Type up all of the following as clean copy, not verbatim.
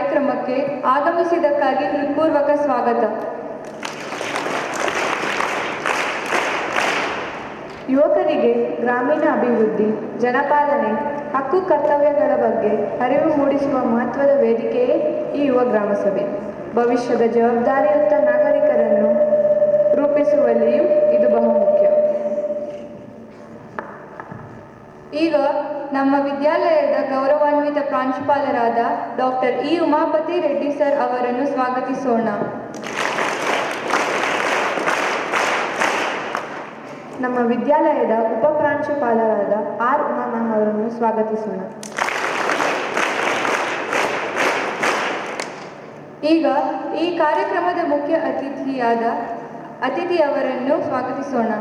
ಕಾರ್ಯಕ್ರಮಕ್ಕೆ ಆಗಮಿಸಿದ್ದಕ್ಕಾಗಿ ಹೃತ್ಪೂರ್ವಕ ಸ್ವಾಗತ. ಯುವಕರಿಗೆ ಗ್ರಾಮೀಣ ಅಭಿವೃದ್ಧಿ, ಜನಪಾಲನೆ, ಹಕ್ಕು ಕರ್ತವ್ಯಗಳ ಬಗ್ಗೆ ಅರಿವು ಮೂಡಿಸುವ ಮಹತ್ವದ ವೇದಿಕೆಯೇ ಈ ಯುವ ಗ್ರಾಮಸಭೆ. ಭವಿಷ್ಯದ ಜವಾಬ್ದಾರಿಯುತ ನಾಗರಿಕರನ್ನು ರೂಪಿಸುವಲ್ಲಿಯೂ ಇದು ಬಹುಮುಖ್ಯ. ಈಗ ನಮ್ಮ ವಿದ್ಯಾಲಯದ ಗೌರವಾನ್ವಿತ ಪ್ರಾಂಶುಪಾಲರಾದ doctor E Umapathi Reddy sir ಅವರನ್ನು ಸ್ವಾಗತಿಸೋಣ. ನಮ್ಮ ವಿದ್ಯಾಲಯದ ಉಪ ಪ್ರಾಂಶುಪಾಲರಾದ ಆರ್ ಉಮಾ ಅವರನ್ನು ಸ್ವಾಗತಿಸೋಣ. ಈಗ ಈ ಕಾರ್ಯಕ್ರಮದ ಮುಖ್ಯ ಅತಿಥಿಯವರನ್ನು ಸ್ವಾಗತಿಸೋಣ.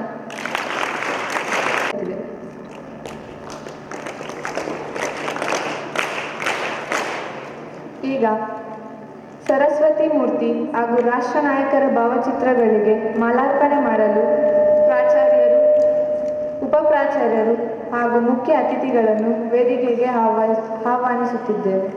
ಈಗ ಸರಸ್ವತಿ ಮೂರ್ತಿ ಹಾಗೂ ರಾಷ್ಟ್ರ ನಾಯಕರ ಭಾವಚಿತ್ರಗಳಿಗೆ ಮಾಲಾರ್ಪಣೆ ಮಾಡಲು ಪ್ರಾಚಾರ್ಯರು, ಉಪ ಪ್ರಾಚಾರ್ಯರು ಹಾಗೂ ಮುಖ್ಯ ಅತಿಥಿಗಳನ್ನು ವೇದಿಕೆಗೆ ಆಹ್ವಾನಿಸುತ್ತಿದ್ದೇವೆ.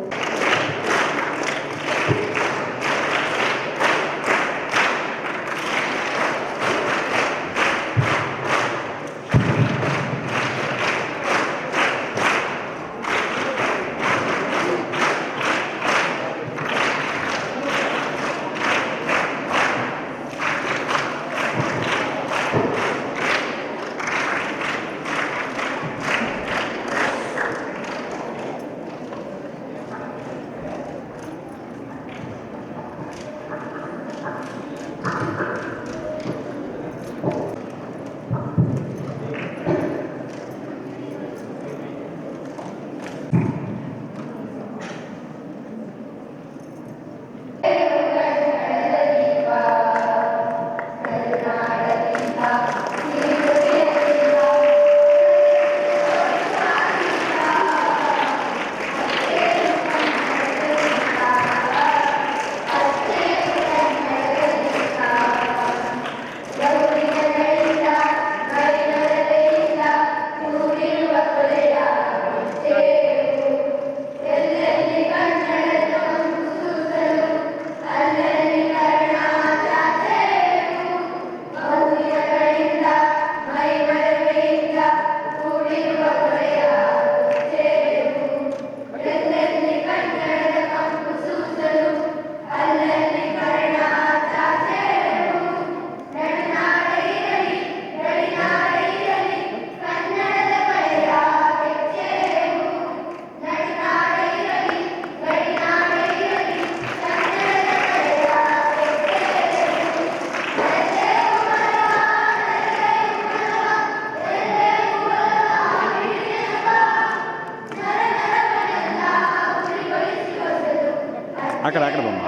ಆ ಕಡೆ ಬಮ್ಮ,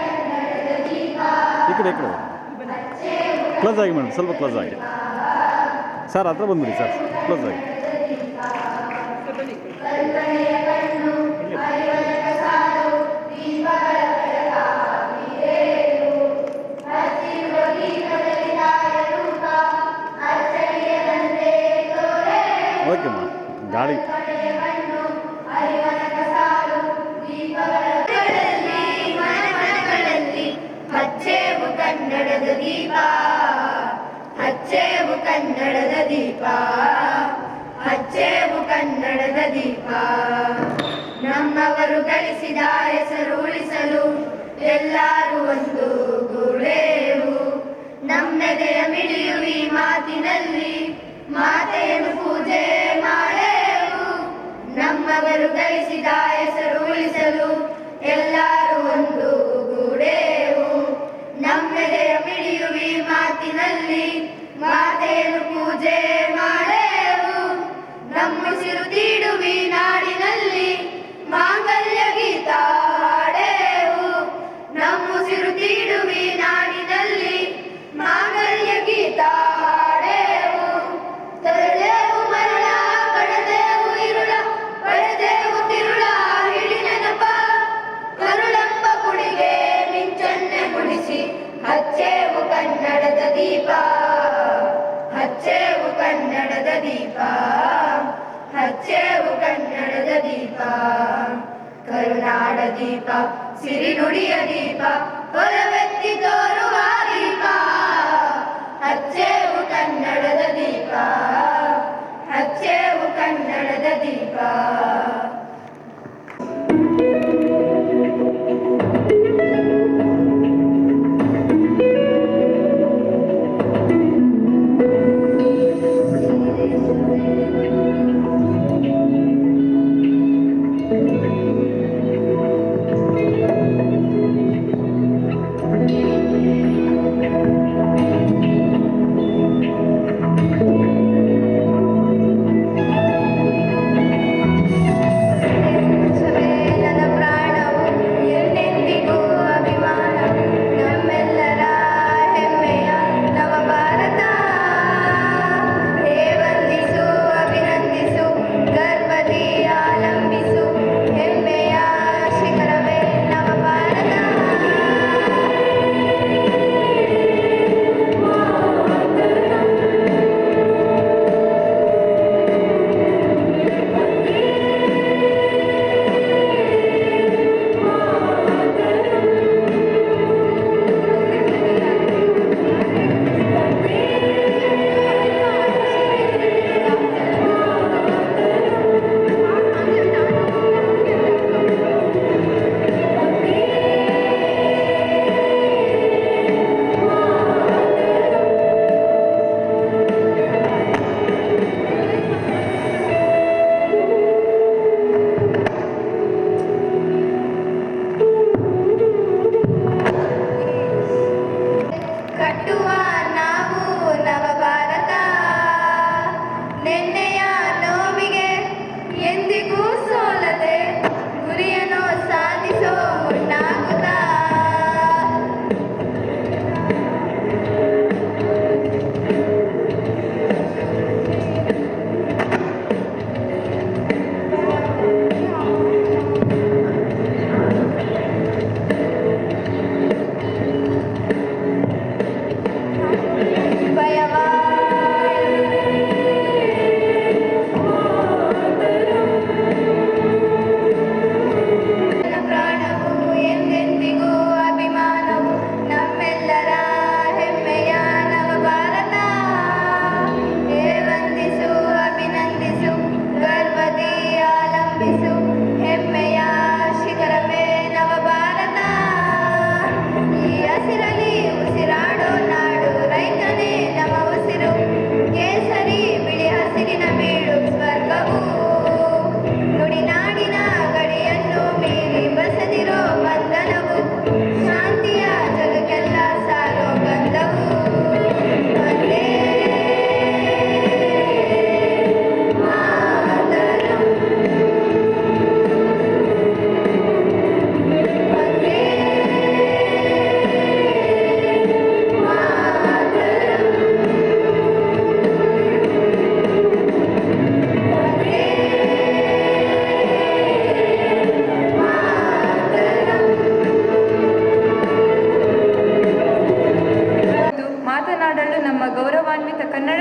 ಈ ಕಡೆ ಕ್ಲೋಸ್ ಆಗಿ ಮೇಡಮ್, ಸ್ವಲ್ಪ ಕ್ಲೋಸ್ ಆಗಿ ಸರ್, ಹತ್ರ ಬಂದ್ಬಿಡಿ ಸರ್, ಕ್ಲೋಸ್ ಆಗಿ. ಓಕೆ ಮಾ, ಗಾಡಿ ಕನ್ನಡದ ದೀಪ ಹಚ್ಚೇವು, ಕನ್ನಡದ ದೀಪ ಹಚ್ಚೇವು, ಕನ್ನಡದ ದೀಪ. ನಮ್ಮವರು ಗಳಿಸಿದ ಹೆಸರು ಉಳಿಸಲು ಎಲ್ಲರೂ ಒಂದು ಗೂಡೇವು. ನಮ್ಮೆದೆಯ ಮಿಡಿಯುವಿ ಮಾತಿನಲ್ಲಿ ಮಾತೆಯನ್ನು ಪೂಜೆ ಮಾಡೇವು. ನಮ್ಮವರು ಗಳಿಸಿದ ಹೆಸರು ಉಳಿಸಲು ಎಲ್ಲರೂ ಒಂದು ಗೂಡೇವು. ನಮ್ಮೆದೆಯ ಮಿಡಿಯುವಿ ಮಾತಿನಲ್ಲಿ ಮಾತೆಯನ್ನು ಪೂಜೆ ಮಾಡೇವು. ನಮ್ಮುಸಿರು ತೀಡುವಿ ನಾಡಿನಲ್ಲಿ ಮಾಂಗಲ್ಯ ಗೀತ ಹಾಡೇವು. ನಮ್ಮುಸಿರು ತೀಡುವಿ ನಾಡಿನಲ್ಲಿ ಮಾಂಗಲ್ಯ ಗೀತ ಹಾಡೇವು. ತರಳೇವು ಮರಳ, ಕಡದೇವು ಇರುಳ, ಪಡೆದೇವು ತಿರುಳ, ಹಿಡಿ ನೆನಪ ಕರುಳೆಂಬ ಕುಡಿಗೆ ಮಿಂಚನ್ನೆ ಗುಡಿಸಿ ಹಚ್ಚೇವು ಕನ್ನಡದ ದೀಪ ಹಚ್ಚೇವು, ಕನ್ನಡದ ದೀಪ ಹಚ್ಚೇವು, ಕನ್ನಡದ ದೀಪ. ಕರುನಾಡ ದೀಪ ಸಿರಿನುಡಿಯ ದೀಪ ಒಲವೆತ್ತಿ ತೋರುವ ದೀಪ ಹಚ್ಚೇವು ಕನ್ನಡದ ದೀಪ ಹಚ್ಚೇವು ಕನ್ನಡದ ದೀಪ.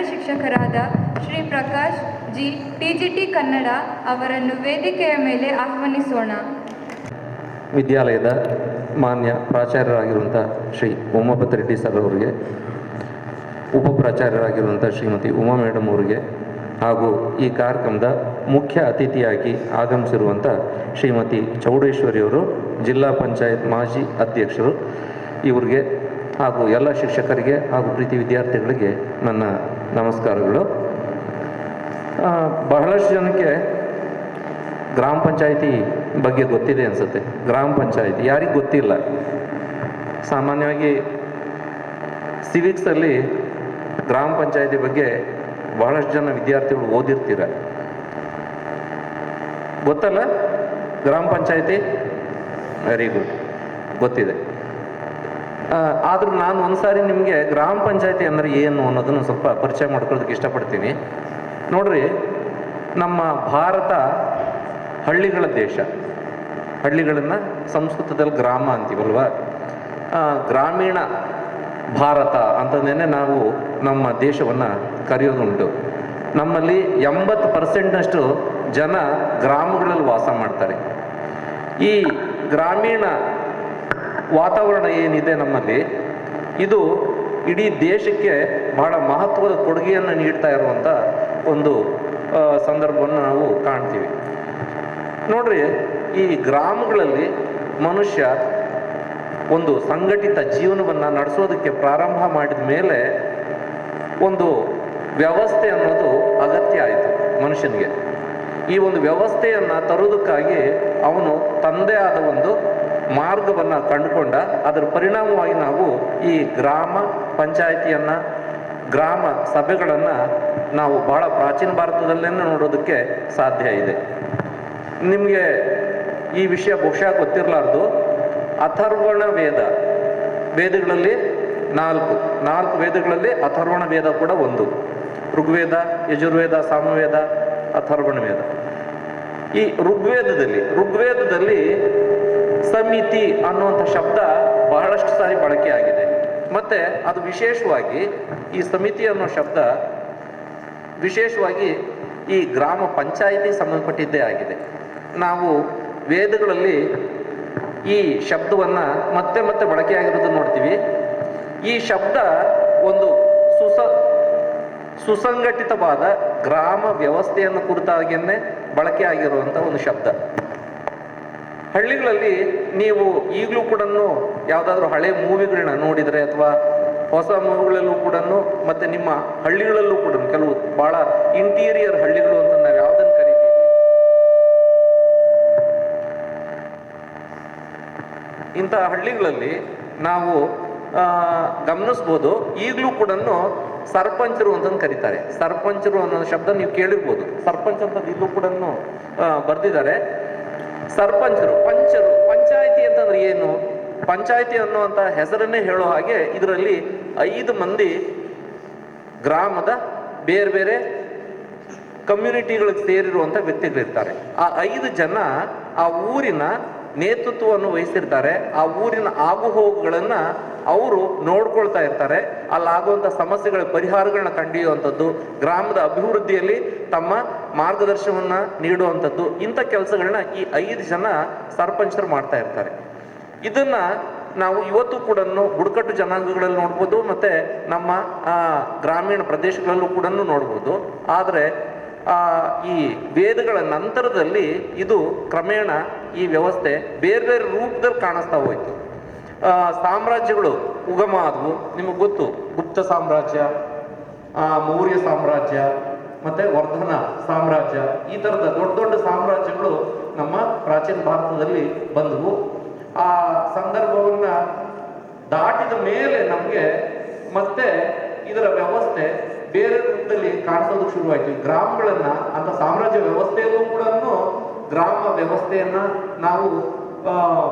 ಶಿಕ್ಷಕರಾದ ಶ್ರೀ ಪ್ರಕಾಶ್ ಜಿ ಟಿಜಿಟಿ ಕನ್ನಡ ಅವರನ್ನು ವೇದಿಕೆಯ ಮೇಲೆ ಆಹ್ವಾನಿಸೋಣ. ವಿದ್ಯಾಲಯದ ಮಾನ್ಯ ಪ್ರಾಚಾರ್ಯರಾಗಿರುವಂಥ ಶ್ರೀ ಉಮಾಪತಿ ರೆಡ್ಡಿ ಸರ್ ಅವರಿಗೆ, ಉಪಪ್ರಾಚಾರ್ಯರಾಗಿರುವಂಥ ಶ್ರೀಮತಿ ಉಮಾ ಮೇಡಮ್ ಅವರಿಗೆ, ಹಾಗೂ ಈ ಕಾರ್ಯಕ್ರಮದ ಮುಖ್ಯ ಅತಿಥಿಯಾಗಿ ಆಗಮಿಸಿರುವಂಥ ಶ್ರೀಮತಿ ಚೌಡೇಶ್ವರಿಯವರು, ಜಿಲ್ಲಾ ಪಂಚಾಯತ್ ಮಾಜಿ ಅಧ್ಯಕ್ಷರು, ಇವರಿಗೆ ಹಾಗೂ ಎಲ್ಲ ಶಿಕ್ಷಕರಿಗೆ ಹಾಗೂ ಪ್ರೀತಿ ವಿದ್ಯಾರ್ಥಿಗಳಿಗೆ ನನ್ನ ನಮಸ್ಕಾರಗಳು. ಬಹಳಷ್ಟು ಜನಕ್ಕೆ ಗ್ರಾಮ ಪಂಚಾಯಿತಿ ಬಗ್ಗೆ ಗೊತ್ತಿದೆ ಅನಿಸುತ್ತೆ. ಗ್ರಾಮ ಪಂಚಾಯಿತಿ ಯಾರಿಗೆ ಗೊತ್ತಿಲ್ಲ? ಸಾಮಾನ್ಯವಾಗಿ ಸಿವಿಕ್ಸಲ್ಲಿ ಗ್ರಾಮ ಪಂಚಾಯಿತಿ ಬಗ್ಗೆ ಬಹಳಷ್ಟು ಜನ ವಿದ್ಯಾರ್ಥಿಗಳು ಓದಿರ್ತೀರ. ಗೊತ್ತಲ್ಲ ಗ್ರಾಮ ಪಂಚಾಯಿತಿ? ವೆರಿ ಗುಡ್, ಗೊತ್ತಿದೆ. ಆದರೂ ನಾನು ಒಂದು ಸಾರಿ ನಿಮಗೆ ಗ್ರಾಮ ಪಂಚಾಯಿತಿ ಅಂದರೆ ಏನು ಅನ್ನೋದನ್ನು ಸ್ವಲ್ಪ ಪರಿಚಯ ಮಾಡ್ಕೊಳ್ಳೋದಕ್ಕೆ ಇಷ್ಟಪಡ್ತೀನಿ. ನೋಡ್ರಿ, ನಮ್ಮ ಭಾರತ ಹಳ್ಳಿಗಳ ದೇಶ. ಹಳ್ಳಿಗಳನ್ನು ಸಂಸ್ಕೃತದಲ್ಲಿ ಗ್ರಾಮ ಅಂತೀವಲ್ವ. ಗ್ರಾಮೀಣ ಭಾರತ ಅಂತಂದೇನೆ ನಾವು ನಮ್ಮ ದೇಶವನ್ನು ಕರೆಯೋದುಂಟು. ನಮ್ಮಲ್ಲಿ 80% ಜನ ಗ್ರಾಮಗಳಲ್ಲಿ ವಾಸ ಮಾಡ್ತಾರೆ. ಈ ಗ್ರಾಮೀಣ ವಾತಾವರಣ ಏನಿದೆ ನಮ್ಮಲ್ಲಿ, ಇದು ಇಡೀ ದೇಶಕ್ಕೆ ಬಹಳ ಮಹತ್ವದ ಕೊಡುಗೆಯನ್ನು ನೀಡ್ತಾ ಇರುವಂಥ ಒಂದು ಸಂದರ್ಭವನ್ನು ನಾವು ಕಾಣ್ತೀವಿ. ನೋಡ್ರಿ, ಈ ಗ್ರಾಮಗಳಲ್ಲಿ ಮನುಷ್ಯ ಒಂದು ಸಂಘಟಿತ ಜೀವನವನ್ನು ನಡೆಸೋದಕ್ಕೆ ಪ್ರಾರಂಭ ಮಾಡಿದ ಮೇಲೆ ಒಂದು ವ್ಯವಸ್ಥೆ ಅನ್ನೋದು ಅಗತ್ಯ ಆಯಿತು ಮನುಷ್ಯನಿಗೆ. ಈ ಒಂದು ವ್ಯವಸ್ಥೆಯನ್ನು ತರುವುದಕ್ಕಾಗಿ ಅವನು ತನ್ನದೇ ಆದ ಒಂದು ಮಾರ್ಗವನ್ನು ಕಂಡುಕೊಂಡ. ಅದರ ಪರಿಣಾಮವಾಗಿ ನಾವು ಈ ಗ್ರಾಮ ಪಂಚಾಯಿತಿಯನ್ನು, ಗ್ರಾಮ ಸಭೆಗಳನ್ನು ನಾವು ಬಹಳ ಪ್ರಾಚೀನ ಭಾರತದಲ್ಲೇ ನೋಡೋದಕ್ಕೆ ಸಾಧ್ಯ ಇದೆ. ನಿಮಗೆ ಈ ವಿಷಯ ಬಹುಶಃ ಗೊತ್ತಿರಲಾರ್ದು, ಅಥರ್ವಣ ವೇದಗಳಲ್ಲಿ ನಾಲ್ಕು ವೇದಗಳಲ್ಲಿ ಅಥರ್ವಣ ವೇದ ಕೂಡ ಒಂದು. ಋಗ್ವೇದ, ಯಜುರ್ವೇದ, ಸಾಮವೇದ, ಅಥರ್ವಣ ವೇದ. ಈ ಋಗ್ವೇದದಲ್ಲಿ ಸಮಿತಿ ಅನ್ನುವಂಥ ಶಬ್ದ ಬಹಳಷ್ಟು ಸಾರಿ ಬಳಕೆಯಾಗಿದೆ. ಮತ್ತೆ ಅದು ವಿಶೇಷವಾಗಿ, ಈ ಸಮಿತಿ ಅನ್ನೋ ಶಬ್ದ ವಿಶೇಷವಾಗಿ ಈ ಗ್ರಾಮ ಪಂಚಾಯಿತಿ ಸಂಬಂಧಪಟ್ಟಿದ್ದೇ ಆಗಿದೆ. ನಾವು ವೇದಗಳಲ್ಲಿ ಈ ಶಬ್ದವನ್ನು ಮತ್ತೆ ಮತ್ತೆ ಬಳಕೆಯಾಗಿರೋದನ್ನು ನೋಡ್ತೀವಿ. ಈ ಶಬ್ದ ಒಂದು ಸುಸಂಘಟಿತವಾದ ಗ್ರಾಮ ವ್ಯವಸ್ಥೆಯನ್ನು ಕುರಿತಾಗಿಯೇ ಬಳಕೆಯಾಗಿರುವಂಥ ಒಂದು ಶಬ್ದ. ಹಳ್ಳಿಗಳಲ್ಲಿ ನೀವು ಈಗಲೂ ಕೂಡ ಯಾವುದಾದ್ರೂ ಹಳೆ ಮೂವಿಗಳನ್ನ ನೋಡಿದರೆ, ಅಥವಾ ಹೊಸ ಮೂವಿಗಳಲ್ಲೂ ಕೂಡ, ಮತ್ತು ನಿಮ್ಮ ಹಳ್ಳಿಗಳಲ್ಲೂ ಕೂಡ ಕೆಲವು ಭಾಳ ಇಂಟೀರಿಯರ್ ಹಳ್ಳಿಗಳು ಅಂತ ನಾವು ಯಾವುದನ್ನು ಕರಿತೀವಿ, ಇಂಥ ಹಳ್ಳಿಗಳಲ್ಲಿ ನಾವು ಗಮನಿಸ್ಬೋದು. ಈಗಲೂ ಕೂಡ ಸರ್ಪಂಚರು ಅಂತಂದು ಕರೀತಾರೆ. ಸರ್ಪಂಚರು ಅನ್ನೋ ಶಬ್ದ ನೀವು ಕೇಳಿರ್ಬೋದು. ಸರ್ಪಂಚ್ ಅಂತಂದು ಇಲ್ಲೂ ಕೂಡ ಬರೆದಿದ್ದಾರೆ. ಸರ್ಪಂಚರು, ಪಂಚಾಯಿತಿ ಅಂತಂದ್ರೆ ಏನು? ಪಂಚಾಯಿತಿ ಅನ್ನುವಂಥ ಹೆಸರನ್ನೇ ಹೇಳೋ ಹಾಗೆ ಇದರಲ್ಲಿ 5 ಮಂದಿ ಗ್ರಾಮದ ಬೇರೆ ಬೇರೆ ಕಮ್ಯುನಿಟಿಗಳಿಗೆ ಸೇರಿರುವಂಥ ವ್ಯಕ್ತಿಗಳಿರ್ತಾರೆ. ಆ 5 ಜನ ಆ ಊರಿನ ನೇತೃತ್ವವನ್ನು ವಹಿಸಿರ್ತಾರೆ. ಆ ಊರಿನ ಆಗುಹೋಗುಗಳನ್ನು ಅವರು ನೋಡ್ಕೊಳ್ತಾ ಇರ್ತಾರೆ. ಅಲ್ಲಾಗುವಂಥ ಸಮಸ್ಯೆಗಳ ಪರಿಹಾರಗಳನ್ನ ಕಂಡುಹಿಡಿಯುವಂಥದ್ದು, ಗ್ರಾಮದ ಅಭಿವೃದ್ಧಿಯಲ್ಲಿ ತಮ್ಮ ಮಾರ್ಗದರ್ಶನವನ್ನು ನೀಡುವಂಥದ್ದು, ಇಂಥ ಕೆಲಸಗಳನ್ನ ಈ 5 ಜನ ಸರ್ಪಂಚರು ಮಾಡ್ತಾ ಇರ್ತಾರೆ. ಇದನ್ನ ನಾವು ಇವತ್ತು ಕೂಡ ಬುಡಕಟ್ಟು ಜನಾಂಗಗಳಲ್ಲಿ ನೋಡ್ಬೋದು, ಮತ್ತೆ ನಮ್ಮ ಗ್ರಾಮೀಣ ಪ್ರದೇಶಗಳಲ್ಲೂ ಕೂಡ ನೋಡ್ಬೋದು. ಆದರೆ ಈ ವೇದಗಳ ನಂತರದಲ್ಲಿ ಇದು ಕ್ರಮೇಣ ಈ ವ್ಯವಸ್ಥೆ ಬೇರೆ ಬೇರೆ ರೂಪದಲ್ಲಿ ಕಾಣಿಸ್ತಾ ಹೋಯಿತು. ಸಾಮ್ರಾಜ್ಯಗಳು ಉಗಮ ಆದವು. ನಿಮಗೆ ಗೊತ್ತು, ಗುಪ್ತ ಸಾಮ್ರಾಜ್ಯ, ಮೌರ್ಯ ಸಾಮ್ರಾಜ್ಯ, ಮತ್ತೆ ವರ್ಧನ ಸಾಮ್ರಾಜ್ಯ. ಈ ಥರದ ದೊಡ್ಡ ದೊಡ್ಡ ಸಾಮ್ರಾಜ್ಯಗಳು ನಮ್ಮ ಪ್ರಾಚೀನ ಭಾರತದಲ್ಲಿ ಬಂದವು. ಆ ಸಂದರ್ಭವನ್ನು ದಾಟಿದ ಮೇಲೆ ನಮಗೆ ಮತ್ತೆ ಇದರ ವ್ಯವಸ್ಥೆ ಬೇರೆ ರೂಪದಲ್ಲಿ ಕಾಣಿಸೋದಕ್ಕೆ ಶುರುವಾಯಿತು. ಗ್ರಾಮಗಳನ್ನ ಅಂತ ಸಾಮ್ರಾಜ್ಯ ವ್ಯವಸ್ಥೆಯಲ್ಲೂ ಕೂಡ ಗ್ರಾಮ ವ್ಯವಸ್ಥೆಯನ್ನ ನಾವು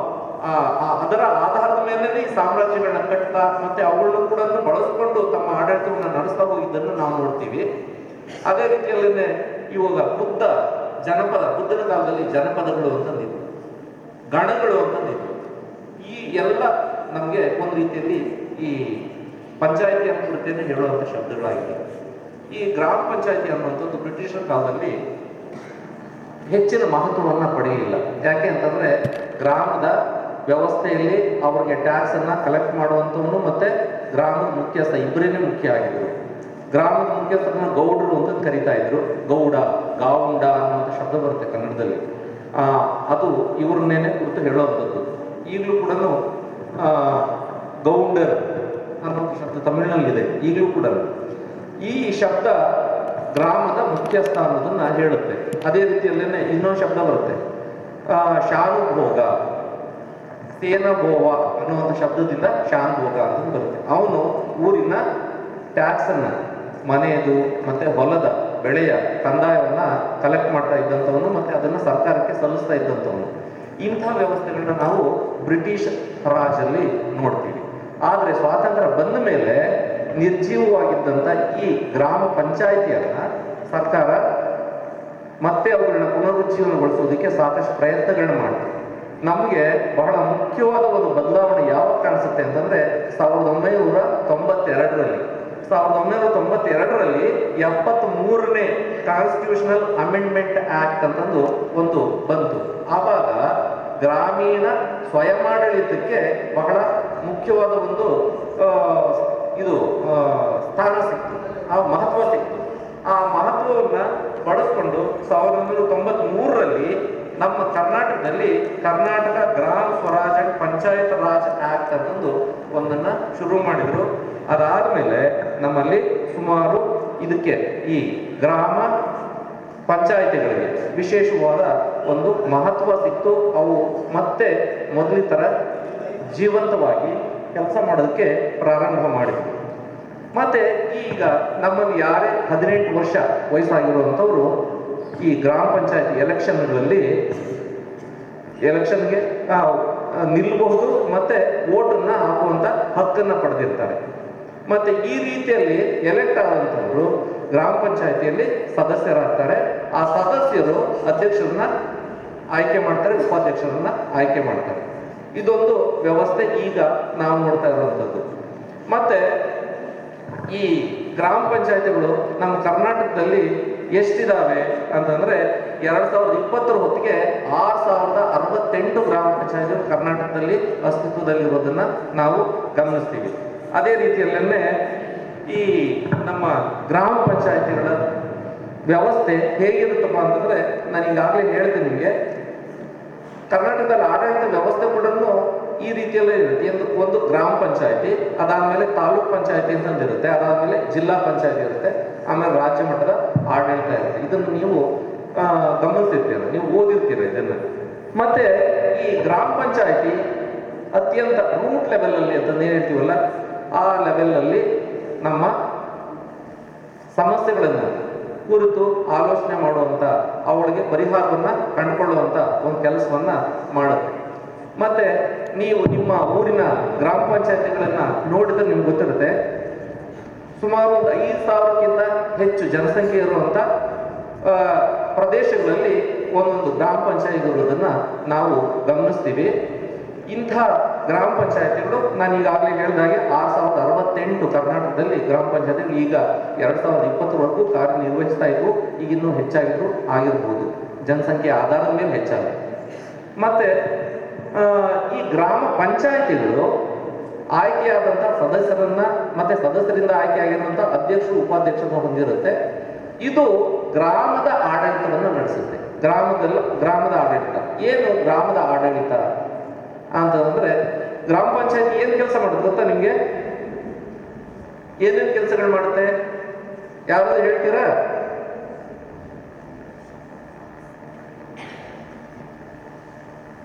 ಅದರ ಆಧಾರದ ಮೇಲೆ ಈ ಸಾಮ್ರಾಜ್ಯಗಳನ್ನ ಕಟ್ತಾ ಮತ್ತೆ ಅವುಗಳನ್ನು ಕೂಡ ಬಳಸಿಕೊಂಡು ತಮ್ಮ ಆಡಳಿತವನ್ನು ನಡೆಸ್ತಾ ಹೋಗಿದ್ದನ್ನು ನಾವು ನೋಡ್ತೀವಿ. ಅದೇ ರೀತಿಯಲ್ಲೇ ಇವಾಗ ಬುದ್ಧನ ಕಾಲದಲ್ಲಿ ಜನಪದಗಳು ಅಂತಂದಿದ್ರು, ಗಣಗಳು ಅಂತಂದಿದ್ರು. ಈ ಎಲ್ಲ ನಮಗೆ ಒಂದು ರೀತಿಯಲ್ಲಿ ಈ ಪಂಚಾಯಿತಿ ಅನ್ನುವಂಥದ್ದನ್ನು ಹೇಳುವಂಥ ಶಬ್ದಗಳಾಗಿದೆ. ಈ ಗ್ರಾಮ ಪಂಚಾಯಿತಿ ಅನ್ನುವಂಥದ್ದು ಬ್ರಿಟಿಷರ ಕಾಲದಲ್ಲಿ ಹೆಚ್ಚಿನ ಮಹತ್ವವನ್ನು ಪಡೆಯಲಿಲ್ಲ. ಯಾಕೆ ಅಂತಂದರೆ ಗ್ರಾಮದ ವ್ಯವಸ್ಥೆಯಲ್ಲಿ ಅವ್ರಿಗೆ ಟ್ಯಾಕ್ಸನ್ನು ಕಲೆಕ್ಟ್ ಮಾಡುವಂಥವನು ಮತ್ತು ಗ್ರಾಮದ ಮುಖ್ಯಸ್ಥ ಇಬ್ಬರೇನೇ ಮುಖ್ಯ ಆಗಿದ್ರು. ಗ್ರಾಮದ ಮುಖ್ಯಸ್ಥರನ್ನ ಗೌಡರು ಅಂತ ಕರಿತಾ ಇದ್ರು. ಗಾವುಂಡ ಅನ್ನುವಂಥ ಶಬ್ದ ಬರುತ್ತೆ ಕನ್ನಡದಲ್ಲಿ. ಅದು ಇವ್ರನ್ನೇನೆ ಕುರಿತು ಹೇಳುವಂಥದ್ದು. ಈಗಲೂ ಕೂಡ ಗೌಂಡರ್ ಅನ್ನುವಂಥ ಶಬ್ದ ತಮಿಳಿನಲ್ಲಿದೆ ಈಗಲೂ ಕೂಡ. ಈ ಶಬ್ದ ಗ್ರಾಮದ ಮುಖ್ಯಸ್ಥ ಅನ್ನೋದನ್ನ ಹೇಳುತ್ತೆ. ಅದೇ ರೀತಿಯಲ್ಲೇ ಇನ್ನೊಂದು ಶಬ್ದ ಬರುತ್ತೆ, ಶಾನುಭೋಗ, ಸೇನಭೋವ ಅನ್ನುವಂಥ ಶಬ್ದದಿಂದ ಶಾನುಭೋಗ ಅಂತ ಬರುತ್ತೆ. ಅವನು ಊರಿನ ಟ್ಯಾಕ್ಸನ್ನು, ಮನೆಯದು ಮತ್ತೆ ಹೊಲದ ಬೆಳೆಯ ಕಂದಾಯವನ್ನ ಕಲೆಕ್ಟ್ ಮಾಡ್ತಾ ಇದ್ದಂಥವನು ಮತ್ತೆ ಅದನ್ನು ಸರ್ಕಾರಕ್ಕೆ ಸಲ್ಲಿಸ್ತಾ ಇದ್ದಂಥವನು. ಇಂಥ ವ್ಯವಸ್ಥೆಗಳನ್ನ ನಾವು ಬ್ರಿಟಿಷ್ ರಾಜಲ್ಲಿ ನೋಡ್ತೀವಿ. ಆದರೆ ಸ್ವಾತಂತ್ರ್ಯ ಬಂದ ಮೇಲೆ ನಿರ್ಜೀವವಾಗಿದ್ದಂಥ ಈ ಗ್ರಾಮ ಪಂಚಾಯಿತಿಯನ್ನ ಸರ್ಕಾರ ಮತ್ತೆ ಅವುಗಳನ್ನ ಪುನರುಜ್ಜೀವನಗೊಳಿಸೋದಕ್ಕೆ ಸಾಕಷ್ಟು ಪ್ರಯತ್ನಗಳನ್ನ ಮಾಡ್ತೀವಿ. ನಮಗೆ ಬಹಳ ಮುಖ್ಯವಾದ ಒಂದು ಬದಲಾವಣೆ ಯಾವಾಗ ಕಾಣಿಸುತ್ತೆ ಅಂತಂದ್ರೆ 1992ರಲ್ಲಿ 73ರಲ್ಲಿ ಕಾನ್ಸ್ಟಿಟ್ಯೂಷನಲ್ ಅಮೆಂಡ್ಮೆಂಟ್ ಆಕ್ಟ್ ಅಂತಂದು ಒಂದು ಬಂತು. ಆವಾಗ ಗ್ರಾಮೀಣ ಸ್ವಯಮಾಡಳಿತಕ್ಕೆ ಬಹಳ ಮುಖ್ಯವಾದ ಒಂದು ಇದು ಸ್ಥಾನ ಸಿಕ್ತು, ಆ ಮಹತ್ವ ಸಿಕ್ತು. ಆ ಮಹತ್ವವನ್ನು ಬಳಸ್ಕೊಂಡು 1993ರಲ್ಲಿ ನಮ್ಮ ಕರ್ನಾಟಕದಲ್ಲಿ ಕರ್ನಾಟಕ ಗ್ರಾಮ ಸ್ವರಾಜ್ ಅಂಡ್ ಪಂಚಾಯತ್ ರಾಜ್ ಆಕ್ಟ್ ಅಂತಂದು ಒಂದನ್ನು ಶುರು ಮಾಡಿದರು. ಅದಾದಮೇಲೆ ನಮ್ಮಲ್ಲಿ ಸುಮಾರು ಇದಕ್ಕೆ ಈ ಗ್ರಾಮ ಪಂಚಾಯಿತಿಗಳಿಗೆ ವಿಶೇಷವಾದ ಒಂದು ಮಹತ್ವ ಸಿಕ್ತು. ಅವು ಮತ್ತೆ ಮೊದಲ ಥರ ಜೀವಂತವಾಗಿ ಕೆಲಸ ಮಾಡೋದಕ್ಕೆ ಪ್ರಾರಂಭ ಮಾಡಿದ್ವಿ. ಮತ್ತೆ ಈಗ ನಮ್ಮಲ್ಲಿ ಯಾರೇ 18 ವರ್ಷ ವಯಸ್ಸಾಗಿರುವಂಥವ್ರು ಈ ಗ್ರಾಮ ಪಂಚಾಯತ್ ಎಲೆಕ್ಷನ್ಗಳಲ್ಲಿ ಎಲೆಕ್ಷನ್ಗೆ ನಿಲ್ಲಬಹುದು ಮತ್ತೆ ವೋಟನ್ನು ಹಾಕುವಂಥ ಹಕ್ಕನ್ನು ಪಡೆದಿರ್ತಾರೆ. ಮತ್ತೆ ಈ ರೀತಿಯಲ್ಲಿ ಎಲೆಕ್ಟ್ ಆದಂಥವರು ಗ್ರಾಮ ಪಂಚಾಯತಿಯಲ್ಲಿ ಸದಸ್ಯರಾಗ್ತಾರೆ. ಆ ಸದಸ್ಯರು ಅಧ್ಯಕ್ಷರನ್ನ ಆಯ್ಕೆ ಮಾಡ್ತಾರೆ, ಉಪಾಧ್ಯಕ್ಷರನ್ನ ಆಯ್ಕೆ ಮಾಡ್ತಾರೆ. ಇದೊಂದು ವ್ಯವಸ್ಥೆ ಈಗ ನಾವು ನೋಡ್ತಾ ಇರುವಂಥದ್ದು. ಮತ್ತೆ ಈ ಗ್ರಾಮ ಪಂಚಾಯತಿಗಳು ನಮ್ಮ ಕರ್ನಾಟಕದಲ್ಲಿ ಎಷ್ಟಿದಾವೆ ಅಂತಂದ್ರೆ 2020 ಹೊತ್ತಿಗೆ 6068 ಗ್ರಾಮ ಪಂಚಾಯತಿಗಳು ಕರ್ನಾಟಕದಲ್ಲಿ ಅಸ್ತಿತ್ವದಲ್ಲಿರೋದನ್ನ ನಾವು ಗಮನಿಸ್ತೀವಿ. ಅದೇ ರೀತಿಯಲ್ಲೇ ಈ ನಮ್ಮ ಗ್ರಾಮ ಪಂಚಾಯತಿಗಳ ವ್ಯವಸ್ಥೆ ಹೇಗಿರುತ್ತಪ್ಪ ಅಂತಂದ್ರೆ, ನಾನು ಈಗಾಗಲೇ ಹೇಳಿದೆ ನಿಮಗೆ, ಕರ್ನಾಟಕದಲ್ಲಿ ಆಡಳಿತ ವ್ಯವಸ್ಥೆ ಕೂಡ ಈ ರೀತಿಯಲ್ಲೇ ಇರುತ್ತೆ. ಒಂದು ಗ್ರಾಮ ಪಂಚಾಯತಿ, ಅದಾದಮೇಲೆ ತಾಲೂಕ್ ಪಂಚಾಯತಿ ಅಂತಂದಿರುತ್ತೆ, ಅದಾದಮೇಲೆ ಜಿಲ್ಲಾ ಪಂಚಾಯತಿ ಇರುತ್ತೆ, ಆಮೇಲೆ ರಾಜ್ಯ ಮಟ್ಟದ ಆಡಳಿತ ಇರುತ್ತೆ. ಇದನ್ನು ನೀವು ಗಮನಿಸಿರ್ತೀರ, ನೀವು ಓದಿರ್ತೀರ ಇದನ್ನು. ಮತ್ತೆ ಈ ಗ್ರಾಮ ಪಂಚಾಯತಿ ಅತ್ಯಂತ ರೂಟ್ ಲೆವೆಲಲ್ಲಿ ಅಂತ ಹೇಳ್ತೀವಲ್ಲ, ಆ ಲೆವೆಲಲ್ಲಿ ನಮ್ಮ ಸಮಸ್ಯೆಗಳನ್ನು ಕುರಿತು ಆಲೋಚನೆ ಮಾಡುವಂಥ, ಅವಳಿಗೆ ಪರಿಹಾರವನ್ನು ಕಂಡುಕೊಳ್ಳುವಂಥ ಒಂದು ಕೆಲಸವನ್ನು ಮಾಡುತ್ತೆ. ಮತ್ತೆ ನೀವು ನಿಮ್ಮ ಊರಿನ ಗ್ರಾಮ ಪಂಚಾಯತಿಗಳನ್ನು ನೋಡಿದ್ರೆ ನಿಮ್ಗೆ ಗೊತ್ತಿರುತ್ತೆ, ಸುಮಾರು ಒಂದು 5,000ಕ್ಕಿಂತ ಹೆಚ್ಚು ಜನಸಂಖ್ಯೆ ಇರುವಂಥ ಪ್ರದೇಶಗಳಲ್ಲಿ ಒಂದೊಂದು ಗ್ರಾಮ ಪಂಚಾಯತಿ ಇರೋದನ್ನು ನಾವು ಗಮನಿಸ್ತೀವಿ. ಇಂಥ ಗ್ರಾಮ ಪಂಚಾಯತಿಗಳು ನಾನು ಈಗಾಗಲೇ ಹೇಳಿದಾಗೆ 6068 ಕರ್ನಾಟಕದಲ್ಲಿ ಗ್ರಾಮ ಪಂಚಾಯತಿಗಳು ಈಗ 2020ವರೆಗೂ ಕಾರ್ಯನಿರ್ವಹಿಸ್ತಾ ಇದ್ವು. ಈಗ ಇನ್ನೂ ಹೆಚ್ಚಾಗಿದ್ರು ಆಗಿರ್ಬೋದು, ಜನಸಂಖ್ಯೆ ಆಧಾರದ ಮೇಲೆ ಹೆಚ್ಚಾಗಿದೆ. ಮತ್ತೆ ಈ ಗ್ರಾಮ ಪಂಚಾಯತಿಗಳು ಆಯ್ಕೆಯಾದಂಥ ಸದಸ್ಯರನ್ನ ಮತ್ತೆ ಸದಸ್ಯರಿಂದ ಆಯ್ಕೆಯಾಗಿರುವಂಥ ಅಧ್ಯಕ್ಷರು ಉಪಾಧ್ಯಕ್ಷರನ್ನು ಹೊಂದಿರುತ್ತೆ. ಇದು ಗ್ರಾಮದ ಆಡಳಿತವನ್ನು ನಡೆಸುತ್ತೆ. ಗ್ರಾಮದ ಆಡಳಿತ ಏನು? ಗ್ರಾಮದ ಆಡಳಿತ ಅಂತಂದ್ರೆ ಗ್ರಾಮ ಪಂಚಾಯತಿ ಏನು ಕೆಲಸ ಮಾಡುತ್ತೆ ಗೊತ್ತಾ ನಿಮ್ಗೆ? ಏನೇನು ಕೆಲಸಗಳು ಮಾಡುತ್ತೆ? ಯಾರಾದ್ರೂ ಹೇಳ್ತೀರಾ?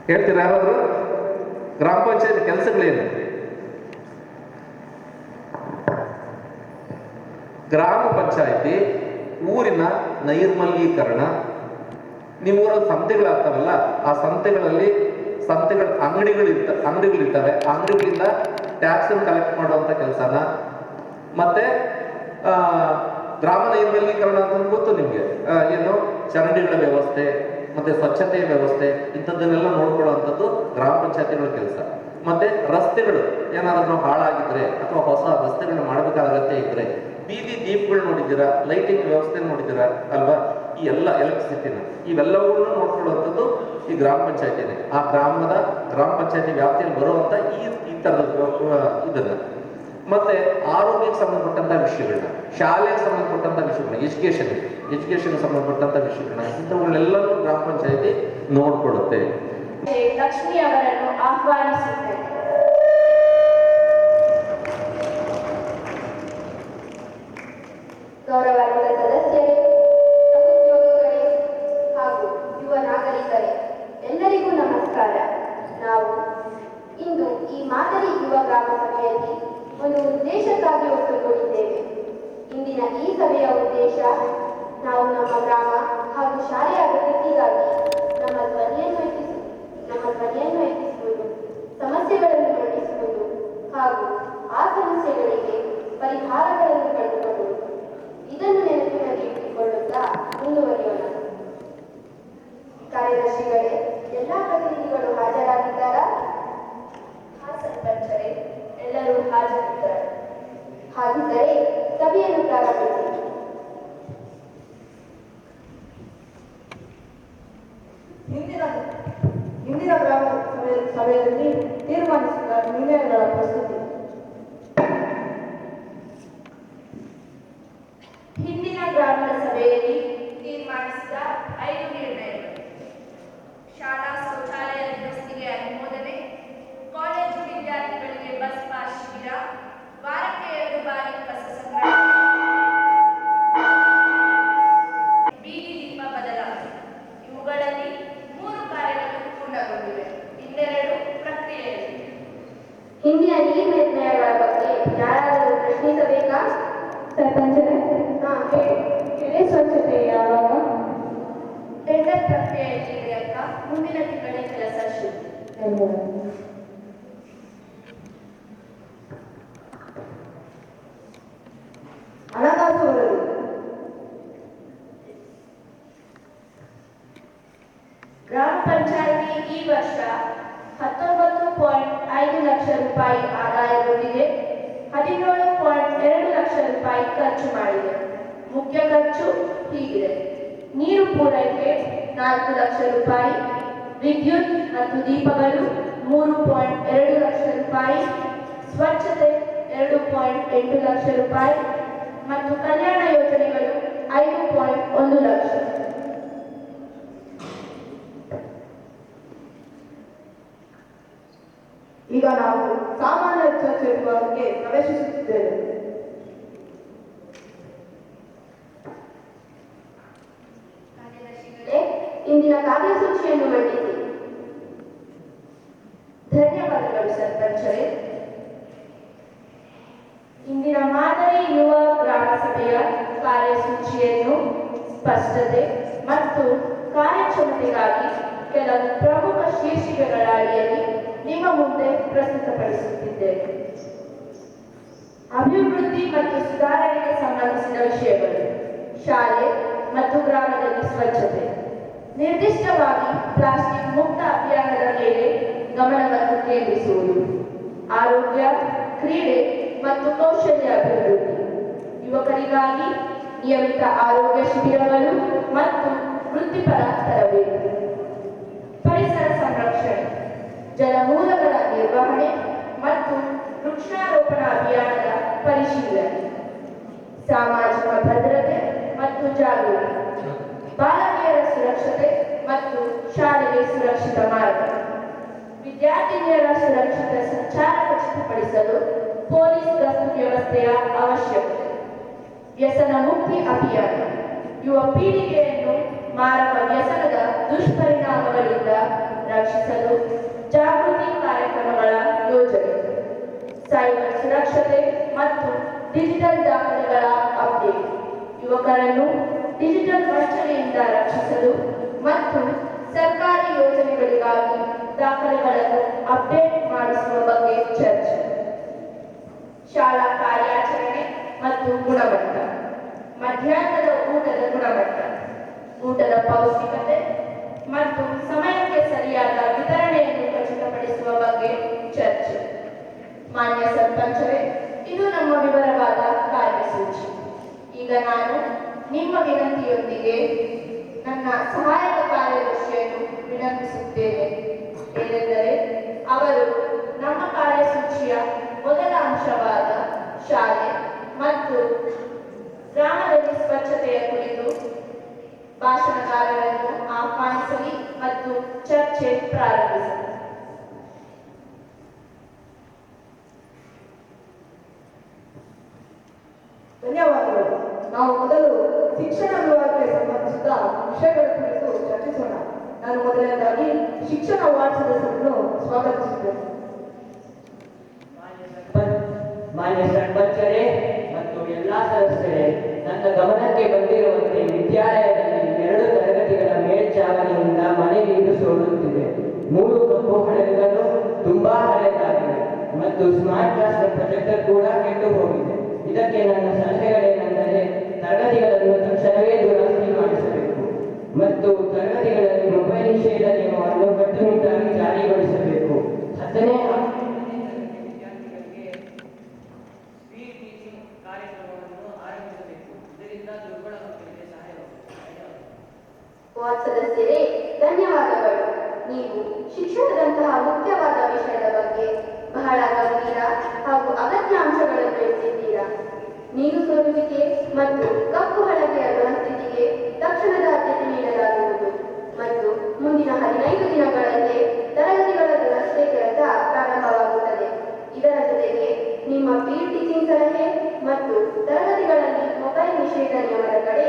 ಹೇಳ್ತೀರಾ ಯಾರಾದ್ರೂ? ಗ್ರಾಮ ಪಂಚಾಯತ್ ಕೆಲಸಗಳೇನು? ಗ್ರಾಮ ಪಂಚಾಯತಿ ಊರಿನ ನೈರ್ಮಲ್ಯೀಕರಣ, ನಿಮ್ಮೂರಲ್ಲಿ ಸಂತೆಗಳಾಗ್ತಾವಲ್ಲ, ಆ ಸಂತೆಗಳಲ್ಲಿ ಅಂಗಡಿಗಳಿರ್ತವೆ, ಆ ಅಂಗಡಿಗಳಿಂದ ಟ್ಯಾಕ್ಸ್ ಕಲೆಕ್ಟ್ ಮಾಡುವಂಥ ಕೆಲಸನ, ಮತ್ತೆ ಗ್ರಾಮ ನೈರ್ಮಲ್ಯೀಕರಣ ಅಂತ ಗೊತ್ತು ನಿಮಗೆ, ಏನು ಚರಂಡಿಗಳ ವ್ಯವಸ್ಥೆ ಮತ್ತೆ ಸ್ವಚ್ಛತೆಯ ವ್ಯವಸ್ಥೆ ಇಂಥದ್ದನ್ನೆಲ್ಲ ನೋಡ್ಕೊಳ್ಳುವಂಥದ್ದು ಗ್ರಾಮ ಪಂಚಾಯತಿಗಳ ಕೆಲಸ. ಮತ್ತೆ ರಸ್ತೆಗಳು ಏನಾದರೂ ಹಾಳಾಗಿದ್ರೆ ಅಥವಾ ಹೊಸ ರಸ್ತೆಗಳನ್ನ ಮಾಡಬೇಕಾದ ಅಗತ್ಯ ಇದ್ರೆ, ಬೀದಿ ದೀಪಗಳು ನೋಡಿದ್ದೀರಾ, ಲೈಟಿಂಗ್ ವ್ಯವಸ್ಥೆ ನೋಡಿದ್ದೀರಾ ಅಲ್ವಾ? ಈ ಎಲ್ಲ ಎಲೆಕ್ಟ್ರಿಸಿಟಿನ ಇವೆಲ್ಲವುಗಳನ್ನು ನೋಡ್ಕೊಳ್ಳುವಂಥದ್ದು ಈ ಗ್ರಾಮ ಪಂಚಾಯತಿನೇ. ಆ ಗ್ರಾಮ ಪಂಚಾಯತಿ ವ್ಯಾಪ್ತಿಯಲ್ಲಿ ಬರುವಂಥ ಈ ಥರದ ಇದನ್ನ. ಮತ್ತೆ ಆರೋಗ್ಯಕ್ಕೆ ಸಂಬಂಧಪಟ್ಟಂಥ ವಿಷಯಗಳನ್ನ, ಶಾಲೆಗೆ ಸಂಬಂಧಪಟ್ಟಂಥ ವಿಷಯಗಳನ್ನ, ಎಜುಕೇಶನ್ ಸಂಬಂಧಪಟ್ಟಂಥ ವಿಷಯಗಳನ್ನ, ಇಂಥವುಗಳೆಲ್ಲನೂ ಗ್ರಾಮ ಪಂಚಾಯತಿ ನೋಡ್ಕೊಳ್ಳುತ್ತೆ. ಲಕ್ಷ್ಮಿ ಅವರನ್ನು ಆಹ್ವಾನಿಸುತ್ತೇನೆ. ಗೌರವಾನ್ವಿತ ಸದಸ್ಯರೇ, ಸಹೋದ್ಯೋಗಿಗಳೇ ಹಾಗೂ ಯುವ ನಾಗರಿಕರೇ, ಎಲ್ಲರಿಗೂ ನಮಸ್ಕಾರ. ನಾವು ಇಂದು ಈ ಮಾದರಿ ಯುವ ಗ್ರಾಮ ಸಭೆಯಲ್ಲಿ ಒಂದು ಉದ್ದೇಶಕ್ಕಾಗಿ ಒಟ್ಟುಗೂಡಿದ್ದೇವೆ. ಇಂದಿನ ಈ ಸಭೆಯ ಉದ್ದೇಶ, ನಾವು ನಮ್ಮ ಗ್ರಾಮ ಹಾಗೂ ಶಾಲೆಯ ಅಭಿವೃದ್ಧಿಗಾಗಿ ನಮ್ಮ ಧ್ವನಿಯನ್ನು ಎತ್ತಿಸುವುದು, ಸಮಸ್ಯೆಗಳನ್ನು ಮಂಡಿಸುವುದು ಹಾಗೂ ಆ ಸಮಸ್ಯೆಗಳಿಗೆ ಪರಿಹಾರಗಳನ್ನು ಕಂಡುಕೊಳ್ಳುವುದು. ಇದನ್ನು ನೆನಪಿನಲ್ಲಿ ಇಟ್ಟುಕೊಳ್ಳುತ್ತಾ ಮುಂದುವರಿಯೋಣ. ಕಾರ್ಯದರ್ಶಿಗಳೇ, ಎಲ್ಲಾ ಪ್ರತಿನಿಧಿಗಳು ಹಾಜರಾಗಿದ್ದಾರಾ? ಸರ್ಪಂಚರೇ, ಎಲ್ಲರೂ ಹಾಜರಿದ್ದಾರೆ. ಹಾಗಿದ್ದರೆ ಸಭೆಯನ್ನು ಪ್ರಾರಂಭಿಸಿ. ಇಂದಿನ ಗ್ರಾಮ ಆಹ್ವಾನಿಸುತ್ತೇನೆ. ಹಿಂದಿನ ಗ್ರಾಮದ ಸಭೆಯಲ್ಲಿ ತೀರ್ಮಾನಿಸಿದ 5 ನಿರ್ಣಯಗಳು: ಶಾಲಾ ಶೌಚಾಲಯ ದುರಸ್ತಿಗೆ ಅನುಮೋದನೆ, ಕಾಲೇಜು ವಿದ್ಯಾರ್ಥಿಗಳಿಗೆ ಬಸ್ ಪಾಸ್ ಶಿಬಿರ, ವಾರಕ್ಕೆ 2 ಬಾರಿ ಕಸ ಸಂಗ್ರಹ, ಬೀದಿ ದೀಪ ಬದಲಾವಣೆ. ಇವುಗಳಲ್ಲಿ 3 ಕಾರ್ಯಗಳು ಪೂರ್ಣಗೊಂಡಿವೆ, ಇನ್ನೆರಡು ಪ್ರಕ್ರಿಯೆಯಲ್ಲಿ. ಹಿಂದಿನ ಈ ನಿರ್ಣಯಗಳ ಬಗ್ಗೆ ಯಾರಾದರೂ ಪ್ರಶ್ನಿಸಬೇಕಾ? ಸರ್ಪಂಚರೇ, ಹೇಳಿ. ಕೆರೆ ಸ್ವಚ್ಛತೆ ಯಾವಾಗ? ಟೆಂಡರ್ ಪ್ರಕ್ರಿಯೆಯಲ್ಲಿ ಇದೆ ಅಕ್ಕ. ಮುಂದಿನ ತಿಂಗಳೇ ಕೆಲಸ ಶುರು. ಹಣಕಾಸು ವರದಿ. ಗ್ರಾಮ ಪಂಚಾಯಿತಿ ಈ ವರ್ಷ 19.5 ಲಕ್ಷ ರೂಪಾಯಿ ಆದಾಯಗೊಂಡಿದೆ. 17.2 ಲಕ್ಷ ರೂಪಾಯಿ ಖರ್ಚು ಮಾಡಿದೆ. ಮುಖ್ಯ ಖರ್ಚು ಹೀಗಿದೆ: ನೀರು ಪೂರೈಕೆ 4 ಲಕ್ಷ ರೂಪಾಯಿ, ವಿದ್ಯುತ್ ಮತ್ತು ದೀಪಗಳು 3.2 ಲಕ್ಷ ರೂಪಾಯಿ, ಸ್ವಚ್ಛತೆ 2.8 ಲಕ್ಷ ರೂಪಾಯಿ ಮತ್ತು ಕಲ್ಯಾಣ ಯೋಜನೆಗಳು 5.1 ಲಕ್ಷ. ಈಗ ನಾವು ಸಾಮಾನ್ಯ ಚರ್ಚೆ ವಿಭಾಗಕ್ಕೆ ಪ್ರವೇಶಿಸುತ್ತಿದ್ದೇವೆ. ಕಾರ್ಯದರ್ಶಿಗಳೇ, ಇಂದಿನ ಕಾರ್ಯಸೂಚಿಯನ್ನು ಮಂಡಿಸಿ. ಧನ್ಯವಾದಗಳು ಸರ್ಪಂಚರೇ. ಇಂದಿನ ಮಾದರಿ ಯುವ ಗ್ರಾಮ ಸಭೆಯ ಕಾರ್ಯಸೂಚಿಯನ್ನು ಸ್ಪಷ್ಟತೆ ಮತ್ತು ಕಾರ್ಯಕ್ಷಮತೆಗಾಗಿ ಕೆಲವು ಪ್ರಮುಖ ಶೀರ್ಷಿಕೆಗಳ ಅಡಿಯಲ್ಲಿ ನಿಮ್ಮ ಮುಂದೆ ಪ್ರಸ್ತುತಪಡಿಸುತ್ತಿದ್ದೇನೆ. ಅಭಿವೃದ್ಧಿ ಮತ್ತು ಸುಧಾರಣೆಗೆ ಸಂಬಂಧಿಸಿದ ವಿಷಯಗಳು: ಶಾಲೆ ಮತ್ತು ಗ್ರಾಮದಲ್ಲಿ ಸ್ವಚ್ಛತೆ, ನಿರ್ದಿಷ್ಟವಾಗಿ ಪ್ಲಾಸ್ಟಿಕ್ ಮುಕ್ತ ಅಭಿಯಾನದ ಮೇಲೆ ಗಮನವನ್ನು ಕೇಂದ್ರಿಸುವುದು, ಆರೋಗ್ಯ, ಕ್ರೀಡೆ ಮತ್ತು ಕೌಶಲ್ಯ ಅಭಿವೃದ್ಧಿ, ಯುವಕರಿಗಾಗಿ ನಿಯಮಿತ ಆರೋಗ್ಯ ಶಿಬಿರಗಳು ಮತ್ತು ವೃತ್ತಿಪರ ತರಬೇತಿ, ಪರಿಸರ ಸಂರಕ್ಷಣೆ, ಜಲಮೂಲಗಳ ನಿರ್ವಹಣೆ ಮತ್ತು ವೃಕ್ಷಾರೋಪಣ ಅಭಿಯಾನದ ಪರಿಶೀಲನೆ, ಸಾಮಾಜಿಕ ಭದ್ರತೆ ಮತ್ತು ಜಾಗೃತಿ, ಬಾಲಕಿಯರ ಸುರಕ್ಷತೆ ಮತ್ತು ಶಾಲೆಗೆ ಸುರಕ್ಷಿತ ಮಾರ್ಗ, ವಿದ್ಯಾರ್ಥಿನಿಯರ ಸುರಕ್ಷಿತ ಸಂಚಾರ ಖಚಿತಪಡಿಸಲು ಪೊಲೀಸ್ ಗಸ್ತು ವ್ಯವಸ್ಥೆಯ ಅವಶ್ಯಕತೆ, ವ್ಯಸನ ಮುಕ್ತಿ ಅಭಿಯಾನ, ಯುವ ಪೀಳಿಗೆಯನ್ನು ಮಾರಕ ವ್ಯಸನದ ದುಷ್ಪರಿಣಾಮಗಳಿಂದ ರಕ್ಷಿಸಲು ಜಾಗೃತಿ ಕಾರ್ಯಕ್ರಮಗಳ ಯೋಜನೆ, ಸೈಬರ್ ಸುರಕ್ಷತೆ ಮತ್ತು ಡಿಜಿಟಲ್ ದಾಖಲೆಗಳ ಅಪ್ಡೇಟ್, ಯುವಕರನ್ನು ಡಿಜಿಟಲ್ ವಂಚನೆಯಿಂದ ರಕ್ಷಿಸಲು ಮತ್ತು ಸರ್ಕಾರಿ ಯೋಜನೆಗಳಿಗಾಗಿ ದಾಖಲೆಗಳನ್ನು ಅಪ್ಡೇಟ್ ಮಾಡಿಸುವ ಬಗ್ಗೆ ಚರ್ಚೆ, ಶಾಲಾ ಕಾರ್ಯಾಚರಣೆ ಮತ್ತು ಗುಣಮಟ್ಟ, ಮಧ್ಯಾಹ್ನದ ಊಟದ ಗುಣಮಟ್ಟ, ಊಟದ ಪೌಷ್ಟಿಕತೆ ಮತ್ತು ಸಮಯಕ್ಕೆ ಸರಿಯಾದ ವಿತರಣೆಯನ್ನು ಖಚಿತಪಡಿಸುವ ಬಗ್ಗೆ ಚರ್ಚೆ. ಮಾನ್ಯ ಸರ್ಪಂಚರೇ, ಇದು ನಮ್ಮ ವಿವರವಾದ ಕಾರ್ಯಸೂಚಿ. ಈಗ ನಾನು ನಿಮ್ಮ ವಿನಂತಿಯೊಂದಿಗೆ ನನ್ನ ಸಹಾಯಕ ಕಾರ್ಯದರ್ಶಿಯನ್ನು ವಿನಂತಿಸುತ್ತೇನೆ. ಏನೆಂದರೆ, ಅವರು ನಮ್ಮ ಕಾರ್ಯಸೂಚಿಯ ಮೊದಲ ಅಂಶವಾದ ಶಾಲೆ ಮತ್ತು ಗ್ರಾಮದಲ್ಲಿ ಸ್ವಚ್ಛತೆಯ ಕುರಿತು ಭಾಷಣಕಾರರನ್ನು ಆಹ್ವಾನಿಸಲಿ ಮತ್ತು ಚರ್ಚೆ ಪ್ರಾರಂಭಿಸಲಿ. ಧನ್ಯವಾದಗಳು. ನಾವು ಮೊದಲು ಶಿಕ್ಷಣ ವಿಭಾಗಕ್ಕೆ ಸಂಬಂಧಿಸಿದ ವಿಷಯಗಳ ಕುರಿತು ಚರ್ಚಿಸೋಣ. ನಾನು ಮೊದಲನೇದಾಗಿ ಶಿಕ್ಷಣ ವಾರ್ಡ್ ಸದಸ್ಯರನ್ನು ಸ್ವಾಗತಿಸುತ್ತೇನೆ. ಮಾನ್ಯ ಸರ್ಪಂಚರೇ ಮತ್ತು ಎಲ್ಲಾ ಸದಸ್ಯರೇ, ನನ್ನ ಗಮನಕ್ಕೆ ಬಂದಿರುವಂತೆ ವಿದ್ಯಾಲಯದಲ್ಲಿ 2 ತರಗತಿಗಳ ಮೇಲ್ಚಾವಣಿಯಿಂದ ಮನೆ ನೀರು ಸೋರುತ್ತಿದೆ. 3 ಕಪ್ಪು ಹಳೆಗಳು ತುಂಬಾ ಹಳೆಯದಾಗಿವೆ ಮತ್ತು ಸ್ಮಾರ್ಟ್ ಕ್ಲಾಸ್ ಪ್ರೊಜೆಕ್ಟರ್ ಕೂಡ ಕೆಟ್ಟು ಹೋಗಿದೆ. ಇದಕ್ಕೆ ನನ್ನ ಸಲಹೆಗಳೇನೆಂದರೆ, ತರಗತಿಗಳನ್ನು ತಕ್ಷಣವೇ ದುರಸ್ತಿ ಮಾಡಿಸಬೇಕು ಮತ್ತು ತರಗತಿಗಳಲ್ಲಿ ಮೊಬೈಲ್ ನಿಷೇಧ ನಿಯಮವನ್ನು ಕಟ್ಟುನಿಟ್ಟಾಗಿ ಜಾರಿಗೊಳಿಸಬೇಕು. 10ನೇ ವಾರ್ಡ್ ಸದಸ್ಯರೇ, ಧನ್ಯವಾದಗಳು. ನೀವು ಶಿಕ್ಷಣದಂತಹ ಮುಖ್ಯವಾದ ವಿಷಯದ ಬಗ್ಗೆ ಬಹಳ ಗಂಭೀರ ನೀರು ಸೋರುವಿಕೆ ಮತ್ತು ಕಪ್ಪು ಹಳದಿಯ ಸ್ಥಿತಿಗೆ ತಕ್ಷಣದ ಆದ್ಯತೆ ನೀಡಲಾಗುವುದು ಮತ್ತು ಮುಂದಿನ 15 ದಿನಗಳಲ್ಲಿ ತರಗತಿಗಳ ದುರಸ್ತಿ ಕೆಲಸ ಪ್ರಾರಂಭವಾಗುತ್ತದೆ. ಇದರ ಜೊತೆಗೆ ನಿಮ್ಮ ಪೀರ್ ಟೀಚಿಂಗ್ ಸಲಹೆ ಮತ್ತು ತರಗತಿಗಳಲ್ಲಿ ಮೊಬೈಲ್ ನಿಷೇಧ ನಿಯಮದ ಕಡೆ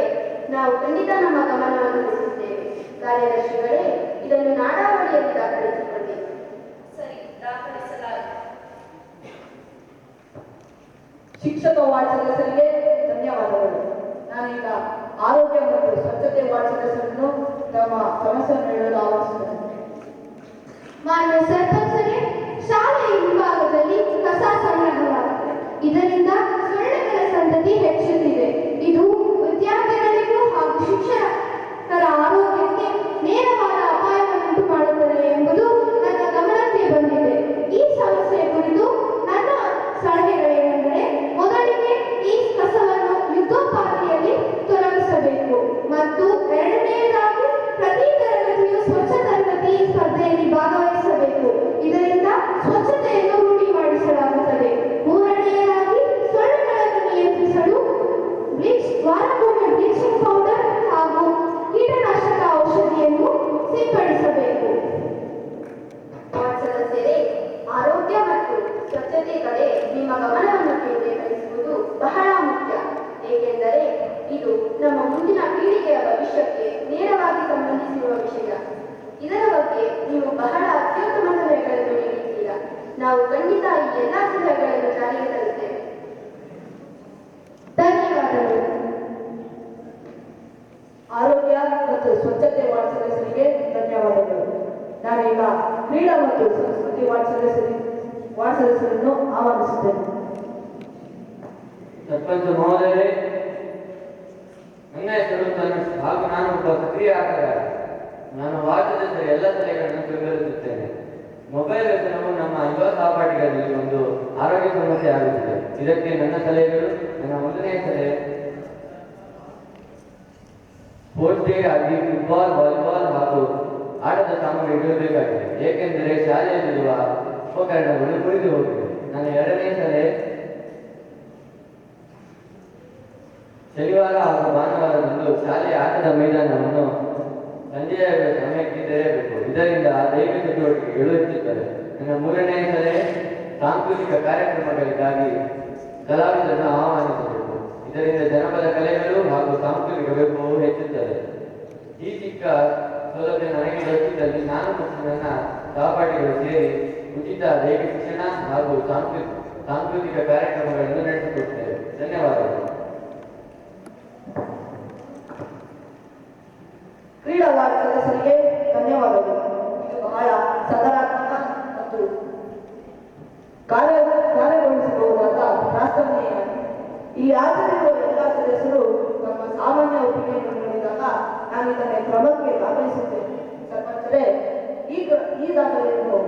ನಾವು ಖಂಡಿತ ನಮ್ಮ ಗಮನವನ್ನು ಹರಿಸುತ್ತೇವೆ. ಕಾರ್ಯದರ್ಶಿಗಳೇ, ಇದನ್ನು ನಾಡಾವಳಿಯಲ್ಲಿ ದಾಖಲಿಸಿಕೊಳ್ಳಿ. ಸರಿ, ದಾಖಲಿಸಲಾಗಿದೆ. ಶಿಕ್ಷಕ ವಾರ್ಡ್ ಸದಸ್ಯರಿಗೆ ಧನ್ಯವಾದಗಳು. ನಾನೀಗ ಆರೋಗ್ಯ ಮತ್ತು ಸ್ವಚ್ಛತೆ ವಾರ್ಡ್ ಸದಸ್ಯರನ್ನು ತಮ್ಮ ಸಮಸ್ಯೆಯನ್ನು ಹೇಳಲು ಆಹ್ವಾನಿಸುತ್ತೇನೆ. ಮಾನ್ಯ ಸರ್ಪಂಚರೇ, ಶಾಲೆಯ ಹಿಂಭಾಗದಲ್ಲಿ ಕಸ ಸಂಗ್ರಹವಾಗಿದೆ. ಇದರಿಂದ ಸೊಳ್ಳೆಗಳ ಸಂತತಿ ಹೆಚ್ಚುತ್ತಿದೆ. ಇದು ವಿದ್ಯಾರ್ಥಿಗಳಿಗೂ ಹಾಗೂ ಶಿಕ್ಷಕರ ಆರೋಗ್ಯಕ್ಕೆ ನೇರವಾದ ಅಪಾಯವನ್ನುಂಟು ಮಾಡುತ್ತದೆ ಎಂಬುದು ನನ್ನ ಗಮನಕ್ಕೆ ಬಂದಿದೆ. ಈ ಸಮಸ್ಯೆ ಕುರಿತು ನನ್ನ ಸಲಹೆಗಳೇನೆಂದರೆ, ಮೊದಲಿಗೆ ಈ ಕಸವನ್ನು ಯುದ್ಧೋಪಾದಿಯಲ್ಲಿ ತೊಲಗಿಸಬೇಕು ಮತ್ತು ಎರಡನೆಯದಾಗಿ ಪ್ರತಿ ತರಗತಿಯು ಸ್ವಚ್ಛ ತರಗತಿ ಸ್ಪರ್ಧೆಯಲ್ಲಿ ಭಾಗವಹಿಸಬೇಕು. ಇದರಿಂದ ಸ್ವಚ್ಛತೆಯನ್ನು ರೂಢಿ ಮಾಡಿಸಲಾಗುತ್ತದೆ. ಮೂರನೆಯದಾಗಿ ಸೊಳ್ಳೆಗಳನ್ನು ನಿಯಂತ್ರಿಸಲು ವಾರಕ್ಕೊಮ್ಮೆ ಬ್ಲೀಚಿಂಗ್ ಪೌಡರ್ ಹಾಗೂ ಕೀಟನಾಶಕ ಔಷಧಿಯನ್ನು ಸಿಂಪಡಿಸಬೇಕು. ಸದಸ್ಯರೇ, ಆರೋಗ್ಯ ಮತ್ತು ಸ್ವಚ್ಛತೆ ಕಡೆ ನಿಮ್ಮ ಗಮನವನ್ನು ಕೇಂದ್ರೀಕರಿಸುವುದು ಬಹಳ ಮುಖ್ಯ. ಏಕೆಂದರೆ ಇದು ನಮ್ಮ ಮುಂದಿನ ಪೀಳಿಗೆಯ ಭವಿಷ್ಯಕ್ಕೆ ನೇರವಾಗಿ ಸಂಬಂಧಿಸಿರುವ ವಿಷಯ. ಇದರ ಬಗ್ಗೆ ನೀವು ಬಹಳ ಅತ್ಯುತ್ತಮ ಸಲಹೆಗಳನ್ನು ನೀಡಿದ್ದೀರಾ. ನಾವು ಖಂಡಿತ ಈ ಎಲ್ಲ ಸಲಹೆಗಳನ್ನು ಜಾರಿಗೆ ತರುತ್ತೇವೆ. ಧನ್ಯವಾದಗಳು. ಆರೋಗ್ಯ ಮತ್ತು ಸ್ವಚ್ಛತೆ ವಾರ್ಡ್ ಸದಸ್ಯರಿಗೆ ಧನ್ಯವಾದಗಳು. ನಾನೀಗ ಕ್ರೀಡಾ ಮತ್ತು ಸಂಸ್ಕೃತಿ ವಾರ್ಡ್ ಸದಸ್ಯರನ್ನು ಆಹ್ವಾನಿಸುತ್ತೇನೆ. ಸರ್ಪಂಚ ಮಹೋದಯರೇ, ನನ್ನ ಹೆಸರು ಧನುಷ್ ಹಾಗೂ ನಾನು ಒಬ್ಬ ಸಕ್ರಿಯ ಆಟಗಾರ. ನಾನು ವಾರ್ಡದ ಎಲ್ಲ ಸಲಹೆಗಳನ್ನು ಬೆಂಬಲಿಸುತ್ತೇನೆ. ಮೊಬೈಲ್ ವ್ಯಸನವು ನಮ್ಮ ಯುವ ಸಹಪಾಠಿಗಳಲ್ಲಿ ಒಂದು ಆರೋಗ್ಯ ಸಮಸ್ಯೆ ಆಗುತ್ತಿದೆ. ಇದಕ್ಕೆ ನನ್ನ ಸಲಹೆಗಳು: ನನ್ನ ಮೊದಲನೆಯ ಸಲಹೆ, ಸ್ಪೋರ್ಟ್ಸ್ ಡೇ ಆಗಿ ಫುಟ್ಬಾಲ್, ವಾಲಿಬಾಲ್ ಹಾಗೂ ಆಟದ ಸಾಮಗ್ರಿ ಇಡಬೇಕಾಗಿದೆ. ಏಕೆಂದರೆ ಶಾಲೆಯಲ್ಲಿರುವ ಉಪಕರಣಗಳು ಮುರಿದು ಹೋಗಿವೆ. ನನ್ನ ಎರಡನೇ ಸಲಹೆ, ಶನಿವಾರ ಹಾಗೂ ಭಾನುವಾರದಂದು ಶಾಲೆಯ ಆಟದ ಮೈದಾನವನ್ನು ಸಂಜೆಯ ಸಮಯಕ್ಕೆ ತೆರೆಯಬೇಕು. ಇದರಿಂದ ದೈಹಿಕ ಚಟುವಟಿಕೆಗಳು ಹೆಚ್ಚುತ್ತವೆ. ನನ್ನ ಮೂರನೇ ಸಲಹೆ, ಸಾಂಸ್ಕೃತಿಕ ಕಾರ್ಯಕ್ರಮಗಳಿಗಾಗಿ ಕಲಾವಿದರನ್ನು ಆಹ್ವಾನಿಸಬೇಕು. ಇದರಿಂದ ಜನಪದ ಕಲೆಗಳು ಹಾಗೂ ಸಾಂಸ್ಕೃತಿಕ ವೈಭವವು ಹೆಚ್ಚುತ್ತದೆ. ಈ ಚಿಕ್ಕ ಸೌಲಭ್ಯ ನನಗೆ ದೊರಕಿದಲ್ಲಿ ನಾನು ಮತ್ತು ನನ್ನ ಸಹಪಾಠಿಗಳು ಸೇರಿ ಉಚಿತ ದೈಹಿಕ ಶಿಕ್ಷಣ ಹಾಗೂ ಸಾಂಸ್ಕೃತಿಕ ಕಾರ್ಯಕ್ರಮಗಳನ್ನು ನಡೆಸಿಕೊಡುತ್ತೇವೆ. ಧನ್ಯವಾದಗಳು. ಕ್ರೀಡಾ ವಾರ್ಡ್ ಸದಸ್ಯರಿಗೆ ಧನ್ಯವಾದಗಳು. ಇದು ಬಹಳ ಸಕಾರಾತ್ಮಕ ಮತ್ತು ಕಾರ್ಯಗೊಳಿಸಬಹುದಾದ ಪ್ರಾಸ್ತವನೆಯಾಗಿದೆ. ಇಲ್ಲಿ ಹಾಜರಿರುವ ಎಲ್ಲ ಸದಸ್ಯರು ತಮ್ಮ ಸಾಮಾನ್ಯ ಒಪ್ಪಿಗೆಯನ್ನು ನೀಡಿದಾಗ ನಾನು ಇದನ್ನು ಕ್ರಮಕ್ಕೆ ದಾಖಲಿಸುತ್ತೇನೆ. ಸರ್ಪಂಚರೇ, ಈ ದಾಖಲೆಯನ್ನು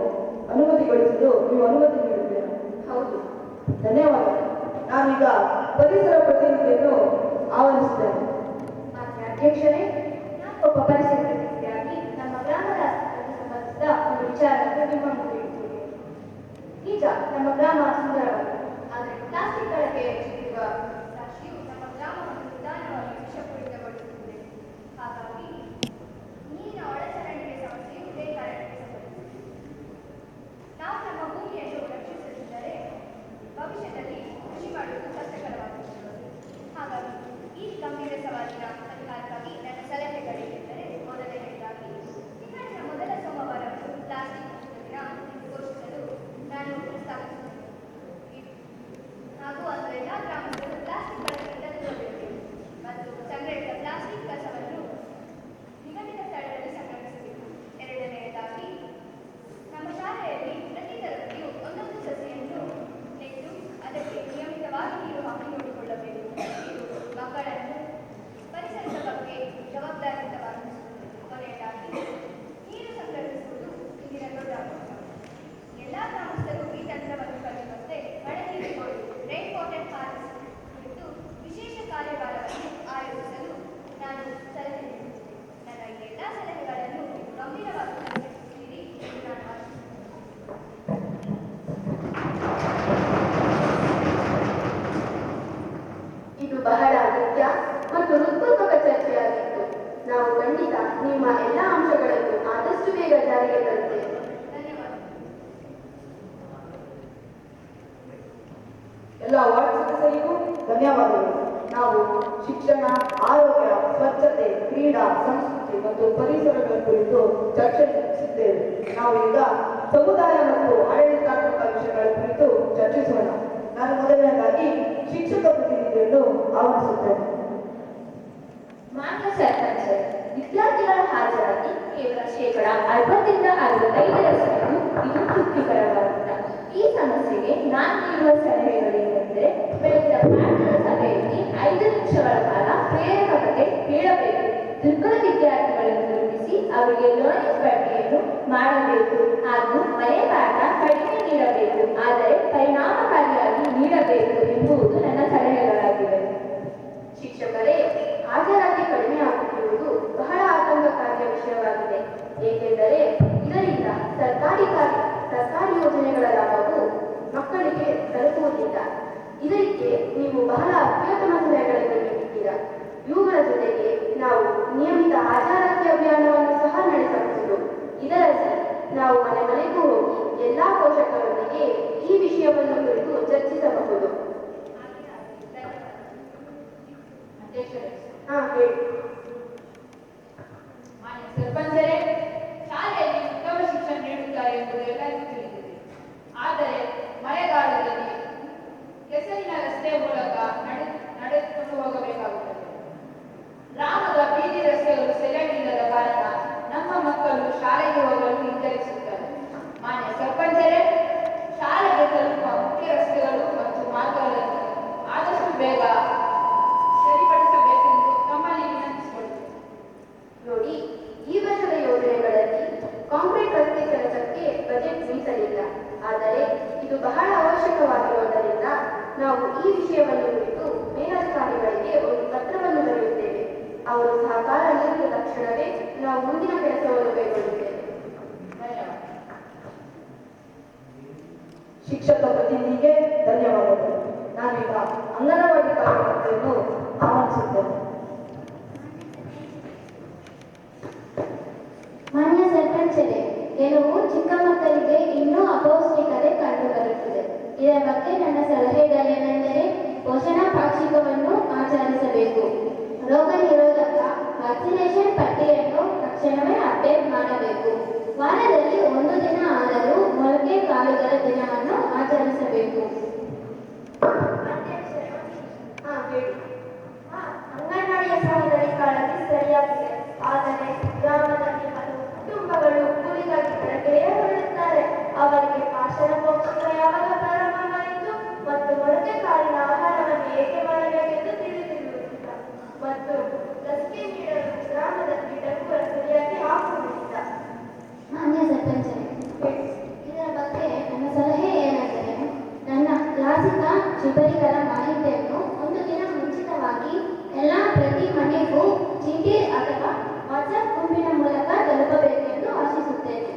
ಅನುಮತಿಗೊಳಿಸಲು ನೀವು ಅನುಮತಿ ನೀಡುತ್ತೀರಾ? ಹೌದು. ಧನ್ಯವಾದಗಳು. ನಾನೀಗ ಪರಿಸರ ಪ್ರತಿನಿಧಿಯನ್ನು ಆಹ್ವಾನಿಸುತ್ತೇನೆ. ಮಾನ್ಯ ಅಧ್ಯಕ್ಷರೇ, ಒಬ್ಬ ಪರಿಸರ ಪ್ರತಿನಿಧಿಯಾಗಿ ನಮ್ಮ ಗ್ರಾಮದ ಸಂಬಂಧಿಸಿದ ಒಂದು ವಿಚಾರವನ್ನು ನಿಮ್ಮ ಮುಂದೆ ಇಡುತ್ತೇವೆ. ನಿಜ, ನಮ್ಮ ಗ್ರಾಮ ಸುಂದರವಾಗಿದೆ. ಆದರೆ ಪ್ಲಾಸ್ಟಿಕ್ ಬಳಕೆ ಹೆಚ್ಚುತ್ತಿರುವ ರಾಶಿಯು ನಮ್ಮ ಗ್ರಾಮವನ್ನು ನಿಧಾನವಾಗಿ ವಿಷಪೂರಿತಗೊಳಿಸುತ್ತಿದೆ. ಹಾಗಾಗಿ ನೀರಿನ ಒಳಚರಂಡಿಗೆ ಸಮಸ್ಯೆಯು ಇದೇ ಕಾರಣಕ್ಕೆ ಸಂಬಂಧಿಸಿದೆ. ನಾವು ನಮ್ಮ ಭೂಮಿಯನ್ನು ರಕ್ಷಿಸದಿದ್ದರೆ ಭವಿಷ್ಯದಲ್ಲಿ ಕೃಷಿ ಮಾಡುವುದು ಕಷ್ಟಕರವಾಗುತ್ತದೆ. ಹಾಗಾಗಿ ಈ ಗಂಭೀರ ಸವಾಲಿನ ಪರಿಹಾರಕ್ಕಾಗಿ ನನ್ನ ಸಲಹೆಗಳೇನೆಂದರೆ, ಮೊದಲನೆಯದಾಗಿ ತಿಂಗಳಿನ ಮೊದಲ ಸೋಮವಾರವನ್ನು ಪ್ಲಾಸ್ಟಿಕ್ ಮುಕ್ತ ದಿನ ಘೋಷಿಸಲು ನಾನು ಪ್ರಸ್ತಾಪಿಸುತ್ತೇನೆ. ಧನ್ಯವಾದಗಳು. ನಾವು ಶಿಕ್ಷಣ, ಆರೋಗ್ಯ, ಸ್ವಚ್ಛತೆ, ಕ್ರೀಡಾ, ಸಂಸ್ಕೃತಿ ಮತ್ತು ಪರಿಸರಗಳ ಕುರಿತು ಚರ್ಚೆ ನಡೆಸಿದ್ದೇವೆ. ನಾವು ಈಗ ಸಮುದಾಯ ಮತ್ತು ಆಡಳಿತಾತ್ಮಕ ವಿಷಯಗಳ ಕುರಿತು ಚರ್ಚಿಸೋಣ. ನಾನು ಮೊದಲನೇದಾಗಿ ಶಿಕ್ಷಕ ಪ್ರತಿನಿಧಿಯನ್ನು ಆಹ್ವಾನಿಸುತ್ತೇನೆ. ಮಾನ್ಯ ಸರ್ಪಂಚ್, ವಿದ್ಯಾರ್ಥಿಗಳ ಹಾಜರಾತಿ ಕೇವಲ ಶೇಕಡ 60ರಿಂದ 65% ಇದು ತೃಪ್ತಿಕರವಾಗುತ್ತ. ಈ ಸಮಸ್ಯೆಗೆ ನಾನು ನೀಡುವ ಸಲಹೆಗಳೇನೆಂದರೆ, ಬೆಳಗಿನ ಪ್ರಾರ್ಥನಾ ಸಭೆಯಲ್ಲಿ 5 ನಿಮಿಷಗಳ ಕಾಲ ಪ್ರೇರಕ ಕಥೆ ಹೇಳಬೇಕು. ದುರ್ಬಲ ವಿದ್ಯಾರ್ಥಿಗಳನ್ನು ಗುರುತಿಸಿ ಅವರಿಗೆ ಲರ್ನಿಂಗ್ ಪಟ್ಟಿಯನ್ನು ಮಾಡಬೇಕು ಹಾಗೂ ಮನೆ ಪಾಠ ಕಡಿಮೆ ನೀಡಬೇಕು, ಆದರೆ ಪರಿಣಾಮಕಾರಿಯಾಗಿ ನೀಡಬೇಕು ಎಂಬುದು ನನ್ನ ಸಲಹೆಗಳಾಗಿವೆ. ಶಿಕ್ಷಕರೇ, ಹಾಜರಾತಿ ಕಡಿಮೆ ಆಗುತ್ತಿರುವುದು ಬಹಳ ಆತಂಕಕಾರಿಯ ವಿಷಯವಾಗಿದೆ. ಏಕೆಂದರೆ ಇದರಿಂದ ಸರ್ಕಾರಿ ಯೋಜನೆಗಳ ಲಾಭವು ಮಕ್ಕಳಿಗೆ ತಲುಪುವುದಿಲ್ಲ. ಇದಕ್ಕೆ ನೀವು ಬಹಳ ಅತ್ಯುತ್ತಮ ಸಲಹೆಗಳನ್ನು ನೀಡಿದ್ದೀರಾ. ಇವುಗಳ ಜೊತೆಗೆ ನಾವು ನಿಯಮಿತ ಹಾಜರಾತಿ ಅಭಿಯಾನವನ್ನು ಸಹ ನಡೆಸಬಹುದು. ಇದರಲ್ಲಿ ನಾವು ಮನೆ ಮನೆಗೂ ಹೋಗಿ ಎಲ್ಲಾ ಪೋಷಕರೊಂದಿಗೆ ಈ ವಿಷಯವನ್ನು ಕುರಿತು ಚರ್ಚಿಸಬಹುದು. ಹೇಳಿ. ಮಾನ್ಯ ಸರ್ಪಂಚರೇ, ಶಾಲೆಯಲ್ಲಿ ಉತ್ತಮ ಶಿಕ್ಷಣ ನೀಡುತ್ತಾರೆ ಎಂಬುದು ಎಲ್ಲರಿಗೂ ತಿಳಿದಿದೆ. ಆದರೆ ಮಳೆಗಾಲದಲ್ಲಿ ಕೆಸರಿನ ರಸ್ತೆ ಮೂಲಕ ನಡೆದುಕೊಂಡು ಹೋಗಬೇಕಾಗುತ್ತದೆ. ಗ್ರಾಮದ ಬೀದಿ ರಸ್ತೆಗಳು ಸರಿಯಾಗಿಲ್ಲದ ಕಾರಣ ನಮ್ಮ ಮಕ್ಕಳು ಶಾಲೆಗೆ ಹೋಗಲು ಹಿಂಜರಿಸುತ್ತಾರೆ. ಮಾನ್ಯ ಸರ್ಪಂಚರೇ, ಶಾಲೆಗೆ ತಲುಪುವ ಮುಖ್ಯ ರಸ್ತೆಗಳು ಮತ್ತು ಮಾರ್ಗಗಳನ್ನು ಆದಷ್ಟು ಬೇಗ ಸರಿಪಡಿಸಬೇಕೆಂದು ತಮ್ಮಲ್ಲಿ ವಿನಂತಿಸಿಕೊಳ್ಳುತ್ತೇನೆ. ನೋಡಿ, ಈ ವರ್ಷದ ಯೋಜನೆಗಳಲ್ಲಿ ಕಾಂಕ್ರೀಟ್ ರಸ್ತೆ ಕೆಲಸಕ್ಕೆ ಬಜೆಟ್ ಮೀಸಲಿಲ್ಲ. ಆದರೆ ಇದು ಬಹಳ ಅವಶ್ಯಕವಾಗಿರುವುದರಿಂದ ನಾವು ಈ ವಿಷಯವನ್ನು ಕುರಿತು ಮೇಲಧಿಕಾರಿಗಳಿಗೆ ಒಂದು ಪತ್ರವನ್ನು ಬರೆಯುತ್ತೇವೆ. ಅವರು ಸಹಕಾರ ನೀಡಿದ ತಕ್ಷಣವೇ ನಾವು ಮುಂದಿನ ಕೆಲಸವನ್ನು ಕೈಗೊಳ್ಳುತ್ತೇವೆ. ಧನ್ಯವಾದ. ಶಿಕ್ಷಕ ಪ್ರತಿನಿಧಿಗೆ ಧನ್ಯವಾದಗಳು. ನಾನೀಗ ಅಂಗನವಾಡಿ ಕಾರ್ಯಕರ್ತೆಯನ್ನು ಆಹ್ವಾನಿಸುತ್ತೇನೆ. ಮಾನ್ಯ ಸರ್ಪಂಚರೇ, ಕೆಲವು ಚಿಕ್ಕ ಮಕ್ಕಳಿಗೆ ಇನ್ನೂ ಅಪೌಷ್ಟಿಕತೆ ಕಂಡುಬರುತ್ತದೆ. ಇದರ ಬಗ್ಗೆ ನನ್ನ ಸಲಹೆಗಳೇನೆಂದರೆ, ಪೋಷಣಾ ಪಾಕ್ಷಿಕವನ್ನು ಆಚರಿಸಬೇಕು. ರೋಗ ನಿರೋಧಕ ವ್ಯಾಕ್ಸಿನೇಷನ್ ಪಟ್ಟಿಯನ್ನು ತಕ್ಷಣವೇ ಅಪ್ಡೇಟ್ ಮಾಡಬೇಕು. ವಾರದಲ್ಲಿ 1 ದಿನ ಆದರೂ ಮೊಳಕೆ ಕಾಳುಗಳ ದಿನವನ್ನು ಆಚರಿಸಬೇಕು. ಅಂಗನವಾಡಿಯ ಸಹೋದರಿ ಕಾಳಜಿ ಸರಿಯಾಗಿದೆ. ಆದರೆ ಗ್ರಾಮದಲ್ಲಿ ಹಲವು ಕುಟುಂಬಗಳು ಕೂಲಿಗಾಗಿ ಹೊರಗೆಯೇ ಹೊರಡುತ್ತಾರೆ. ಅವರಿಗೆ ಪಾಷಾಣ ಪೌಷ್ಟಿಕ ಯಾವಾಗ ಪ್ರಾರಂಭವಾಯಿತು ಮತ್ತು ಮೊಳಕೆ ಕಾಳಿನ ಆಹಾರವನ್ನು ಏಕೆ ಮಾಡಬೇಕೆಂದು ತಿಳಿದಿರುವುದಿಲ್ಲ. ಮತ್ತು ಲಸಿಕೆ ನೀಡಲು ಗ್ರಾಮದಲ್ಲಿ ಡಂಗುರ ಸರಿಯಾಗಿ ಹಾಕುವುದಿಲ್ಲ. ಮಾನ್ಯ ಸರ್ಪಂಚರೇ, ಇದರ ಬಗ್ಗೆ ನನ್ನ ಸಲಹೆ ಏನೆಂದರೆ, ನನ್ನ ಕ್ಲಾಸಿಕ ಶಿಬಿರಿಗಳ ಮಾಹಿತಿಯನ್ನು 1 ದಿನ ಮುಂಚಿತವಾಗಿ ಪ್ರತಿ ಮನೆಗೂ ಚೀಟಿ ಅಥವಾ ವಾಟ್ಸ್ಆಪ್ ಗುಂಪಿನ ಮೂಲಕ ತಲುಪಬೇಕೆಂದು ಆಶಿಸುತ್ತೇನೆ.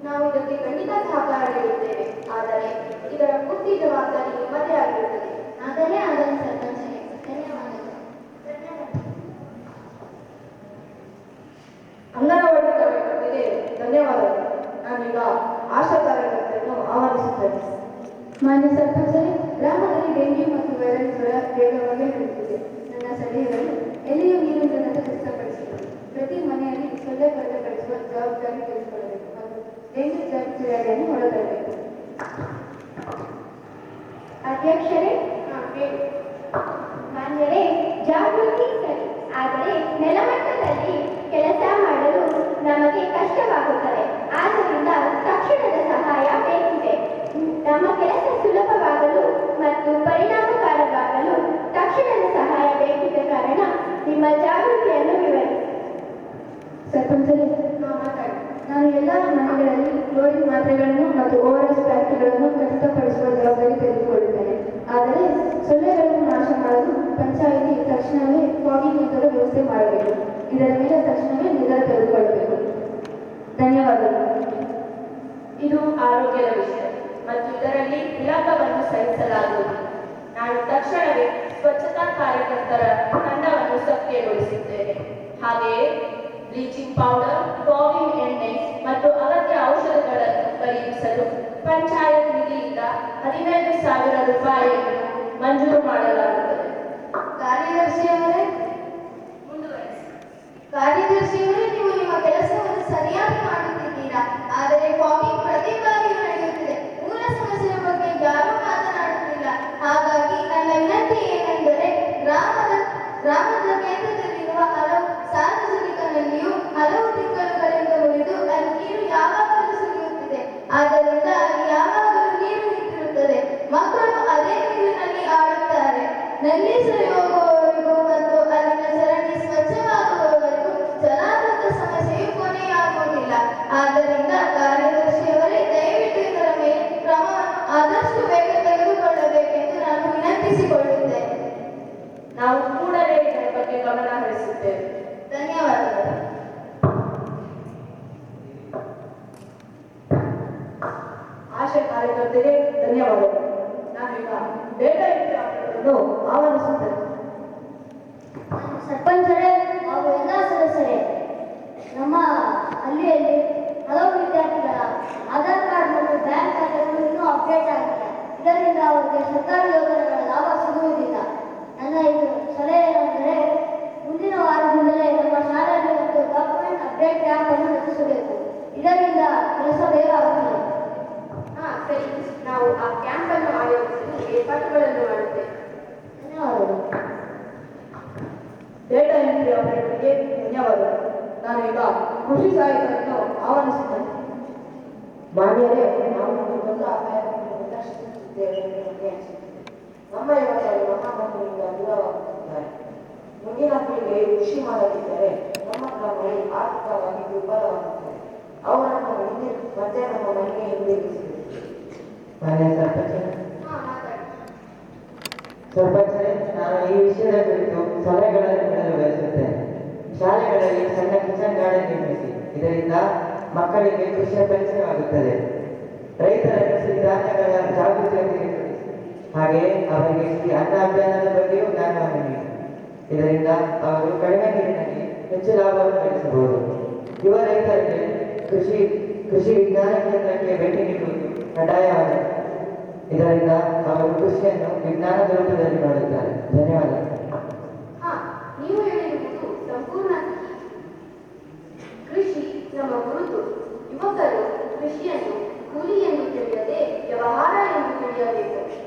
ನಾವು ಇದಕ್ಕೆ ಖಂಡಿತ ಸಹಕಾರ ನೀಡುತ್ತೇವೆ. ಆದರೆ ಇದರ ಪೂರ್ತಿ ಜವಾಬ್ದಾರಿ ನಿಮ್ಮದೇ ಆಗಿರುತ್ತದೆ. ಆದರೆ ಆಗಲಿ ಸರ್ಪಂಚರೇ. ಧನ್ಯವಾದಗಳು. ಅಂಗನವಾಡಿ ಕಾರ್ಯಕರ್ತೆಗೆ ಧನ್ಯವಾದಗಳು. ನಾನೀಗ ಆಶಾ ಕಾರ್ಯಕರ್ತೆಯನ್ನು ಆಹ್ವಾನಿಸುತ್ತೇನೆ. ಮಾನ್ಯ ಸರ್ಪಂಚರೇ, ಗ್ರಾಮದಲ್ಲಿ ಡೆಂಗ್ಯೂ ಮತ್ತು ವೈರಲ್ ಜ್ವರ ವೇಗವಾಗಿ ಹರಡುತ್ತಿದೆ. ನನ್ನ ಸಲಹೆಗಳು ಎಲ್ಲಿಯೂ ನೀರುಂಟನ್ನು ಖಚಿತಪಡಿಸಿದರು. ಪ್ರತಿ ಮನೆಯಲ್ಲಿ ಸೊಳ್ಳೆ ಹೊರತುಪಡಿಸುವ ಜವಾಬ್ದಾರಿ ತೆಗೆದುಕೊಳ್ಳಬೇಕು ಮತ್ತು ಡೆಂಗ್ಯೂ ಜವಾಬ್ದಾರಿಯನ್ನು ಹೊರತರಬೇಕು. ಅಧ್ಯಕ್ಷರೇ, ಮಾನ್ಯರೇ, ಜಾಗೃತಿ ಸರಿ, ಆದರೆ ನೆಲಮಟ್ಟದಲ್ಲಿ ಕೆಲಸ ಮಾಡಲು ನಮಗೆ ಕಷ್ಟವಾಗುತ್ತದೆ. ಆದ್ದರಿಂದ ತಕ್ಷಣದ ಸಹಾಯ ಬೇಕಿದೆ. ನಮ್ಮ ಕೆಲಸ ಸುಲಭವಾಗಲು ಮತ್ತು ಪರಿಣಾಮಕಾರವಾಗಲು ತಕ್ಷಣದ ಸಹಾಯ ಬೇಕಿದ್ದ ಕಾರಣ ನಿಮ್ಮ ಜಾಗೃತಿಯನ್ನು ವಿವರಿಸಿ. ಸರ್ಪಂಚರೇ, ನಾನು ಎಲ್ಲ ಮನೆಗಳಲ್ಲಿ ಕ್ಲೋರಿನ್ ಮಾತ್ರೆಗಳನ್ನು ಮತ್ತು ORS ಪ್ಯಾಕೆಟ್ಗಳನ್ನು ಖಚಿತಪಡಿಸುವ ಜವಾಬ್ದಾರಿ ತೆಗೆದುಕೊಳ್ಳುತ್ತೇನೆ. ಆದರೆ ಸೊಳ್ಳೆಗಳನ್ನು ನಾಶ ಮಾಡಲು ಪಂಚಾಯಿತಿ ತಕ್ಷಣವೇ ಫಾಗಿಂಗ್ ಯಂತ್ರದ ವ್ಯವಸ್ಥೆ ಮಾಡಬೇಕು. ಇದರ ಮೇಲೆ ತಕ್ಷಣವೇ ನಿರ್ಧಾರ ತೆಗೆದುಕೊಳ್ಳಬೇಕು. ಧನ್ಯವಾದಗಳು. ಇದು ಆರೋಗ್ಯದ ವಿಷಯ ಮತ್ತು ಇದರಲ್ಲಿ ವಿಳಂಬವನ್ನು ಸಹಿಸಲಾಗುವುದು. ನಾನು ತಕ್ಷಣವೇ ಸ್ವಚ್ಛತಾ ಕಾರ್ಯಕರ್ತರ ತಂಡವನ್ನು ಸಕ್ರಿಯಗೊಳಿಸುತ್ತೇನೆ. ಹಾಗೆಯೇ ಬ್ಲೀಚಿಂಗ್ ಪೌಡರ್, ಫಾಗಿಂಗ್ ಎಣ್ಣೆ ಮತ್ತು ಅಗತ್ಯ ಔಷಧಗಳನ್ನು ಖರೀದಿಸಲು ಪಂಚಾಯತ್ ನಿಧಿಯಿಂದ 15,000 ರೂಪಾಯಿಯನ್ನು ಮಂಜೂರು ಮಾಡಲಾಗುತ್ತದೆ. ಕಾರ್ಯದರ್ಶಿಯವರೇ ಮುಂದುವರೆಸಿ. ಕಾರ್ಯದರ್ಶಿಯವರೇ, ನೀವು ನಿಮ್ಮ ಕೆಲಸವನ್ನು ಸರಿಯಾಗಿ ಮಾಡುತ್ತಿದ್ದೀರಾ. ಆದರೆ ಫಾಗಿಂಗ್ ಪ್ರತಿ ಬಾರಿಯೂ ನಡೆಯುತ್ತಿದೆ. ಮೂಲ ಸಮಸ್ಯೆಯ ಬಗ್ಗೆ ಯಾರೂ ಮಾತನಾಡುತ್ತಿಲ್ಲ. ಹಾಗಾಗಿ ನನ್ನ ವಿನಂತಿ ಏನೆಂದರೆ, ಗ್ರಾಮದ ಕೇಂದ್ರದಲ್ಲಿರುವ ಹಲವು ಸಾರ್ವಜನಿಕನಲ್ಲಿಯೂ ಹಲವು ತಿಂಗಳುಗಳಿಂದ ಮುರಿದು ಅಲ್ಲಿ ನೀರು ಯಾವಾಗಲೂ ಸುರಿಯುತ್ತಿದೆ. ಆದ್ದರಿಂದ ಅಲ್ಲಿ ಯಾವಾಗಲೂ ನೀರು ನಿಂತಿರುತ್ತದೆ. ಮಕ್ಕಳು ಅದೇ ನೀರಿನಲ್ಲಿ ಆಡುತ್ತಾರೆ. ನಲ್ಲಿ ಸುರಿಯುವವರೆಗೂ ಮತ್ತು ಅಲ್ಲಿನ ಚರಂಡಿ ಸ್ವಚ್ಛವಾಗುವವರೆಗೂ ಜಲಾಮೃತ ಸಮಸ್ಯೆಯು ಕೊನೆಯಾಗುವುದಿಲ್ಲ. ಆದ್ದರಿಂದ ಕಾರ್ಯದರ್ಶಿಯವರೇ, ದಯವಿಟ್ಟು ಇದರ ಮೇಲೆ ಕ್ರಮವನ್ನು ಆದಷ್ಟು ಬೇಗ ತೆಗೆದುಕೊಳ್ಳಬೇಕೆಂದು ನಾನು ವಿನಂತಿಸಿಕೊಳ್ಳುತ್ತೇನೆ. ನಾವು ಕೂಡಲೇ ಇದರ ಬಗ್ಗೆ ಗಮನ ಹರಿಸುತ್ತೇವೆ. ಧನ್ಯವಾದಗಳು. ಆಶಾ ಕಾರ್ಯಕರ್ತೆಗೆ ಧನ್ಯವಾದಗಳು. ನಾನೀಗ ಡೇಟಾ ಎಂಟ್ರಿ ಆಪರೇಟರನ್ನು ಆಹ್ವಾನಿಸುತ್ತೇನೆ. ಸರ್ಪಂಚರೇ ಹಾಗೂ ಎಲ್ಲ ಸದಸ್ಯರೇ, ನಮ್ಮ ಹಳ್ಳಿಯಲ್ಲಿ ಹಲವು ವಿದ್ಯಾರ್ಥಿಗಳ ಆಧಾರ್ ಕಾರ್ಡ್ ಮತ್ತು ಬ್ಯಾಂಕ್ ಖಾತೆಗಳು ಇನ್ನೂ ಅಪ್ಡೇಟ್ ಆಗಿಲ್ಲ. ಇದರಿಂದ ಅವರಿಗೆ ಸರ್ಕಾರಿ ಯೋಜನೆಗಳ ಲಾಭ ಸಿಗುವುದಿಲ್ಲ. ನನ್ನ ಇದು ಸಲಹೆ ಏನೆಂದರೆ, ಮುಂದಿನ ವಾರದಿಂದಲೇ ನಮ್ಮ ಶಾಲೆಯಲ್ಲಿ ಒಂದು ಡಾಕ್ಯುಮೆಂಟ್ ಅಪ್ಡೇಟ್ ಕ್ಯಾಂಪ್ ಅನ್ನು ರಚಿಸಬೇಕು. ಇದರಿಂದ ಕೆಲಸ ಬೇಗ ಆಗುತ್ತದೆ. ಸರಿ, ನಾವು ಆ ಕ್ಯಾಂಪ್ ಅನ್ನು ಆಯೋಜಿಸಲು ಏರ್ಪಾಟುಗಳನ್ನು ಮಾಡುತ್ತೇವೆ. ಧನ್ಯವಾದಗಳು. ಡೇಟಾ ಎಂಟ್ರಿ ಆಪರೇಟರ್ಗೆ ಧನ್ಯವಾದಗಳು. ನಾನೀಗ ಕೃಷಿ ಸಹಾಯಕರನ್ನು ಆಹ್ವಾನಿಸುತ್ತೇನೆ. ಮಾನ್ಯರೇ, ನಾವು ಒಂದು ದೊಡ್ಡ ಅಪಾಯವನ್ನು ಪ್ರದರ್ಶಿಸುತ್ತಿದ್ದೇವೆ ಎಂದು ನನಗೆ ಅನಿಸುತ್ತದೆ. ನಮ್ಮ ಯುವಕರು ನಮ್ಮ ಮಕ್ಕಳಿಂದ ದೂರವಾಗುತ್ತಿದ್ದಾರೆ. ಮುಂದಿನ ಪೀಳಿಗೆ ಕೃಷಿ ಮಾಡದಿದ್ದರೆ ನಮ್ಮ ಗ್ರಾಮವು ಆರ್ಥಿಕವಾಗಿ ದುರ್ಬಲವಾಗುತ್ತದೆ. ಅವರನ್ನು ಮತ್ತೆ ನಮ್ಮ ಮನೆಗೆ ಹಿಂದಿರುಗಿಸಬೇಕು. ಮಾನ್ಯ ಸರ್ಪಂಚರೇ, ನಾನು ಈ ವಿಷಯದ ಕುರಿತು ಸಲಹೆಗಳನ್ನು ನೀಡಲು ಬಯಸುತ್ತೇನೆ. ಶಾಲೆಗಳಲ್ಲಿ ಸಣ್ಣ ಕಿಚನ್ ಗಾರ್ಡನ್ ನಿರ್ಮಿಸಿ. ಇದರಿಂದ ಮಕ್ಕಳಿಗೆ ಕೃಷಿಯ ಪರಿಚಯವಾಗುತ್ತದೆ. ರೈತರನ್ನು ಸಿರಿಧಾನ್ಯಗಳ ಜಾಗೃತಿಯನ್ನು ಏರ್ಪಡಿಸಿ. ಹಾಗೆಯೇ ಅವರಿಗೆ ಈ ಅನ್ನ ಅಭಿಯಾನದ ಬಗ್ಗೆಯೂ ಜ್ಞಾನವನ್ನು ನೀಡಿ. ಇದರಿಂದ ಅವರು ಕಡಿಮೆ ನೀರಿನಲ್ಲಿ ಹೆಚ್ಚು ಲಾಭವನ್ನು ಗಳಿಸಬಹುದು. ಯುವ ರೈತರಿಗೆ ಕೃಷಿ ವಿಜ್ಞಾನ ಕೇಂದ್ರಕ್ಕೆ ಭೇಟಿ ನೀಡುವುದು ಕಡ್ಡಾಯವಾಗಿದೆ. ಇದರಿಂದ ಅವರು ಕೃಷಿಯನ್ನು ವಿಜ್ಞಾನದ ರೂಪದಲ್ಲಿ ಮಾಡುತ್ತಾರೆ. ಧನ್ಯವಾದಗಳು. ನೀವು ಹೇಳಿರುವುದು ಸಂಪೂರ್ಣ ಕೃಷಿ ನಮ್ಮ ಗುರುತು. ಯುವಕರು ಕೃಷಿಯನ್ನು ಕೂಲಿ ಎಂದು ತಿಳಿಯದೆ ವ್ಯವಹಾರ ಎಂದು ತಿಳಿಯಬೇಕು.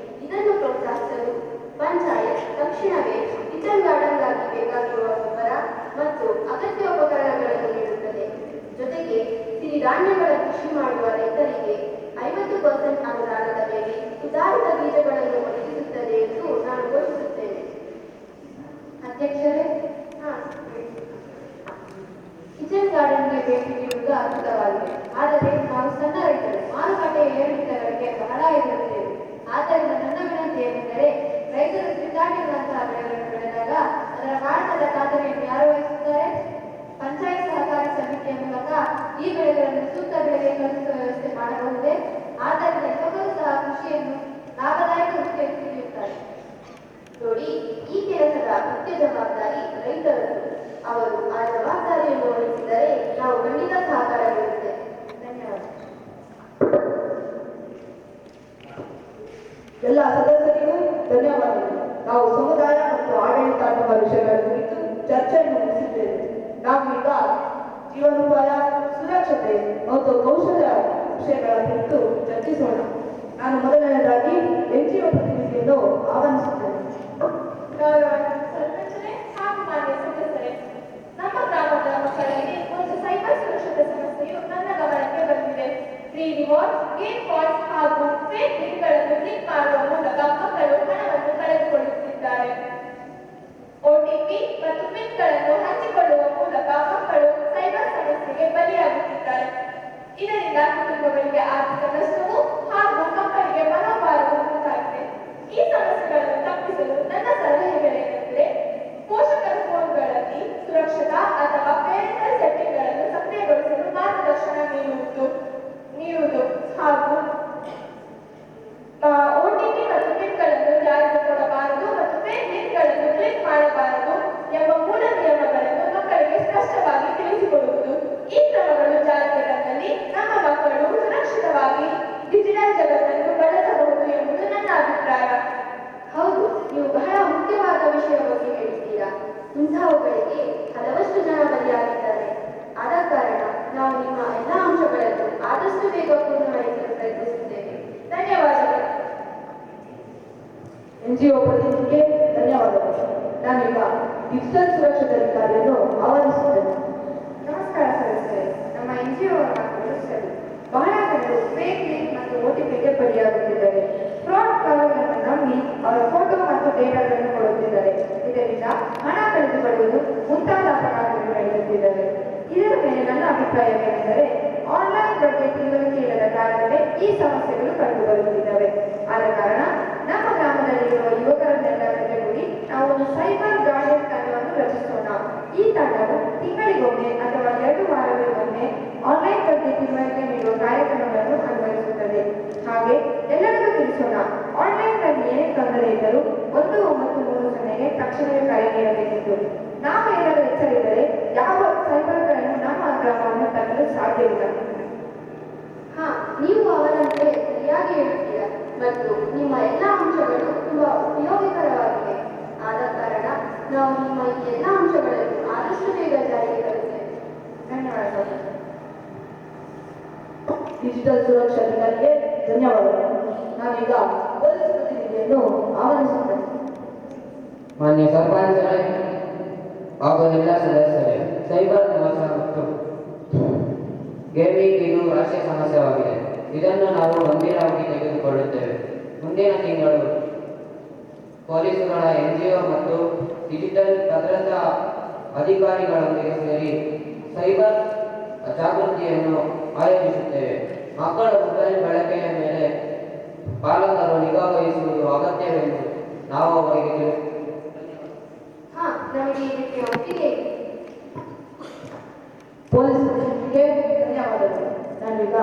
ಇದನ್ನು ಪ್ರೋತ್ಸಾಹಿಸಲು ಪಂಚಾಯತ್ ತಕ್ಷಣವೇ ಕಿಚನ್ ಗಾರ್ಡನ್ಗಾಗಿ ಬೇಕಾಗಿರುವ ಗೊಬ್ಬರ ಮತ್ತು ಅಗತ್ಯ ಉಪಕರಣಗಳನ್ನು ನೀಡುತ್ತದೆ. ಜೊತೆಗೆ ಸಿರಿಧಾನ್ಯಗಳ ಕೃಷಿ ಮಾಡುವ ರೈತರಿಗೆ 50% ಅನುದಾನದ ಮೇಲೆ ಸುಧಾರಿತ ಬೀಜಗಳನ್ನು ಒದಗಿಸುತ್ತದೆ ಎಂದು ನಾನು ಘೋಷಿಸುತ್ತೇನೆ. ಅಧ್ಯಕ್ಷರೇ, ಕಿಚನ್ ಗಾರ್ಡನ್ಗೆ ಭೇಟಿ ನೀಡುವುದು ಅದ್ಭುತವಾಗಿದೆ. ಆದರೆ ನಾವು ಸಣ್ಣ ರೈತರು ಮಾರುಕಟ್ಟೆಯ ಏರಿಳಿತಗಳಿಗೆ ಬಹಳ ಎದುರುತ್ತೇವೆ. ಆದ್ದರಿಂದ ನನ್ನ ವಿನಂತಿ ಏನೆಂದರೆ, ರೈತರು ಸಿರಿಧಾನ್ಯಗಳಂತಹ ಬೆಳೆಗಳನ್ನು ಬೆಳೆದಾಗ ಅದರ ಮಾರಾಟದ ಖಾತರಿಯನ್ನು ಯಾರು ವಹಿಸುತ್ತಾರೆ? ಪಂಚಾಯತ್ ಸಹಕಾರಿ ಸಮಿತಿಯ ಮೂಲಕ ಈ ಬೆಳೆಗಳನ್ನು ಸೂಕ್ತ ಬೆಲೆಗೆ ಖರೀದಿಸುವ ವ್ಯವಸ್ಥೆ ಮಾಡಬಹುದೇ? ಆದ್ದರಿಂದ ಯುವಕರು ಸಹ ಕೃಷಿಯನ್ನು ಲಾಭದಾಯಕ ವೃತ್ತಿಯನ್ನು ತಿಳಿಯುತ್ತಾರೆ. ನೋಡಿ, ಈ ಕೆಲಸದ ಮುಖ್ಯ ಜವಾಬ್ದಾರಿ ರೈತರದ್ದು. ಅವರು ಆ ಜವಾಬ್ದಾರಿಯನ್ನು ವಹಿಸಿದರೆ ನಾವು ಖಂಡಿತ ಸಹಕಾರ ನೀಡುತ್ತೇವೆ. ಧನ್ಯವಾದ. ಎಲ್ಲ ಸದಸ್ಯರಿಗೂ ಧನ್ಯವಾದಗಳು. ನಾವು ಸಮುದಾಯ ಮತ್ತು ಆಡಳಿತಾತ್ಮಕ ವಿಷಯಗಳ ಕುರಿತು ಚರ್ಚೆಯನ್ನು ಮುಗಿಸಿದ್ದೇವೆ. ನಾವು ಈಗ ಜೀವನೋಪಾಯ, ಸುರಕ್ಷತೆ ಮತ್ತು ಕೌಶಲ್ಯ ವಿಷಯಗಳ ಕುರಿತು ಚರ್ಚಿಸೋಣ. ನಾನು ಮೊದಲನೇದಾಗಿ NGO ಪ್ರತಿನಿಧಿಯನ್ನು ಆಹ್ವಾನಿಸುತ್ತೇನೆ. ಸರ್ಪಂಚರೇ ಹಾಗೂ ಮಾನ್ಯ ಸದಸ್ಯರೇ, ನಮ್ಮ ಗ್ರಾಮದ ಮಕ್ಕಳಲ್ಲಿ ಒಂದು ಸೈಬರ್ ಸುರಕ್ಷತೆ ಸಮಸ್ಯೆಯು ನನ್ನ ಗಮನಕ್ಕೆ ಬಂದಿದೆ. ಫ್ರೀ ರಿವಾರ್ಡ್, ಗೇಮ್ ಕಾಲ್ಸ್ ಹಾಗೂ ಫೇಕ್ ಲಿಂಕ್ಗಳನ್ನು ಕ್ಲಿಕ್ ಮಾಡುವ ಮೂಲಕ ಮಕ್ಕಳು ಹಣವನ್ನು ಕಳೆದುಕೊಳ್ಳುತ್ತಿದ್ದಾರೆ. OTP ಮತ್ತು ಪಿನ್ಗಳನ್ನು ಹಂಚಿಕೊಳ್ಳುವ ಮೂಲಕ ಮಕ್ಕಳು ಸೈಬರ್ ಸಮಸ್ಯೆಗೆ ಬಲಿಯಾಗುತ್ತಿದ್ದಾರೆ. ಇದರಿಂದ ಕುಟುಂಬಗಳಿಗೆ ಆರ್ಥಿಕ ನಷ್ಟವು ಹಾಗೂ ಮಕ್ಕಳಿಗೆ ಮನೋಭಾರವು ಉಂಟಾಗಿದೆ. ಇಂತಹವುಗಳಿಗೆ ಹಲವಷ್ಟು ಜನ ಬಲಿಯಾಗಿದ್ದಾರೆ. ಆದ ಕಾರಣ ನಾವು ನಿಮ್ಮ ಎಲ್ಲ ಅಂಶಗಳನ್ನು ಆದಷ್ಟು ಬೇಗ ಪೂರ್ಣಗೊಳಿಸಲು ಪ್ರಯತ್ನಿಸುತ್ತೇವೆ. ಧನ್ಯವಾದಗಳು. NGO ಪ್ರತಿನಿಧಿಗೆ ಧನ್ಯವಾದಗಳು. ನಾನೀಗ ಡಿಜಿಟಲ್ ಸುರಕ್ಷತಾಧಿಕಾರಿಯನ್ನು ಆಹ್ವಾನಿಸುತ್ತೇನೆ. ನಮಸ್ಕಾರ ಸದಸ್ಯರೇ. ನಮ್ಮ NGO ಸರಿ. ಬಹಳ ಜನರು ಫೇಕ್ ಲಿಂಕ್ ಮತ್ತು OTPಗೆ ಬಲಿಯಾಗುತ್ತಿದ್ದಾರೆ. ಫ್ರಾಡ್ ಕಾಲುಗಳನ್ನು ನಂಬಿ ಅವರ ಫೋಟೋ ಮತ್ತು ಡೇಟಾಗಳನ್ನು ಕೊಡುತ್ತಿದ್ದಾರೆ. ಇದರಿಂದ ಹಣ ಕಳೆದುಕೊಳ್ಳುವುದು ಮುಂತಾದ ಅಪರಾಧಗಳು ನಡೆಯುತ್ತಿದ್ದಾವೆ. ಇದರ ಮೇಲೆ ನನ್ನ ಅಭಿಪ್ರಾಯವೇನೆಂದರೆ, ಆನ್ಲೈನ್ ಬಗ್ಗೆ ತಿಳುವಳಿಕೆ ಇಲ್ಲದ ಕಾರಣವೇ ಈ ಸಮಸ್ಯೆಗಳು ಕಂಡುಬರುತ್ತಿದ್ದಾವೆ. ಆದ ಕಾರಣ ನಮ್ಮ ಗ್ರಾಮದಲ್ಲಿರುವ ಯುವಕರನ್ನೆಲ್ಲ ಜೊತೆಗೂಡಿ ನಾವು ಒಂದು ಸೈಬರ್ ಗಾರ್ಡಿಯನ್ ತಂಡವನ್ನು ರಚಿಸೋಣ. ಈ ತಂಡವು ತಿಂಗಳಿಗೊಮ್ಮೆ ಅಥವಾ 2 ವಾರಗಳಿಗೊಮ್ಮೆ ಆನ್ಲೈನ್ ಬಗ್ಗೆ ತಿಳುವಳಿಕೆ ನೀಡುವ ಕಾರ್ಯಕ್ರಮಗಳನ್ನು ಅನ್ವಯಿಸುತ್ತದೆ. ಹಾಗೆ ಎಲ್ಲರಿಗೂ ತಿಳಿಸೋಣ, ಆನ್ಲೈನ್ನಲ್ಲಿ ಏನೇ ತೊಂದರೆ ಇದ್ದರೂ 1930ಗೆ ತಕ್ಷಣವೇ ಕರೆ ನೀಡಬೇಕೆಂದು. ನಾವು ಏನಾದರೂ ಎಚ್ಚರಿದ್ದರೆ ಯಾವ ಸೈಬರ್ ಕ್ರೈಮ್ ನಮ್ಮ ಗ್ರಾಮವನ್ನು ತರಲು ಸಾಧ್ಯವಿಲ್ಲ. ನೀವು ಅವರಂತೆ ಸರಿಯಾಗಿ ಹೇಳುತ್ತೀರಾ ಮತ್ತು ನಿಮ್ಮ ಎಲ್ಲ ಅಂಶಗಳು ತುಂಬಾ ಉಪಯೋಗಕರವಾಗಿವೆ. ಆದ ಕಾರಣ ನಾವು ನಿಮ್ಮ ಈ ಎಲ್ಲ ಅಂಶಗಳನ್ನು ಆದಷ್ಟು ಬೇಗ ಜಾರಿಗೆ ತರುತ್ತೇವೆ. ಧನ್ಯವಾದಗಳು. ಡಿಜಿಟಲ್ ಸುರಕ್ಷಾಧಿಕಾರಿಗೆ ಧನ್ಯವಾದಗಳು. ನಾನೀಗ ಪೊಲೀಸ್ ಪ್ರತಿನಿಧಿಯನ್ನು ಆಹ್ವಾನಿಸುತ್ತೇನೆ. ಮಾನ್ಯ ಸರ್ಪಂಚರೇ ಹಾಗೂ ಎಲ್ಲ ಸದಸ್ಯರೇ, ಸೈಬರ್ ಮೋಸ ಮತ್ತು ಗೇಮಿಂಗ್ ಇದು ರಾಷ್ಟ್ರೀಯ ಸಮಸ್ಯೆಯಾಗಿದೆ. ಇದನ್ನು ನಾವು ಗಂಭೀರವಾಗಿ ತೆಗೆದುಕೊಳ್ಳುತ್ತೇವೆ. ಮುಂದಿನ ತಿಂಗಳು ಪೊಲೀಸರುಗಳ NGO ಮತ್ತು ಡಿಜಿಟಲ್ ಭದ್ರತಾ ಅಧಿಕಾರಿಗಳೊಂದಿಗೆ ಸೇರಿ ಸೈಬರ್ ಜಾಗೃತಿಯನ್ನು ಆಯೋಜಿಸುತ್ತೇವೆ. ಮಕ್ಕಳ ಮೊಬೈಲ್ ಬಳಕೆಯ ಮೇಲೆ ಪಾಲಕರು ನಿಗಾ ವಹಿಸುವುದು ಅಗತ್ಯವೆಂದು ನಾವು ಅವರಿಗೆ ತಿಳಿಸುತ್ತೇವೆ. ನಮಗೆ ಇದಕ್ಕೆ ಒಪ್ಪಿಗೆ ಇದೆ. ಪೊಲೀಸ್ ಪ್ರತಿನಿಧಿಗೆ ಧನ್ಯವಾದಗಳು. ನಾನೀಗ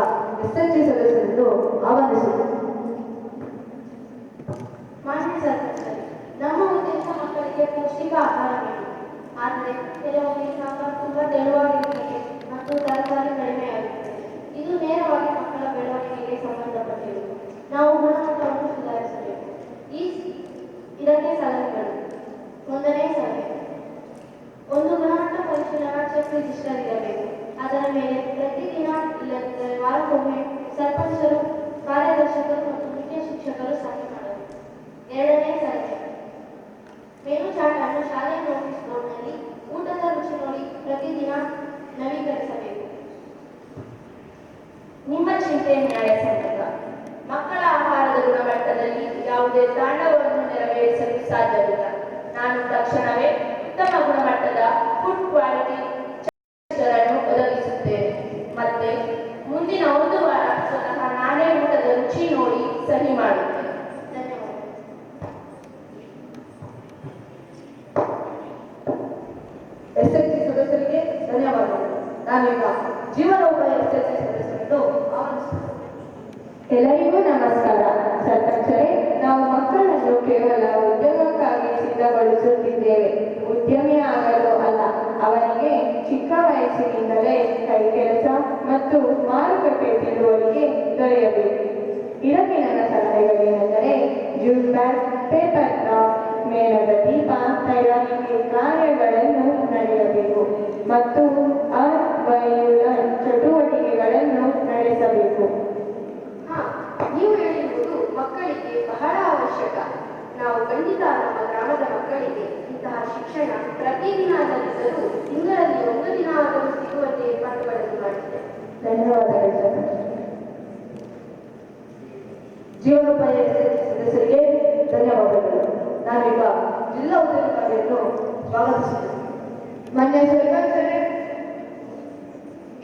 SHG ಸದಸ್ಯರನ್ನು ಆಹ್ವಾನಿಸುತ್ತೇನೆ. ಮಾನ್ಯ ಸರ್ಪಂಚರೇ, ನಮ್ಮ ಉದ್ದೇಶ ಮಕ್ಕಳಿಗೆ ಪೌಷ್ಟಿಕ ಆಹಾರ ನೀಡುವುದು. ಆದರೆ ಕೆಲವೊಮ್ಮೆ ಸಾಂಬಾರು ತುಂಬಾ ತೆಳುವಾಗಿರುತ್ತದೆ ಮತ್ತು ತರಕಾರಿ ಕಡಿಮೆಯಾಗುತ್ತದೆ. ಇದು ನೇರವಾಗಿ ಮಕ್ಕಳ ಬೆಳವಣಿಗೆಗೆ ಸಂಬಂಧಪಟ್ಟಿರುವುದು. ನಾವು ಗುಣಮಟ್ಟವನ್ನು ಸುಧಾರಿಸಬೇಕು. ಇದಕ್ಕೆ ಸಲಹೆಗಳು. 1ನೇ ಸಲಹೆ, ಒಂದು ಗುಣಮಟ್ಟ ಪರಿಶೀಲನಾ ಚೆಕ್ ರಿಜಿಸ್ಟರ್ ಇರಬೇಕು. ಅದರ ಮೇಲೆ ಪ್ರತಿದಿನ ಇಲ್ಲದಿದ್ದರೆ ವಾರಕ್ಕೊಮ್ಮೆ ಸರ್ಪಂಚರು, ಕಾರ್ಯದರ್ಶಕರು ಮತ್ತು ಮುಖ್ಯ ಶಿಕ್ಷಕರು ಸಹಿ ಮಾಡಬೇಕು. 2ನೇ ಸಲಹೆ, ಮೆನು ಚಾರ್ಟ್ ಅನ್ನು ಶಾಲೆಯ ನೋಟಿಸ್ ಬೋರ್ಡ್ನಲ್ಲಿ ಊಟದ ರುಚಿ ನೋಡಿ ಪ್ರತಿದಿನ ನವೀಕರಿಸಬೇಕು. ನಿಮ್ಮ ಚಿಂತೆ ನ್ಯಾಯಸಮ್ಮತ. ಮಕ್ಕಳ ಆಹಾರದ ಗುಣಮಟ್ಟದಲ್ಲಿ ಯಾವುದೇ ತಾಂಡವವನ್ನು ನೆರವೇರಿಸಲು ಸಾಧ್ಯವಿಲ್ಲ. ನಾನು ತಕ್ಷಣವೇ ಉತ್ತಮ ಗುಣಮಟ್ಟದ ಫುಡ್ ಕ್ವಾಲಿಟಿ ಅನ್ನು ಒದಗಿಸುತ್ತೇನೆ. ಮತ್ತೆ ಮುಂದಿನ 1 ವಾರ ಸ್ವತಃ ನಾನೇ ಊಟದ ರುಚಿ ನೋಡಿ ಸಹಿ ಮಾಡುತ್ತೇನೆ. ಧನ್ಯವಾದ. SHG ಸದಸ್ಯರಿಗೆ ಧನ್ಯವಾದಗಳು. ನಾನೀಗ ಜೀವನೋಪಾಯ SHG ಸದಸ್ಯರನ್ನು ಆಹ್ವಾನಿಸುತ್ತೇನೆ. ಎಲ್ಲರಿಗೂ ನಮಸ್ಕಾರ. ಸರ್ಪಂಚರೇ, ನಾವು ಮಕ್ಕಳನ್ನು ಕೇವಲ ಉದ್ಯೋಗಕ್ಕಾಗಿ ಸಿದ್ಧಗೊಳಿಸುತ್ತಿದ್ದೇವೆ, ಉದ್ಯಮಿ ಆಗಲು ಅಲ್ಲ. ಅವರಿಗೆ ಚಿಕ್ಕ ವಯಸ್ಸಿನಿಂದಲೇ ಕೈಕೆಲಸ ಮತ್ತು ಮಾರುಕಟ್ಟೆ ತಿಳುವಳಿಕೆ ದೊರೆಯಬೇಕು. ಇದಕ್ಕೆ ನನ್ನ ಸಲಹೆಗಳೇನೆಂದರೆ, ಜೂಟ್ ಬ್ಯಾಗ್, ಪೇಪರ್ ಕ್ರಾಫ್ಟ್, ಮೇಣದ ದೀಪ ತಯಾರಿಕೆ ಕಾರ್ಯಗಳನ್ನು ನಡೆಯಬೇಕು ಮತ್ತು ಅರ್ವಯುಲ ಚಟುವಟಿಕೆಗಳನ್ನು ನಡೆಸಬೇಕು. ನೀವು ಹೇಳಿರುವುದು ಮಕ್ಕಳಿಗೆ ಬಹಳ ಅವಶ್ಯಕ. ನಾವು ಖಂಡಿತ ನಮ್ಮ ಗ್ರಾಮದ ಮಕ್ಕಳಿಗೆ ಇಂತಹ ಶಿಕ್ಷಣ ಪ್ರತಿದಿನ ಅಲ್ಲದಿದ್ದರೂ ತಿಂಗಳಲ್ಲಿ 1 ದಿನ ಆದರೂ ಸಿಗುವಂತೆ ಏರ್ಪಾಡುಗಳನ್ನು ಮಾಡಿದ್ದೇವೆ. ಧನ್ಯವಾದಗಳು ಸರ್. ಜೀವನೋಪಾಯ SHG ಸದಸ್ಯರಿಗೆ ಧನ್ಯವಾದಗಳು. ನಾನೀಗ ಜಿಲ್ಲಾ ಉದ್ಯೋಗಾಧಿಕಾರಿಯನ್ನು ಸ್ವಾಗತಿಸುತ್ತೇನೆ. ಮಾನ್ಯ ಸರ್ಪಂಚರೇ,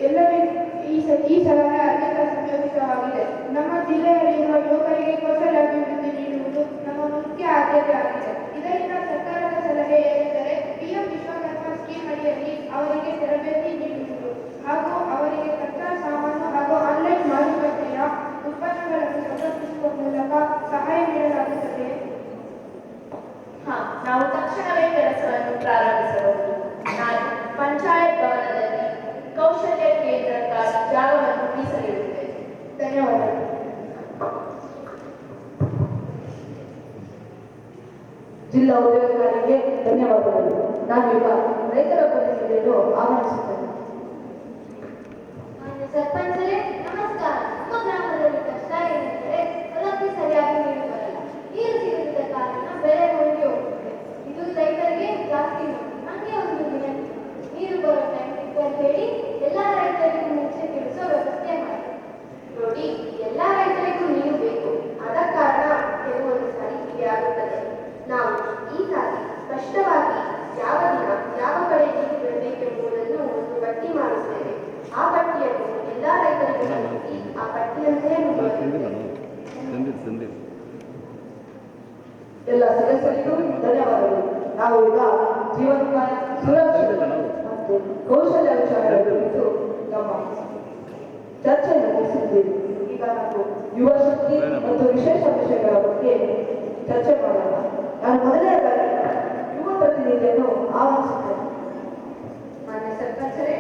ಎಲ್ಲರಿಗೂ ಈ ಸಲಹೆ ಅತ್ಯಂತ ಸಂಯೋಜಿತವಾಗಿದೆ. ನಮ್ಮ ಜಿಲ್ಲೆಯಲ್ಲಿರುವ ಯುವಕರಿಗೆ ಕೌಶಲ್ಯಾಭಿವೃದ್ಧಿ ನೀಡುವುದು ನಮ್ಮ ಮುಖ್ಯ ಆದ್ಯತೆಯಾಗಿದೆ. ಇದರಿಂದ ಸರ್ಕಾರದ ಸಲಹೆ ಏನೆಂದರೆ, PM ವಿಶ್ವಕರ್ಮ ಸ್ಕೀಮ್ ಅಡಿಯಲ್ಲಿ ಅವರಿಗೆ ತರಬೇತಿ ನೀಡುವುದು ಹಾಗೂ ಅವರಿಗೆ ಕಚ್ಚಾ ಸಾಮಾನು ಹಾಗೂ ಆನ್ಲೈನ್ ಮಾರುಕಟ್ಟೆಯ ಉತ್ಪನ್ನಗಳನ್ನು ಸಮರ್ಪಿಸುವ ಮೂಲಕ ಸಹಾಯ ನೀಡಲಾಗುತ್ತದೆ. ನಾವು ತಕ್ಷಣವೇ ಕೆಲಸವನ್ನು ಪ್ರಾರಂಭಿಸಬಹುದು. ನಾನು ಪಂಚಾಯತ್ ಭವನದಲ್ಲಿ ಕೌಶಲ್ಯ ಕೇಂದ್ರಕ್ಕಾಗಿ ಜಾಗವನ್ನು ಮೀಸಲಿಡುತ್ತೇನೆ. ಧನ್ಯವಾದಗಳು. ಜಿಲ್ಲಾ ಉದ್ಯೋಗಾಧಿಕಾರಿಗೆ ಧನ್ಯವಾದಗಳು. ನಾನೀಗ ರೈತರ ಪ್ರತಿನಿಧಿಯನ್ನು ಆಹ್ವಾನಿಸುತ್ತೇನೆ. ಸರ್ಪಂಚರೇ ನಮಸ್ಕಾರ. ನಮ್ಮ ಗ್ರಾಮದಲ್ಲಿ ಕಷ್ಟ ಏನೆಂದರೆ ಹೊಲಕ್ಕೆ ಸರಿಯಾಗಿ ನೀರು ಬರಲ್ಲ. ನೀರು ಸಿಗದ ಕಾರಣ ಬೆಳೆ ಒಣಗಿ ಹೋಗುತ್ತದೆ. ಇದು ರೈತರಿಗೆ ಜಾಸ್ತಿ ನೋವು. ನಮಗೆ ಒಂದು ದಿನ ನೀರು ಬರೋ ಟೈಮ್ ಅಂತ ಹೇಳಿ ಎಲ್ಲ ರೈತರಿಗೂ ಮುಂಚೆ ತಿಳಿಸೋ ವ್ಯವಸ್ಥೆ ಮಾಡಿ ನೋಡಿ. ಎಲ್ಲ ರೈತರಿಗೂ ನೀರು ಬೇಕು. ಆದ ಕಾರಣ ಕೆಲವೊಂದು ಸಾರಿ ಹೀಗೆ ಆಗುತ್ತದೆ. ನಾವು ಈ ಸಾರಿ ಸ್ಪಷ್ಟವಾಗಿ ಯಾವ ದಿನ ಯಾವ ಕಡೆ ನೀರು ಬಿಡಬೇಕೆಂಬುದನ್ನು ಒಂದು ಪಟ್ಟಿ ಮಾಡುತ್ತೇವೆ. ಆ ಪಟ್ಟಿಯನ್ನು ಎಲ್ಲ ರೈತರಿಗೂ ಸಲ್ಲಿಸಿ ಆ ಪಟ್ಟಿಯಂತೆ ಎಲ್ಲ ಸದಸ್ಯರಿಗೂ ಧನ್ಯವಾದಗಳು. ನಾವು ಈಗ ಜೀವನೋಪಾಯ ಸುರಕ್ಷತೆ ಮತ್ತು ಕೌಶಲ್ಯ ವಿಚಾರಗಳ ಕುರಿತು ನಮ್ಮ ಚರ್ಚೆಯನ್ನು ನಡೆಸಿದ್ದೀವಿ. ಈಗ ನಾವು ಯುವ ಶಕ್ತಿ ಮತ್ತು ವಿಶೇಷ ವಿಷಯಗಳ ಬಗ್ಗೆ ಚರ್ಚೆ ಮಾಡೋಣ. ನಾನು ಮೊದಲನೇದಾಗಿ ಯುವ ಪ್ರತಿನಿಧಿಯನ್ನು ಆಹ್ವಾನಿಸುತ್ತೇನೆ. ಮಾನ್ಯ ಸರ್ಪಂಚರೇ,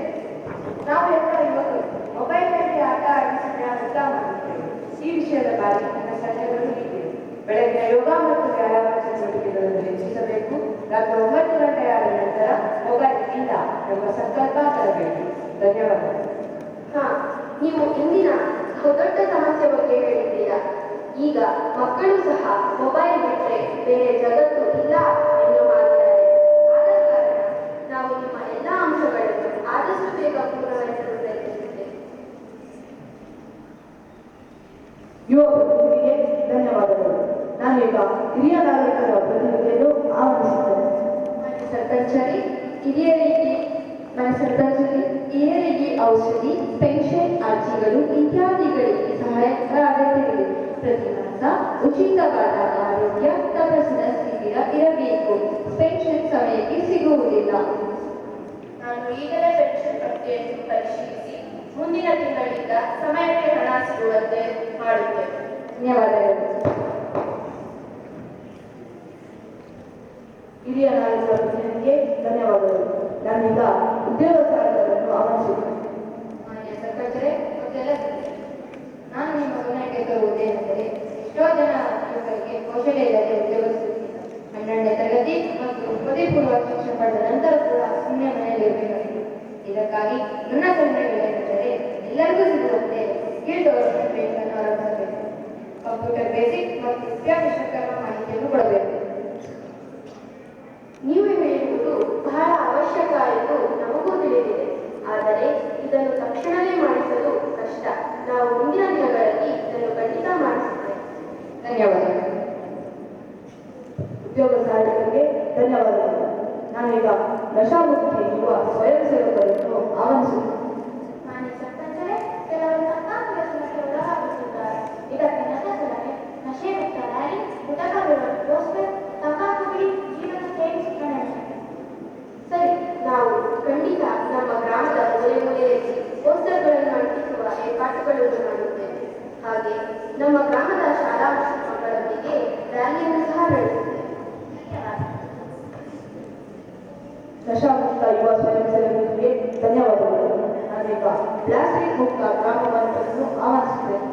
ನಾವು ಎಲ್ಲ ಯುವಕರು ಮೊಬೈಲ್ನಲ್ಲಿ ಆಟ ಆಡಿ ಸಮಯ ವೃಥಾ ಮಾಡುತ್ತೇವೆ. ಈ ವಿಷಯದ ಬಗ್ಗೆ ನನ್ನ ಸಲಹೆಗಳು ಹೀಗೆ: ಬೆಳಗಿನ ಯೋಗ ಮತ್ತು ವ್ಯಾಯಾಮ ಚಟುವಟಿಕೆಗಳನ್ನು ಹೆಚ್ಚಿಸಬೇಕು. ರಾತ್ರಿ 9 ಗಂಟೆಯಾದ ನಂತರ ಮೊಬೈಲ್ ಇಲ್ಲ ಎಂಬ ಸಂಕಲ್ಪ ತರಬೇಕು. ಧನ್ಯವಾದಗಳು. ನೀವು ಇಂದಿನ ದೊಡ್ಡ ಸಮಸ್ಯೆ ಬಗ್ಗೆ ಹೇಳಿದ್ದೀರಾ. ಈಗ ಮಕ್ಕಳು ಸಹ ಮೊಬೈಲ್ ಬಿಟ್ಟರೆ ಬೇರೆ ಜಗತ್ತು ಇಲ್ಲ ಎನ್ನುವ ಮಾತಿದ್ದಾರೆ. ಆದ ಕಾರಣ ನಾವು ನಿಮ್ಮ ಎಲ್ಲ ಅಂಶಗಳನ್ನು ಆದಷ್ಟು ಬೇಗ ಪೂರ್ಣಗೊಳಿಸಲು ಪ್ರಯತ್ನಿಸುತ್ತೇವೆ. ಯುವ ಪ್ರತಿನಿಧಿಗೆ ಧನ್ಯವಾದಗಳು. ನಾನೀಗ ಹಿರಿಯ ನಾಗರಿಕರ ಪ್ರತಿನಿಧಿಯನ್ನು ಆಹ್ವಾನಿಸುತ್ತೇನೆ. ಹಿರಿಯರಿಗೆ ಔಷಧಿ, ಪೆನ್ಷನ್ ಅರ್ಜಿಗಳು ಇತ್ಯಾದಿಗಳಿಗೆ ಸಹಾಯಕ ಅಗತ್ಯವಿದೆ. ಪ್ರತಿ ಮಾಸ ಉಚಿತವಾದ ಆರೋಗ್ಯ ತಪಾಸಣಾ ಶಿಬಿರ ಇರಬೇಕು. ಪೆನ್ಷನ್ ಸಮಯಕ್ಕೆ ಸಿಗುವುದಿಲ್ಲ. ನಾನು ಈಗಲೇ ಪೆನ್ಷನ್ ಪಟ್ಟಿಯನ್ನು ಪರಿಶೀಲಿಸಿ ಮುಂದಿನ ತಿಂಗಳಿಂದ ಸಮಯಕ್ಕೆ ಹಣ ಸಿಗುವಂತೆ ಮಾಡುತ್ತೇನೆ. ಧನ್ಯವಾದಗಳು. ಹಿರಿಯ ನಾಗರಿಕರ ಪ್ರತಿನಿಧಿಗೆ ಧನ್ಯವಾದಗಳು. ನಾನೀಗ ಉದ್ಯೋಗ ಸಹಾಯಕರನ್ನು ಆಹ್ವಾನಿಸುತ್ತೇನೆ. ಮಾನ್ಯ ಸರ್ಪಂಚರೇ, ಮೊದಲೆಲ್ಲ ನಾನು ನಿಮ್ಮ ಗಮನಕ್ಕೆ ತರುವುದೇನೆಂದರೆ, ಎಷ್ಟೋ ಜನ ಯುವಕರಿಗೆ ಕೌಶಲ್ಯ ಇಲ್ಲದೆ ಉದ್ಯೋಗ ಸಿಗುತ್ತಿಲ್ಲ. 12ನೇ ತರಗತಿ ಮತ್ತು ಪದವಿ ಪೂರ್ವ ಶಿಕ್ಷಣ ಪಡೆದ ನಂತರ ಕೂಡ ಸುಮ್ಮನೆ ಮನೆಯಲ್ಲಿರಬೇಕಾಗಿದೆ. ಇದಕ್ಕಾಗಿ ನನ್ನ ಸಲಹೆಗಳೇನೆಂದರೆ, ಎಲ್ಲರಿಗೂ ಸಿಗುವಂತೆ ಸ್ಕಿಲ್ ಡೆವಲಪ್ಮೆಂಟ್ ಟ್ರೈನಿಂಗ್ ಅನ್ನು ಆರಂಭಿಸಬೇಕು. ಕಂಪ್ಯೂಟರ್ ಬೇಸಿಕ್ ಮತ್ತು ವಿಷಯಕರ ಮಾಹಿತಿಯನ್ನು ಕೊಡಬೇಕು. ನೀವು ಹೇಳುವುದು ಬಹಳ ಅವಶ್ಯಕ ಎಂದು ನಮಗೂ ತಿಳಿದಿದೆ. ಆದರೆ ಇದನ್ನು ತಕ್ಷಣವೇ ಮಾಡಿಸಲು ಕಷ್ಟ. ನಾವು ಮುಂದಿನ ದಿನಗಳಲ್ಲಿ ಇದನ್ನು ಖಂಡಿತ ಮಾಡಿಸುತ್ತೇವೆ. ಧನ್ಯವಾದಗಳು. ಉದ್ಯೋಗ ಸಹಾಯಕರಿಗೆ ಧನ್ಯವಾದಗಳು. ನಾನೀಗ ನಶಾಮುಕ್ತಿ ಯುವ ಸ್ವಯಂ ಸೇವಕರನ್ನು ಆಹ್ವಾನಿಸುತ್ತೇನೆ. ಮಾನ್ಯ ಸರ್ಪಂಚರೇ, ಕೆಲವರು ತಂಬಾಕು ವ್ಯಸನಕ್ಕೆ ಒಳಗಾಗುತ್ತಿದ್ದಾರೆ. ಇದಕ್ಕೆ ನನ್ನ ಸಲಹೆ ನಶೆ ಮುಕ್ತ ರ್ಯಾಲಿ, ಗುಟಕ ವಿರೋಧಿ ಪೋಸ್ಟರ್, ತಂಬಾಕು ಬಿಡಿ, ಜೀವನ ಸೇವಿಸುತ್ತ ನಡೆಸಿ. ಸರಿ, ನಾವು ಖಂಡಿತ ನಮ್ಮ ಗ್ರಾಮದ ಮೂಲೆಯಲ್ಲಿ ಪೋಸ್ಟರ್ಗಳನ್ನು ಅಂಟಿಸುವ ಏರ್ಪಾಟುಗಳನ್ನು ಮಾಡುತ್ತೇವೆ. ಹಾಗೆ ನಮ್ಮ ಗ್ರಾಮದ ಶಾಲಾ ಮಕ್ಕಳೊಂದಿಗೆ ರ್ಯಾಲಿಯನ್ನು ಸಹ ನಡೆಸುತ್ತೇವೆ. ನಶಾಮುಕ್ತ ಯುವ ಸ್ವಯಂ ಸೇವಕರಿಗೆ ಧನ್ಯವಾದಗಳು. ನಾನೀಗ ಪ್ಲಾಸ್ಟಿಕ್ ಮುಕ್ತ ಗ್ರಾಮವನ್ನು ಆಹ್ವಾನಿಸುತ್ತೇನೆ.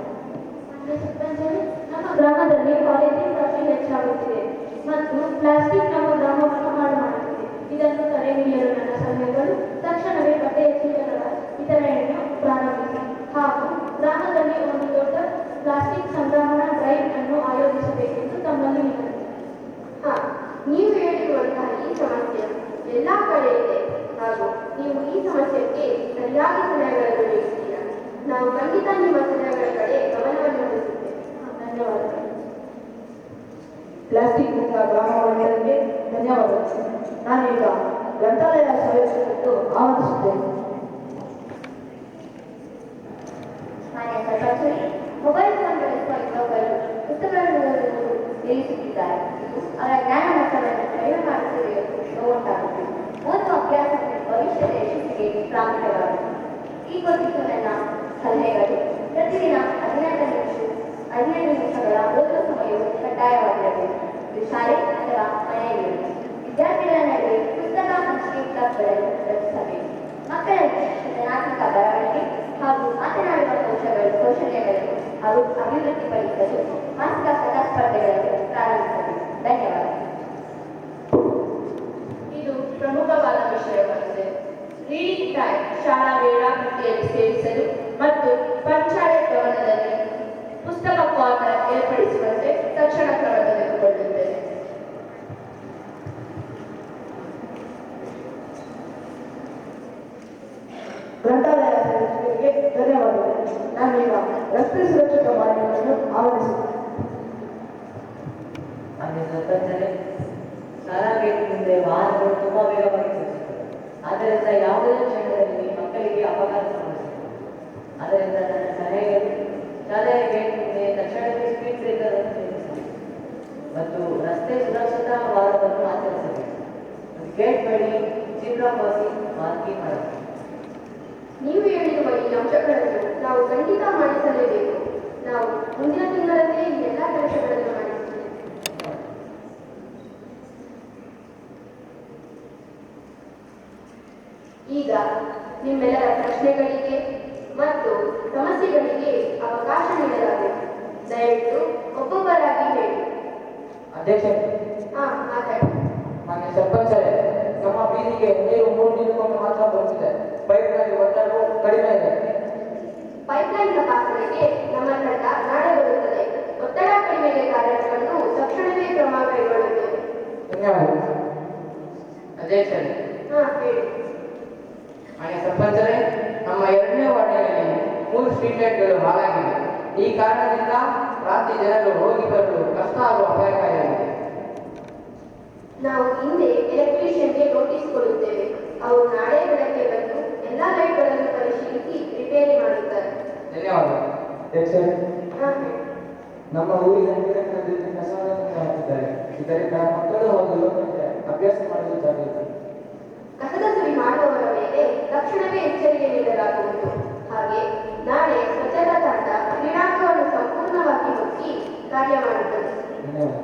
ನಮ್ಮ ಗ್ರಾಮದಲ್ಲಿ ಪಾಲಿಥೀನ್ ಬಳಕೆ ಹೆಚ್ಚಾಗುತ್ತಿದೆ ಮತ್ತು ಪ್ಲಾಸ್ಟಿಕ್ ನಮ್ಮ ಗ್ರಾಮವನ್ನು ಹಾಳು ಮಾಡುತ್ತಿದೆ. ಇದನ್ನು ತಡೆ ಹಿಡಿಯಲು ನನ್ನ ಸಲಹೆಗಳು: ತಕ್ಷಣವೇ ಬಟ್ಟೆಯ ಚೀಲಗಳ ವಿತರಣೆಯನ್ನು ಪ್ರಾರಂಭಿಸಿ ಹಾಗೂ ಗ್ರಾಮದಲ್ಲಿ ಒಂದು ದೊಡ್ಡ ಪ್ಲಾಸ್ಟಿಕ್ ಸಂಗ್ರಹಣಾ ಡ್ರೈವ್ ಅನ್ನು ಆಯೋಜಿಸಬೇಕೆಂದು ತಮ್ಮಲ್ಲಿ ವಿನಂತಿ. ನೀವು ಹೇಳಿರುವಂತಹ ಈ ಸಮಸ್ಯೆ ಎಲ್ಲ ಕಡೆ ಇದೆ ಹಾಗೂ ನೀವು ಈ ಸಮಸ್ಯೆಗೆ ಸರಿಯಾಗಿ ಸಲಹೆಗಳನ್ನು ನೀಡುತ್ತೀರಾ. ನಾವು ಖಂಡಿತ ನಿಮ್ಮ ಸಲಹೆಗಳ ಕಡೆ ಗಮನವನ್ನು ಹರಿಸುತ್ತೇವೆ. ಧನ್ಯವಾದಗಳು. ಪ್ಲಾಸ್ಟಿಕ್ ಮುಕ್ತ ಗ್ರಾಮಗಳಿಗೆ ಧನ್ಯವಾದಗಳು. ನಾನೀಗ ಗ್ರಂಥಾಲಯ ಸದಸ್ಯರನ್ನು ಆಹ್ವಾನಿಸುತ್ತೇನೆ. ಮಾನ್ಯ ಸರ್ಪಂಚರೇ, ಮೊಬೈಲ್ ಫೋನ್ ಬಳಸುವ ಯುವಕರು ಪುಸ್ತಕಗಳನ್ನು ಓದುವುದು ನಿಲ್ಲಿಸುತ್ತಿದ್ದಾರೆ. ಇದು ಅವರ ಜ್ಞಾನ ಮಟ್ಟವನ್ನು ಕಡಿಮೆ ಮಾಡುತ್ತದೆ ಎಂದು ಉಂಟಾಗುತ್ತದೆ. ಓದುವ ಅಭ್ಯಾಸವು ಭವಿಷ್ಯದ ಯಶಸ್ಸಿಗೆ ಪ್ರಾಮುಖ್ಯವಾಗಿದೆ. ಈ ಕುರಿತು ನನ್ನ ಸಲಹೆಗಳು: ಪ್ರತಿದಿನ 15 ನಿಮಿಷಗಳ ಓದುವ ಸಮಯವು ಕಡ್ಡಾಯವಾಗಿರಬೇಕು. ಇದು ಶಾಲೆ ಅಥವಾ ಮನೆಯಲ್ಲಿ ವಿದ್ಯಾರ್ಥಿಗಳ ನಡುವೆ ಪುಸ್ತಕ ಹಂಚಿಕೆ ಕ್ಲಬ್ಗಳನ್ನು ರಚಿಸಬೇಕು. ಮಕ್ಕಳಲ್ಲಿ ಸೃಜನಾತ್ಮಕ ಬರವಣಿಗೆ ಹಾಗೂ ಮಾತನಾಡುವ ಕೌಶಲ್ಯಗಳನ್ನು ಅಭಿವೃದ್ಧಿಪಡಿಸಲು ಮಾನಸಿಕ ಕಥಾ ಸ್ಪರ್ಧೆಗಳನ್ನು ಪ್ರಾರಂಭಿಸಬೇಕು. ಧನ್ಯವಾದ. ಇದು ಪ್ರಮುಖ ನಾನೀಗ ರಸ್ತೆ ಸುರಕ್ಷತಾ ಮಾಲಿನ್ಯವನ್ನು ಆವರಿಸುತ್ತೇನೆ. ಹಾಗೆ ಸ್ವತಂತ್ರತೆ ಶಾಲಾ ಗೇಟ್ ಮುಂದೆ ವಾಹನಗಳು ತುಂಬಾ ವೇಗವಾಗಿ ಚಲಿಸುತ್ತವೆ. ಆದ್ದರಿಂದ ಯಾವುದೇ ಕ್ಷಣದಲ್ಲಿ ಮಕ್ಕಳಿಗೆ ಅಪಘಾತ ಸಂಭವಿಸುತ್ತದೆ. ಆದ್ದರಿಂದ ನನ್ನ ಸಲಹೆಗಳು ಶಾಲೆಯ ಗೇಟ್ ಮುಂದೆ ತಕ್ಷಣವೇ ಸ್ಪೀಡ್ ಬ್ರೇಕರ್ ಅನ್ನು ನಿರ್ಮಿಸಬೇಕು ಮತ್ತು ರಸ್ತೆ ಸುರಕ್ಷತಾ ವಾರವನ್ನು ಆಚರಿಸಬೇಕು. ಗೇಟ್ ಬಳಿ ಜೀಬ್ರಾ ಕ್ರಾಸಿಂಗ್ ಮಾರ್ಕಿಂಗ್ ಮಾಡಬೇಕು. ನೀವು ಹೇಳಿರುವ ಈ ಅಂಶಗಳನ್ನು ನಾವು ಖಂಡಿತ ಮಾಡಿಸಲೇಬೇಕು. ನಾವು ಮುಂದಿನ ತಿಂಗಳಲ್ಲೇ ಈ ಎಲ್ಲ ಕೆಲಸಗಳನ್ನು ಮಾಡಿಸುತ್ತೇವೆ. ಈಗ ನಿಮ್ಮೆಲ್ಲರ ಪ್ರಶ್ನೆಗಳಿಗೆ ಮತ್ತು ಸಮಸ್ಯೆಗಳಿಗೆ ಅವಕಾಶ ನೀಡಲಾಗಿದೆ. ದಯವಿಟ್ಟು ಒಬ್ಬೊಬ್ಬರಾಗಿ ಹೇಳಿ. ಅಧ್ಯಕ್ಷ, ಮಾತಾಡಿ. ಮಾನ್ಯ ಸರ್ಪಂಚರೇ, ನಮ್ಮ ಬೀದಿಗೆ ನೀರು 3 ದಿನಕ್ಕೊಮ್ಮೆ ಮಾತ್ರ ಬರುತ್ತಿದೆ. ಪೈಪ್ನಲ್ಲಿ ಒತ್ತಡವು ಕಡಿಮೆ ಇದೆ. ಪೈಪ್ಲೈನ್ ತಪಾಸಣೆಗೆ ನಮ್ಮ ತಂಡ ನಾಳೆ ಬರುತ್ತದೆ. ಒತ್ತಡ ಕಡಿಮೆಗೆ ಕಾರ್ಯವನ್ನು ತಕ್ಷಣವೇ ಕ್ರಮ ಕೈಗೊಳ್ಳುತ್ತೇವೆ. ಧನ್ಯವಾದಗಳು. ಅಧ್ಯಕ್ಷರೇ, ಹೇಳಿ. ಮಾನ್ಯ ಸರ್ಪಂಚರೇ, ನಮ್ಮ 2ನೇ ವಾರ್ಡಿನಲ್ಲಿ 3 ಸ್ಟ್ರೀಟ್ ಲೈಟ್ಗಳು ಹಾಳಾಗಿವೆ. ಈ ಕಾರಣದಿಂದ ರಾತ್ರಿ ಜನರು ಹೋಗಿ ಬರಲು ಕಷ್ಟ ಆಗುವ ಅಪಾಯಕಾರಿಯಾಗಿದೆ. ನಾವು ಹಿಂದೆ ಎಲೆಕ್ಟ್ರಿಷಿಯನ್ಗೆ ನೋಟಿಸ್ ಕೊಡುತ್ತೇವೆ. ಅವರು ನಾಳೆ ಬೆಳಗ್ಗೆ ಬಂದು ಎಲ್ಲ ಲೈಟ್ಗಳನ್ನು ಪರಿಶೀಲಿಸಿ ರಿಪೇರಿ ಮಾಡುತ್ತಾರೆ. ಧನ್ಯವಾದಗಳು. ಅಧ್ಯಕ್ಷರೇ, ಹೇಳಿ. ನಮ್ಮ ಊರಿನ ನೀರಿನಲ್ಲಿ ಕಸವನ್ನು ಹಾಕಿದ್ದಾರೆ. ಇದರಿಂದ ಮಕ್ಕಳು ಹೋಗಲು ಅಭ್ಯಾಸ ಮಾಡಲು ಜಾಗೃತಿ. ಕಸದ ಸುರಿ ಮಾಡುವವರ ಮೇಲೆ ತಕ್ಷಣವೇ ಎಚ್ಚರಿಕೆ ನೀಡಲಾಗುವುದು. ಹಾಗೆ ನಾಳೆ ಸ್ವಚ್ಛತಾ ತಂಡ ಕ್ರೀಡಾಂಗಣವನ್ನು ಸಂಪೂರ್ಣವಾಗಿ ಮುಚ್ಚಿ ಕಾರ್ಯ ಮಾಡುತ್ತದೆ. ಧನ್ಯವಾದ.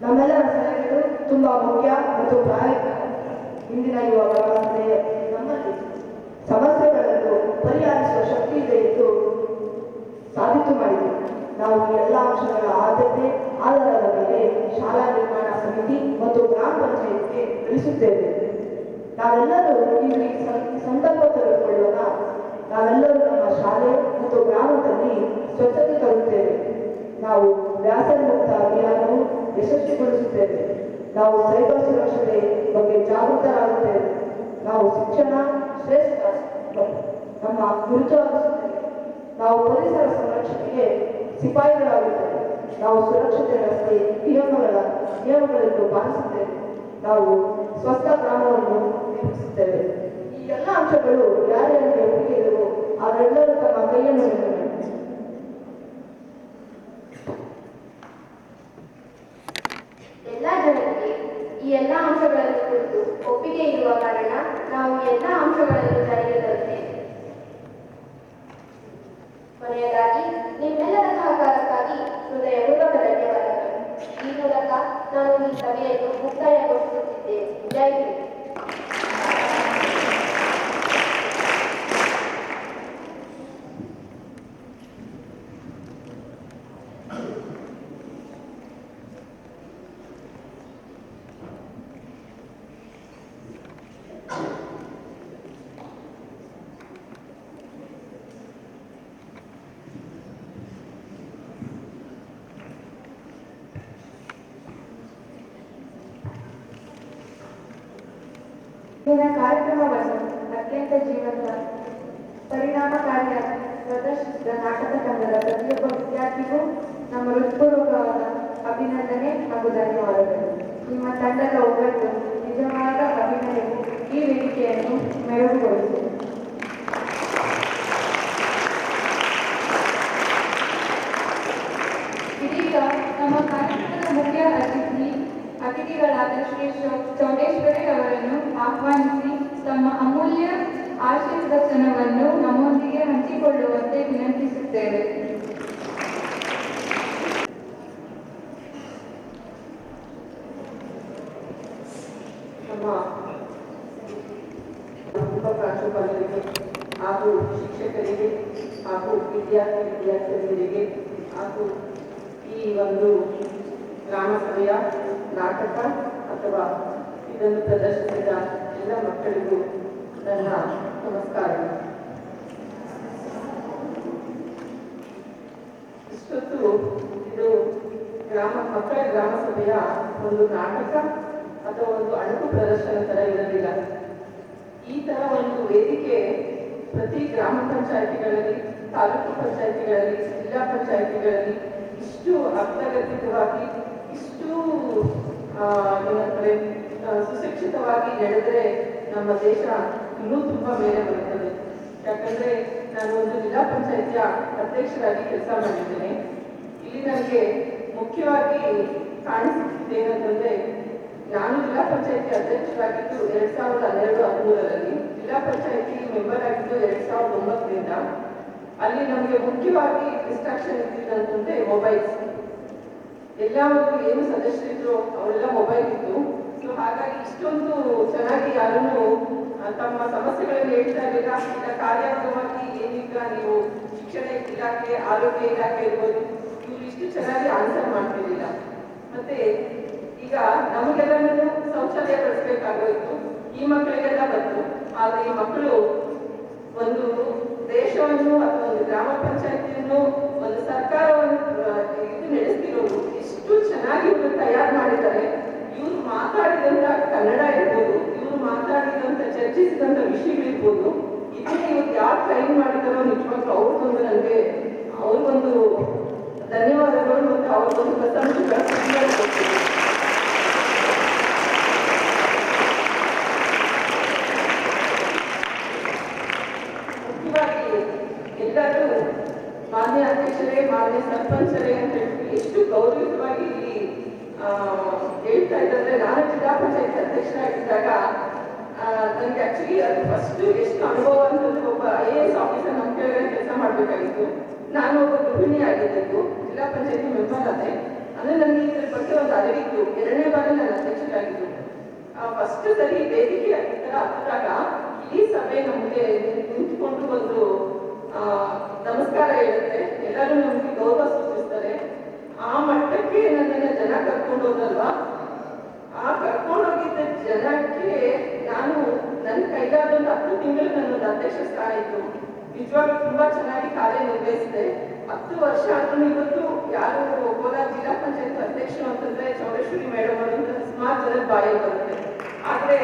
ನಮ್ಮೆಲ್ಲರ ಸಲಹೆಗಳು ತುಂಬಾ ಮುಖ್ಯ ಮತ್ತು ಪ್ರಾಯೋಗಿಕ. ಇಂದಿನ ಯುವ ವ್ಯವಸ್ಥೆ ನಮ್ಮಲ್ಲಿ ಸಮಸ್ಯೆಗಳನ್ನು ಪರಿಹರಿಸುವ ಶಕ್ತಿ ಇದೆ ಎಂದು ಸಾಬೀತು ಮಾಡಿದೆ. ನಾವು ಈ ಎಲ್ಲ ಅಂಶಗಳ ಆದ್ಯತೆ ಆಧಾರದ ಮೇಲೆ ಶಾಲಾ ನಿರ್ಮಾಣ ಸಮಿತಿ ಮತ್ತು ಗ್ರಾಮ ಪಂಚಾಯತ್ಗೆ ತಿಳಿಸುತ್ತೇವೆ. ನಾವೆಲ್ಲರೂ ಇಲ್ಲಿ ಸಂಕಲ್ಪ ತೆಗೆದುಕೊಳ್ಳೋಣ. ನಾವೆಲ್ಲರೂ ನಮ್ಮ ಶಾಲೆ ಮತ್ತು ಗ್ರಾಮದಲ್ಲಿ ಸ್ವಚ್ಛತೆ ತರುತ್ತೇವೆ. ನಾವು ವ್ಯಾಸಂಗ ಮುಕ್ತ ಅಭಿಯಾನವು ಯಶಸ್ವಿಗೊಳಿಸುತ್ತೇವೆ. ನಾವು ಸೈಬರ್ ಸುರಕ್ಷತೆ ಬಗ್ಗೆ ಜಾಗೃತರಾಗುತ್ತೇವೆ. ನಾವು ಶಿಕ್ಷಣ ಶ್ರೇಷ್ಠ ನಮ್ಮ ಗುರುತಾಗಿಸುತ್ತೇವೆ. ನಾವು ಪರಿಸರ ಸಂರಕ್ಷಣೆಗೆ ಸಿಪಾಯಿಗಳಾಗುತ್ತೇವೆ. ನಾವು ಸುರಕ್ಷತೆ ರಸ್ತೆ ನಿಯಮಗಳನ್ನು ಪಾಲಿಸುತ್ತೇವೆ. ನಾವು ಸ್ವಸ್ಥ ಗ್ರಾಮವನ್ನು ನಿರ್ಮಿಸುತ್ತೇವೆ. ಈ ಎಲ್ಲ ಅಂಶಗಳು ಯಾರ್ಯಾರಿಗೆ ಒಪ್ಪಿಗೆ ಇರುವೋ ಅವರೆಲ್ಲರೂ ತಮ್ಮ ಕೈಯನ್ನು ನೀಡಬೇಕು. ಎಲ್ಲ ಜನರಿಗೆ ಈ ಎಲ್ಲ ಅಂಶಗಳನ್ನು ಕುರಿತು ಒಪ್ಪಿಗೆ ಇರುವ ಕಾರಣ ನಾವು ಈ ಎಲ್ಲ ಅಂಶಗಳನ್ನು ಜಾರಿಗೆ ತರುತ್ತೇವೆ. ಕೊನೆಯದಾಗಿ ನಿಮ್ಮೆಲ್ಲರ ಸಹಕಾರಕ್ಕಾಗಿ ಹೃದಯಪೂರ್ವಕ ಧನ್ಯವಾದಗಳು. ಈ ಮೂಲಕ ನಾನು ಈ ಸಭೆಯನ್ನು ಮುಕ್ತಾಯಗೊಳಿಸುತ್ತಿದ್ದೇನೆ. ಜೈ ಹಿಂದ್. ಇಂದಿನ ಕಾರ್ಯಕ್ರಮವನ್ನು ಅತ್ಯಂತ ಜೀವಂತ ಪರಿಣಾಮಕಾರಿಯಾಗಿ ಪ್ರದರ್ಶಿಸಿದ ನಾಟಕ ತಂಡದ ಪ್ರತಿಯೊಬ್ಬ ವಿದ್ಯಾರ್ಥಿಗೂ ನಮ್ಮ ಹೃತ್ಪೂರ್ವಕವಾದ ಅಭಿನಂದನೆ ಹಾಗೂ ಧನ್ಯವಾದಗಳು. ನಿಮ್ಮ ತಂಡದ ಒಗ್ಗಟ್ಟು ನಿಜವಾದ ಅಭಿನಯವು ಈ ವೇದಿಕೆಯನ್ನು ಮೆರುಗುಗೊಳಿಸಿದೆ. ಇದೀಗ ನಮ್ಮ ಕಾರ್ಯಕ್ರಮದ ಮುಖ್ಯ ಅತಿಥಿಗಳಾದ ಶ್ರೀ ಚೌಡೇಶ್ವರಿ ಅವರನ್ನು ಆಹ್ವಾನಿಸಿ ತಮ್ಮ ಅಮೂಲ್ಯ ಆಶೀರ್ವಚನವನ್ನು ನಮ್ಮೊಂದಿಗೆ ಹಂಚಿಕೊಳ್ಳುವಂತೆ ವಿನಂತಿಸುತ್ತೇವೆ. ನಮ್ಮ ವಿದ್ಯಾರ್ಥಿನಿಯರಿಗೆ ಹಾಗೂ ಈ ಒಂದು ಗ್ರಾಮ ಸಭೆಯ ನಾಟಕ ಅಥವಾ ಇದನ್ನು ಪ್ರದರ್ಶಿಸಿದ ಎಲ್ಲ ಮಕ್ಕಳಿಗೂ ನನ್ನ ನಮಸ್ಕಾರಗಳು. ಇಷ್ಟೊತ್ತು ಇದು ಮಕ್ಕಳ ಗ್ರಾಮ ಸಭೆಯ ಒಂದು ನಾಟಕ ಅಥವಾ ಒಂದು ಅಣಕು ಪ್ರದರ್ಶನ ತರ ಇರಲಿಲ್ಲ. ಈ ತರ ಒಂದು ವೇದಿಕೆ ಪ್ರತಿ ಗ್ರಾಮ ಪಂಚಾಯಿತಿಗಳಲ್ಲಿ, ತಾಲೂಕು ಪಂಚಾಯಿತಿಗಳಲ್ಲಿ, ಜಿಲ್ಲಾ ಪಂಚಾಯಿತಿಗಳಲ್ಲಿ ಇಷ್ಟು ಅರ್ಥಗರ್ಭಿತವಾಗಿ, ಇಷ್ಟು ಏನಂತಾರೆ ಸುಶಿಕ್ಷಿತವಾಗಿ ನಡೆದರೆ ನಮ್ಮ ದೇಶ ಇನ್ನೂ ತುಂಬಾ ಮೇಲೆ ಬರುತ್ತದೆ. ಯಾಕಂದ್ರೆ ನಾನು ಒಂದು ಜಿಲ್ಲಾ ಪಂಚಾಯಿತಿಯ ಅಧ್ಯಕ್ಷರಾಗಿ ಕೆಲಸ ಮಾಡಿದ್ದೇನೆ. ಇಲ್ಲಿ ನನಗೆ ಮುಖ್ಯವಾಗಿ ಕಾಣಿಸುತ್ತಿದ್ದೇನೆಂತಂದ್ರೆ, ನಾನು ಜಿಲ್ಲಾ ಪಂಚಾಯಿತಿ ಅಧ್ಯಕ್ಷರಾಗಿದ್ದು 2012-13ರಲ್ಲಿ, ಜಿಲ್ಲಾ ಪಂಚಾಯಿತಿ ಮೆಂಬರ್ ಆಗಿದ್ದು 2009ರಿಂದ. ಅಲ್ಲಿ ನಮಗೆ ಮುಖ್ಯವಾಗಿ ಡಿಸ್ಟ್ರಾಕ್ಷನ್ ಇದ್ದಿದ್ದಂತಂದ್ರೆ ಮೊಬೈಲ್ಸ್. ಎಲ್ಲ ಒಂದು ಏನು ಸದಸ್ಯರಿದ್ರು ಅವರೆಲ್ಲ ಮೊಬೈಲ್ ಇತ್ತು. ಸೊ ಹಾಗಾಗಿ ಇಷ್ಟೊಂದು ಚೆನ್ನಾಗಿ ಯಾರನ್ನು ತಮ್ಮ ಸಮಸ್ಯೆಗಳನ್ನು ಹೇಳ್ತಾ ಇರಲಿಲ್ಲ. ಇಲ್ಲ ಕಾರ್ಯಾಂಗವಾಗಿ ಏನೀಗ ನೀವು ಶಿಕ್ಷಣ ಇಲಾಖೆ, ಆರೋಗ್ಯ ಇಲಾಖೆ ಇರ್ಬೋದು, ಇವರು ಇಷ್ಟು ಚೆನ್ನಾಗಿ ಆನ್ಸರ್ ಮಾಡ್ತಿರ್ಲಿಲ್ಲ. ಮತ್ತೆ ಈಗ ನಮಗೆಲ್ಲರೂ ಶೌಚಾಲಯ ಬಳಸಬೇಕಾಗೋಯ್ತು, ಈ ಮಕ್ಕಳಿಗೆಲ್ಲ ಬಂತು. ಆದ್ರೆ ಈ ಮಕ್ಕಳು ಒಂದು ದೇಶವನ್ನು ಅಥವಾ ಒಂದು ಗ್ರಾಮ ಪಂಚಾಯತಿಯನ್ನು, ಒಂದು ಸರ್ಕಾರವನ್ನು ಇದು ನಡೆಸ್ತಿರೋರು ಎಷ್ಟು ಚೆನ್ನಾಗಿ ಇವರು ತಯಾರು ಮಾಡಿದ್ದಾರೆ. ಇವರು ಮಾತಾಡಿದಂತ ಕನ್ನಡ ಇರ್ಬೋದು, ಇವರು ಮಾತಾಡಿದಂತ ಚರ್ಚಿಸಿದಂತ ವಿಷಯಗಳಿರ್ಬೋದು, ಇದನ್ನೇ ಇವತ್ತು ಯಾರು ಟ್ರೈನ್ ಮಾಡಿದಾರೋ ನಿಜವಾಗ್ಲೂ ಅವ್ರಿಗೊಂದು ನನಗೆ ಅವ್ರಿಗೊಂದು ಧನ್ಯವಾದಗಳು ಮತ್ತು ಅವ್ರಿಗೊಂದು ಪ್ರಶಂಸೆಗಳು ಕೊಡ್ತೀನಿ. ಮುಖ್ಯವಾಗಿ ಎಲ್ಲರೂ ಮಾನ್ಯ ಅಧ್ಯಕ್ಷರೇ, ಮಾನ್ಯ ಸರ್ಪಂಚರೇ ಅಂತ ಹೇಳಿ ಎಷ್ಟು ಗೌರವಿತವಾಗಿ ಇಲ್ಲಿ ಹೇಳ್ತಾ ಇದ್ದಾರೆ. ನಾನು ಜಿಲ್ಲಾ ಪಂಚಾಯತ್ ಅಧ್ಯಕ್ಷರಾಗಿದ್ದಾಗ ನನಗೆ ಆಕ್ಚುಲಿ ಅದು ಫಸ್ಟ್ ಎಷ್ಟು ಅನುಭವ ಅಂತಂದ್ರೆ, ಒಬ್ಬ IAS ಆಫೀಸರ್ ನಮ್ಮ ಕೆಳಗಡೆ ಕೆಲಸ ಮಾಡಬೇಕಾಗಿತ್ತು. ನಾನು ಒಬ್ಬ ಗೃಹಿಣಿ ಆಗಿದ್ದು, ಜಿಲ್ಲಾ ಪಂಚಾಯತಿ ಮೆಂಬರ್ ಆದೆ. ಅಂದ್ರೆ ನನಗೆ ಇದ್ರ ಬಗ್ಗೆ ಒಂದು ಅರಿವಿತ್ತು. 2ನೇ ಬಾರಿ ನಾನು ಅಧ್ಯಕ್ಷರಾಗಿದ್ದು. ಫಸ್ಟ್ ಸರಿ ವೇದಿಕೆ ಈ ತರ ಹತ್ತಿದಾಗ ಈ ಸಭೆ ನಮಗೆ ನಿಂತ್ಕೊಂಡು ಒಂದು ನಮಸ್ಕಾರ ಹೇಳುತ್ತೆ, ಎಲ್ಲರೂ ನಮಗೆ ಗೌರವ ಸೂಚಿಸ್ತಾರೆ. ಆ ಮಟ್ಟಕ್ಕೆ ನನ್ನನ್ನ ಜನ ಕರ್ಕೊಂಡು ಹೋದಲ್ವಾ, ಆ ಕರ್ಕೊಂಡೋಗಿದ್ದ ಜನಕ್ಕೆ ನಾನು ನನ್ನ ಕೈಲಾದೊಂದು 10 ತಿಂಗಳು ನನ್ನೊಂದು ಅಧ್ಯಕ್ಷ ಸ್ಥಾನ ಇತ್ತು. ನಿಜವಾಗ್ಲೂ ತುಂಬಾ ಚೆನ್ನಾಗಿ ಕಾರ್ಯನಿರ್ವಹಿಸಿದೆ. 10 ವರ್ಷ ಆದ್ರೂ ಇವತ್ತು ಯಾರು ಕೋಲಾರ ಜಿಲ್ಲಾ ಪಂಚಾಯತ್ ಅಧ್ಯಕ್ಷರು ಅಂತಂದ್ರೆ ಚೌಡೇಶ್ವರಿ ಮೇಡಮ್ ಅವರು ಅಂತ ಸುಮಾರು ಜನದ ಬಾಯಲ್ಲಿ ಬರುತ್ತೆ. ಆದ್ರೆ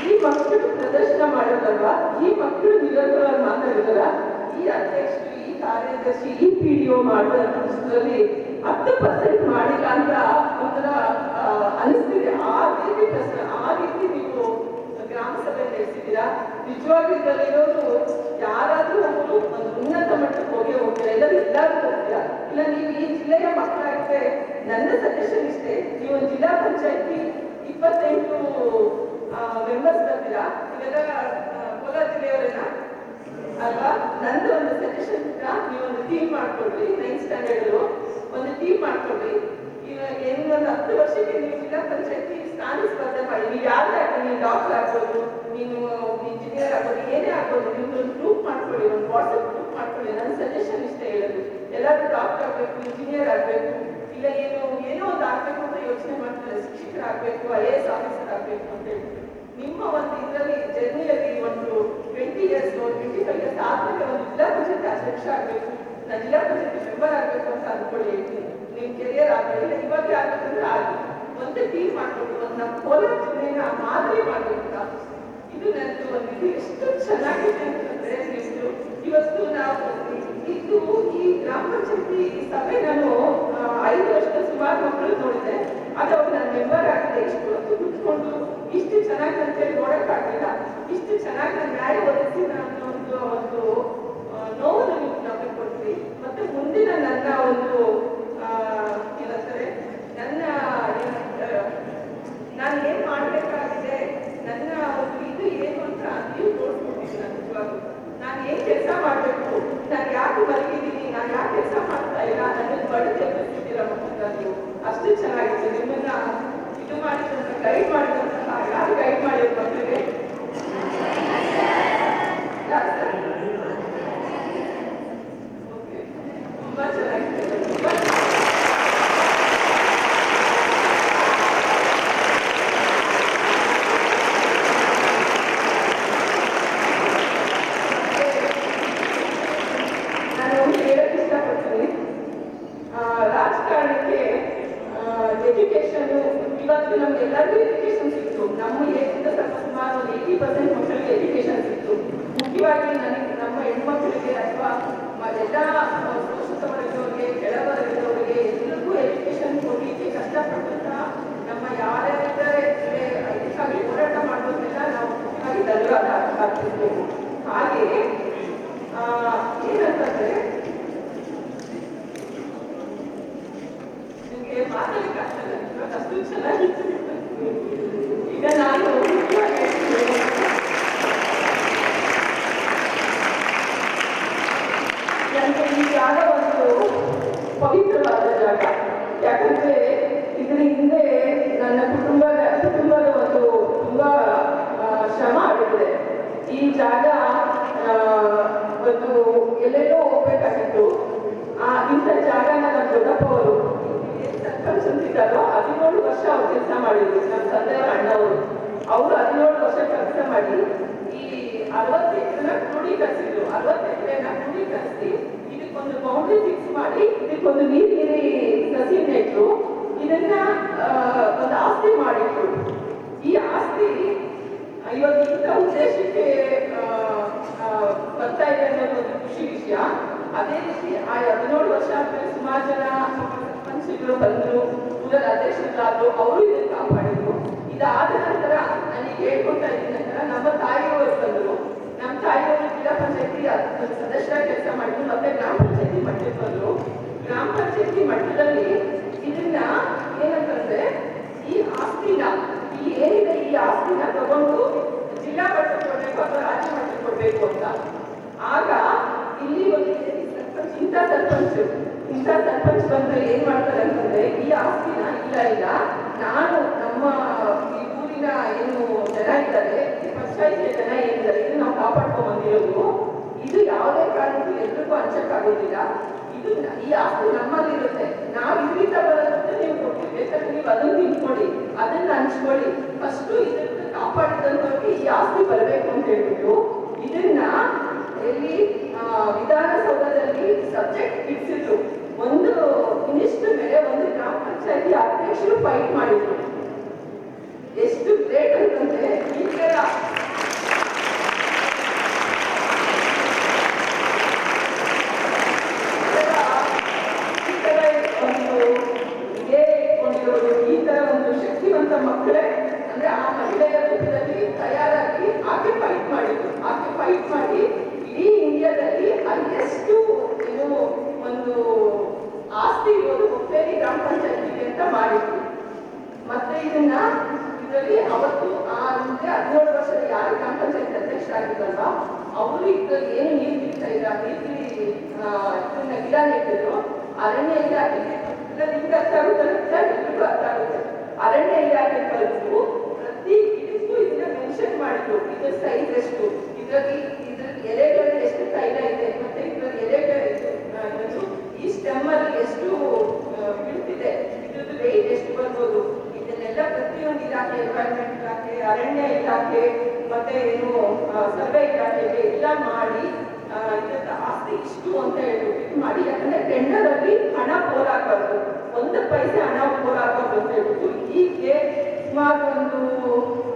ಈ ಮಕ್ಕಳು ಪ್ರದರ್ಶನ ಮಾಡೋದಲ್ವಾ, ಈ ಮಕ್ಕಳು ನಿರಂತರವಾಗಿ ಮಾತಾಡಿದಾರ, ಈ ಅಧ್ಯಕ್ಷರು, ಈ ಕಾರ್ಯದರ್ಶಿ, ಈ PDO ಮಾಡೋದ್ರಲ್ಲಿ 10% ಮಾಡಿಲ್ಲ ಅಂತ ಒಂಥರ ಅನಿಸ್ತಿದೆ. ಆ ರೀತಿ ನೀವು ಗ್ರಾಮ ಸಭೆ ನಡೆಸಿದ್ದೀರಾ. ನಿಜವಾಗ್ಲೂ ಇದರಲ್ಲಿರೋರು ಯಾರಾದ್ರೂ ಒಬ್ಬರು ಒಂದು ಉನ್ನತ ಮಟ್ಟಕ್ಕೆ ಹೋಗ್ತಾರೆ, ಎಲ್ಲರೂ ಹೋಗ್ತೀರಾ. ಇಲ್ಲ ನೀವು ಈ ಜಿಲ್ಲೆಯ ಮಕ್ಕಳಾಗಿದ್ರೆ ನನ್ನ ಸಜೆಷನ್ ಇಷ್ಟೇ, ನೀವು ಜಿಲ್ಲಾ ಪಂಚಾಯತಿ 28 ಮೆಂಬರ್ಸ್ ಬರ್ತೀರಾ, ಇವೆಲ್ಲ ಕೋಲಾರ ಜಿಲ್ಲೆಯವರೇನಾ ಅಲ್ವಾ? ನಂದು ಒಂದು ಸಜೆಷನ್, ನೀವೊಂದು ಟೀಮ್ ಮಾಡ್ಕೊಳ್ರಿ. 9th ಸ್ಟ್ಯಾಂಡರ್ಡ್ ಒಂದು ಟೀಮ್ ಮಾಡ್ಕೊಳ್ರಿ. ಇವಾಗ ಒಂದು 10 ವರ್ಷಕ್ಕೆ ನೀವು ಜಿಲ್ಲಾ ಪಂಚಾಯತಿ ಸ್ಥಾನ ಸ್ಪರ್ಧೆ ಮಾಡಿ. ನೀವು ಯಾರೇ ಆಗ್ಬೋದು, ನೀವು ಡಾಕ್ಟರ್ ಆಗ್ಬೋದು, ನೀನು ಇಂಜಿನಿಯರ್ ಆಗ್ಬೋದು, ಏನೇ ಆಗ್ಬೋದು, ನಿಮ್ದೊಂದು ಗ್ರೂಪ್ ಮಾಡ್ಕೊಳ್ಳಿ, ಒಂದು ವಾಟ್ಸಪ್ ಗ್ರೂಪ್ ಮಾಡ್ಕೊಳ್ಳಿ. ನನ್ನ ಸಜೆಷನ್ ಇಷ್ಟೇ ಹೇಳೋದು, ಎಲ್ಲರೂ ಡಾಕ್ಟರ್ ಆಗ್ಬೇಕು, ಇಂಜಿನಿಯರ್ ಆಗ್ಬೇಕು, ಇಲ್ಲ ಏನೋ ಒಂದು ಆಗ್ಬೇಕು ಅಂತ ಯೋಚನೆ ಮಾಡ್ತಾರೆ, ಶಿಕ್ಷಕರಾಗಬೇಕು, IAS ಆಫೀಸರ್ ಆಗ್ಬೇಕು ಅಂತ ಹೇಳ್ತಾರೆ. ನಿಮ್ಮ ಒಂದು ಇದರಲ್ಲಿ ಜರ್ನಿಯಲ್ಲಿ ಒಂದು 20 years 25 years ಆದ್ಮೇಲೆ ಒಂದು ಜಿಲ್ಲಾ ಪಂಚಾಯತಿ ಅಧ್ಯಕ್ಷ ಆಗ್ಬೇಕು, ನಾನು ಜಿಲ್ಲಾ ಪಂಚಾಯತಿ ಮೆಂಬರ್ ಆಗ್ಬೇಕು ಅಂತ ಅಂದ್ಕೊಳ್ಳಿ. ನಿಮ್ ಕೆರಿಯರ್ ಆಗಲಿಲ್ಲ, ಇವಾಗ ಆಗ್ಬೇಕಂದ್ರೆ ಆಗಿ ಒಂದೇ ಟೀಮ್ ಮಾಡ್ಕೊಂಡು ಒಂದು ನಮ್ಮ ಕೋಲಾರ ಜಿಲ್ಲೆನ ಮಾದರಿ ಮಾಡ್ಬೇಕು. ಇದು ನಂದು ಒಂದು ಇದು ಎಷ್ಟು ಚೆನ್ನಾಗಿದೆ ಅಂತಂದ್ರೆ, ಇವತ್ತು ನಾವು ಇದು ಈ ಗ್ರಾಮ ಪಂಚಾಯತಿ ಸಭೆ ನಾನು 5 ವರ್ಷದ ಸುಮಾರು ಮಕ್ಕಳು ನೋಡಿದೆ. ಅದು ಅವ್ರು ನನ್ನ ಮೆಂಬರ್ ಆಗಿದೆ. ಇಷ್ಟು ಹೊತ್ತು ಕುತ್ಕೊಂಡು ಇಷ್ಟು ಚೆನ್ನಾಗಿ ಅಂತೇಳಿ ನೋಡಕ್ಕಾಗಲಿಲ್ಲ. ಇಷ್ಟು ಚೆನ್ನಾಗಿ ನಾನು ನ್ಯಾಯ ಒದಗಿಸಿ ನಾನು ಒಂದು ನೋವನ್ನು ನೀವು ನಮಗೆ ಕೊಡ್ತೀವಿ. ಮತ್ತೆ ಮುಂದಿನ ನನ್ನ ಒಂದು ಏನಂತಾರೆ, ನಾನು ಏನ್ ಮಾಡ್ಬೇಕಾಗಿದೆ, ನನ್ನ ಒಂದು ಇದು ಏನು ಅಂತ ನೀವು ತೋರಿಸ್ಕೊಟ್ಟಿದ್ದೀರ. ನಿಜವಾಗ್ಲೂ ನಾನು ಏನ್ ಕೆಲಸ ಮಾಡ್ಬೇಕು, ನಾನು ಯಾಕೆ ಮಲಗಿದ್ದೀನಿ, ನಾನು ಯಾಕೆ ಕೆಲಸ ಮಾಡ್ತಾ ಇಲ್ಲ, ನನ್ನ ಬಡತೆ ಬರ್ತಿದ್ದೀರ ಮಕ್ಕಳ. ನೀವು ಅಷ್ಟು ಚೆನ್ನಾಗಿದೆ. ನಿಮ್ಮನ್ನ ಇದು ಮಾಡಿದಂತ ಗೈಡ್ ಮಾಡಿದಂತಹ ಯಾರು ಗೈಡ್ ಮಾಡಿರೋ ಮಕ್ಕಳಿಗೆ ಎಲ್ಲ ಶೋಷಿತ ವರ್ಗದವರಿಗೆ ಕೆಳವರ್ಗದವರಿಗೆ ಎಲ್ಲರಿಗೂ ಎಜುಕೇಶನ್ ಕೊಡಲಿಕ್ಕೆ ಕಷ್ಟಪಟ್ಟಂತ ನಮ್ಮ ಯಾರ್ಯಾರಿದ್ದಾರೆ ಇದಕ್ಕಾಗಿ ಹೋರಾಟ ಮಾಡೋದನ್ನೆಲ್ಲ ನಾವು ಮುಖ್ಯವಾಗಿ ಧನ್ಯವಾದ ಅರ್ಪಿಸಬೇಕು. ಹಾಗೆ ಏನಂತಂದ್ರೆ ನಿಮಗೆ ಮಾತಾಡಲಿಕ್ಕೆ ಆಗ್ತದೆ ಅಷ್ಟು ಚೆನ್ನಾಗಿತ್ತು. ಈಗ ನಾನು ನನಗೆ ಈ ಜಾಗ ಒಂದು ಪವಿತ್ರವಾದ ಜಾಗ. ಯಾಕಂದ್ರೆ ಇದ್ರ ಹಿಂದೆ ನನ್ನ ಕುಟುಂಬದ ಒಂದು ತುಂಬಾ ಶ್ರಮ ಆಗಿದೆ. ಈ ಜಾಗ ಒಂದು ಎಲ್ಲೆಲ್ಲೋ ಹೋಗ್ಬೇಕಾಗಿತ್ತು. ಇಂಥ ಜಾಗನ ನಮ್ಮ ದೊಡ್ಡಪ್ಪವರು ಸರ್ಪಂಚ್ ಅಂತಿದ್ದಾರೋ 17 ವರ್ಷ ಅವ್ರು ಕೆಲಸ ಮಾಡಿದ್ರು. ನಮ್ಮ ತಂದೆಯವರ ಅಣ್ಣವರು ಅವರು 17 ವರ್ಷ ಕೆಲಸ ಮಾಡಿ ಈ 60 ಎಕರೆನ ಕ್ರೋಢೀಕರಿಸಿದ್ರು. 60 ಎಕರೆನ ಕ್ರೋಢೀಕರಿಸಿ ಇದಕ್ಕೊಂದು ಬೌಂಡ್ರಿ ಫಿಕ್ಸ್ ಮಾಡಿ ಇದಕ್ಕೊಂದು ನೀರಿ ಸಸಿ ನೆಟ್ಟರು. ಇದನ್ನ ಒಂದು ಆಸ್ತಿ ಮಾಡಿದ್ರು. ಈ ಆಸ್ತಿ ಇವತ್ತು ಇಂಥ ಉದ್ದೇಶಕ್ಕೆ ಬರ್ತಾ ಇದೆ ಅನ್ನೋದು ಒಂದು ಖುಷಿ ವಿಷಯ. ಅದೇ ರೀತಿ ಆ 17 ವರ್ಷ ಆದ್ಮೇಲೆ ಸುಮಾರು ಜನ ಸರ್ಪಂಚ್ಗಳು ಬಂದರು, ಊರಲ್ಲಿ ಅಧ್ಯಕ್ಷರಾದ್ರು, ಅವರು ಇದನ್ನು ಕಾಪಾಡಿದ್ರು. ಇದಾದ ನಂತರ ನನಗೆ ಹೇಳ್ಕೊಳ್ತಾ ಇದ್ದ ನಂತರ ನಮ್ಮ ತಾಯಿಯವರು ಬಂದರು. ನಮ್ಮ ತಾಯಿಯವರು ಜಿಲ್ಲಾ ಪಂಚಾಯತಿ ಸದಸ್ಯರ ಕೆಲಸ ಮಾಡಿದ್ರು, ಮತ್ತೆ ಗ್ರಾಮ ಪಂಚಾಯತಿ ಮಟ್ಟಕ್ಕೆ ಬಂದರು. ಗ್ರಾಮ ಪಂಚಾಯತಿ ಮಟ್ಟದಲ್ಲಿ ಇದನ್ನ ಏನಂತಂದ್ರೆ ಈ ಆಸ್ತಿನ ಏನಿದೆ ಈ ಆಸ್ತಿನ ತಗೊಂಡು ಜಿಲ್ಲಾ ಮಟ್ಟಕ್ಕೆ ಕೊಡಬೇಕು ಅಥವಾ ರಾಜ್ಯ ಮಟ್ಟಕ್ಕೆ ಕೊಡಬೇಕು ಅಂತ. ಆಗ ಇಲ್ಲಿ ಒಂದು ಇಂಥ ಸರ್ಪಂಚ್ ಬಂದ್ರೆ ಏನ್ ಮಾಡ್ತಾರೆ ಅಂತಂದ್ರೆ ಈ ಆಸ್ತಿನ ಇಲ್ಲ ನಾನು ನಮ್ಮ ಈ ಊರಿನ ಏನು ಜನ ಇದ್ದಾರೆ, ಈ ಪಂಚಾಯಿತಿಯ ಜನ ಏನಿದ್ದಾರೆ ಇದು ನಾವು ಕಾಪಾಡ್ಕೊಂಡ್ ಬಂದಿರೋದು. ಇದು ಯಾವುದೇ ಕಾರಣಕ್ಕೂ ಎಲ್ರಿಗೂ ಹಂಚಕ್ಕಾಗೋದಿಲ್ಲ. ಇದು ಈ ಆಸ್ತಿ ನಮ್ಮಲ್ಲಿರುತ್ತೆ. ನಾವು ಇದರಿಂದ ಬರೋದಕ್ಕೆ ನೀವು ಕೊಡ್ತೀವಿ, ಬೇಕಾದ್ರೆ ನೀವು ಅದನ್ನು ನಿಂತ್ಕೊಳ್ಳಿ, ಅದನ್ನ ಹಂಚ್ಕೊಳ್ಳಿ. ಫಸ್ಟು ಇದನ್ನ ಕಾಪಾಡಿದಂಥವ್ರಿಗೆ ಈ ಆಸ್ತಿ ಬರಬೇಕು ಅಂತ ಹೇಳ್ಬಿಟ್ಟು ಇದನ್ನ ಎಲ್ಲಿ ವಿಧಾನಸೌಧದಲ್ಲಿ ಸಬ್ಜೆಕ್ಟ್ ಇಡ್ಸಿದ್ರು. ಒಂದು ಮಿನಿಸ್ಟರ್ ಮೇಲೆ ಒಂದು ಗ್ರಾಮ ಪಂಚಾಯತಿ ಅಧ್ಯಕ್ಷರು ಫೈಟ್ ಮಾಡಿದ್ರು. ಎಷ್ಟು ಗ್ರೇಟ್ ಅಂತಂದ್ರೆ ಈ ತರ ಈ ತರ ಒಂದು ಶಕ್ತಿವಂತ ಮಕ್ಕಳೇ ಅಂದ್ರೆ ಆ ಮಹಿಳೆಯ ರೂಪದಲ್ಲಿ ತಯಾರಾಗಿ ಆಕೆ ಫೈಟ್ ಮಾಡಿದ್ರು. ಆಕೆ ಫೈಟ್ ಮಾಡಿ ಇಡೀ ಇಂಡಿಯಾದಲ್ಲಿ ಹೈಯೆಸ್ಟ್ ಏನು ಒಂದು ಆಸ್ತಿ ಇರೋದು ಹುಕ್ಕೇರಿ ಗ್ರಾಮ ಪಂಚಾಯತಿಗೆ ಅಂತ ಮಾಡಿದ್ರು. ಮತ್ತೆ ಇದರಲ್ಲಿ ಅವತ್ತು ಮುಂದೆ 17 ವರ್ಷದ ಯಾರು ಗ್ರಾಮ ಪಂಚಾಯತ್ ಅಧ್ಯಕ್ಷರಾಗಿದ್ದಲ್ಲ ಅವರು ಇದ್ರಲ್ಲಿ ಏನು ನೀರು ಬಿಡ್ತಾ ಇಲ್ಲ, ಇದನ್ನ ಗಿಡ ನೆಟ್ಟಿದ್ರು. ಅರಣ್ಯ ಇಲಾಖೆ ನಿಮ್ಗೆ ಅರ್ಥ ಆಗುತ್ತೆ, ಎಲ್ರಿಗೂ ಅರ್ಥ ಆಗುತ್ತೆ. ಅರಣ್ಯ ಇಲಾಖೆ ಕಲಿತು ಪ್ರತಿ ಗಿಡಕ್ಕೂ ಇದನ್ನ ಮೆನ್ಷನ್ ಮಾಡಿದ್ರು. ಇದ್ರ ಸೈಜ್ ಎಷ್ಟು, ಇದರಲ್ಲಿ ಎಲೆಗಳಲ್ಲಿ ಎಷ್ಟು ತೈಲ ಇದೆ, ಮತ್ತೆ ಇದರಲ್ಲಿ ಎಲೆಗಳು ಈ ಸ್ಟೆಮ್ ಅಲ್ಲಿ ಎಷ್ಟು ಬೀಳ್ತಿದೆ, ಇದ್ರದ್ದು ವೆಯ್ಟ್ ಎಷ್ಟು ಬರ್ಬೋದು, ಇದನ್ನೆಲ್ಲ ಪ್ರತಿಯೊಂದು ಇಲಾಖೆ, ಎನ್ವೈರನ್ಮೆಂಟ್ ಇಲಾಖೆ, ಅರಣ್ಯ ಇಲಾಖೆ, ಮತ್ತೆ ಏನು ಸರ್ವೆ ಇಲಾಖೆಗೆ ಎಲ್ಲ ಮಾಡಿ ಇದರ ಆಸ್ತಿ ಇಷ್ಟು ಅಂತ ಹೇಳ್ಬಿಟ್ಟು ಮಾಡಿ. ಯಾಕಂದ್ರೆ ಟೆಂಡರ್ ಅಲ್ಲಿ ಹಣ ಪೋಲಾಗಬಾರ್ದು, 1 ಪೈಸೆ ಹಣ ಪೋಲಾಗಬಾರ್ದು ಅಂತ ಹೇಳ್ಬಿಟ್ಟು ಹೀಗೆ ಸುಮಾರು ಒಂದು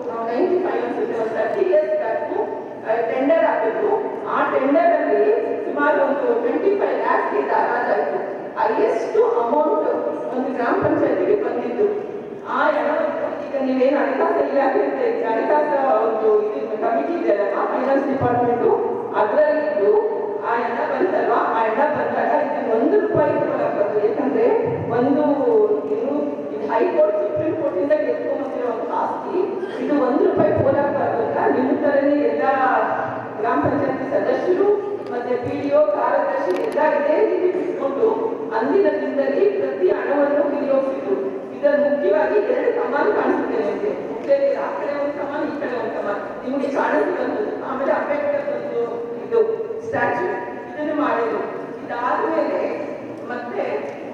95 ಅನ್ಸುತ್ತೆ, ಒಂದು 30 years ಬ್ಯಾಕು ಟೆಂಡರ್ ಆಗಿತ್ತು. ಆ ಟೆಂಡರ್ ಅಲ್ಲಿ ಸುಮಾರು ಒಂದು 25 lakhs ಹರಾಜಾಯಿತು. ಹೈಯೆಸ್ಟ್ ಅಮೌಂಟ್ ಒಂದು ಗ್ರಾಮ ಪಂಚಾಯತಿಗೆ ಬಂದಿದ್ದು. ಆ ಹಣವನ್ನು ಈಗ ನೀವೇನು ಹಣಕಾಸು ಇಲಾಖೆ ಅಂತ ಹಣಕಾಸು ಒಂದು ಕಮಿಟಿ ಇದೆಯಲ್ಲ ಫೈನಾನ್ಸ್ ಡಿಪಾರ್ಟ್ಮೆಂಟು, ಅದರಲ್ಲಿದ್ದು ಆ ಹಣ ಬಂತಲ್ವಾ, ಆ ಹಣ ಬಂದಾಗ ಇದಕ್ಕೆ 1 ರೂಪಾಯಿ ಕೊಡಬಾರ್ದು. ಯಾಕಂದ್ರೆ ಒಂದು ಏನು ಇದು ಹೈಕೋರ್ಟ್ ಸುಪ್ರೀಂ ಕೋರ್ಟ್ ಇಂದ ಗೆದ್ಕೊಂಡ್ಬಂದಿರೋ ಒಂದು ಆಸ್ತಿ, ಇದು 1 ರೂಪಾಯಿ ಪೋಲಾಗಬಾರ್ದು ಅಂತ ನಿಮ್ಮ ತರನೇ ಎಲ್ಲ ಗ್ರಾಮ ಪಂಚಾಯತಿ ಸದಸ್ಯರು ಮತ್ತೆ PDO ಕಾರ್ಯದರ್ಶಿ ಎಲ್ಲ ಇದೇ ರೀತಿ ಬಿಟ್ಕೊಂಡು ಅಂದಿನ ದಿನದಲ್ಲಿ ಪ್ರತಿ ಹಣವನ್ನು ವಿನಿಯೋಗಿಸಿದ್ರು. ಇದರಲ್ಲಿ ಮುಖ್ಯವಾಗಿ 2 ಕಮಾನ್ ಕಾಣಿಸುತ್ತೆ ನಿಮಗೆ. ಹುಕ್ಕೇರಿ ಆ ಕಡೆ ಒಂದು ಕಮಾನ್, ಈ ಕಡೆ ಒಂದು ಕಮಾನ್ ನಿಮಗೆ ಕಾಣಿಸ್ತಿರೋದು. ಆಮೇಲೆ ಅಂಬೇಡ್ಕರ್ ಒಂದು ಇದು ಸ್ಟ್ಯಾಚ್ಯೂ ಇದನ್ನು ಮಾಡಿದ್ರು. ಇದಾದ್ಮೇಲೆ ಮತ್ತೆ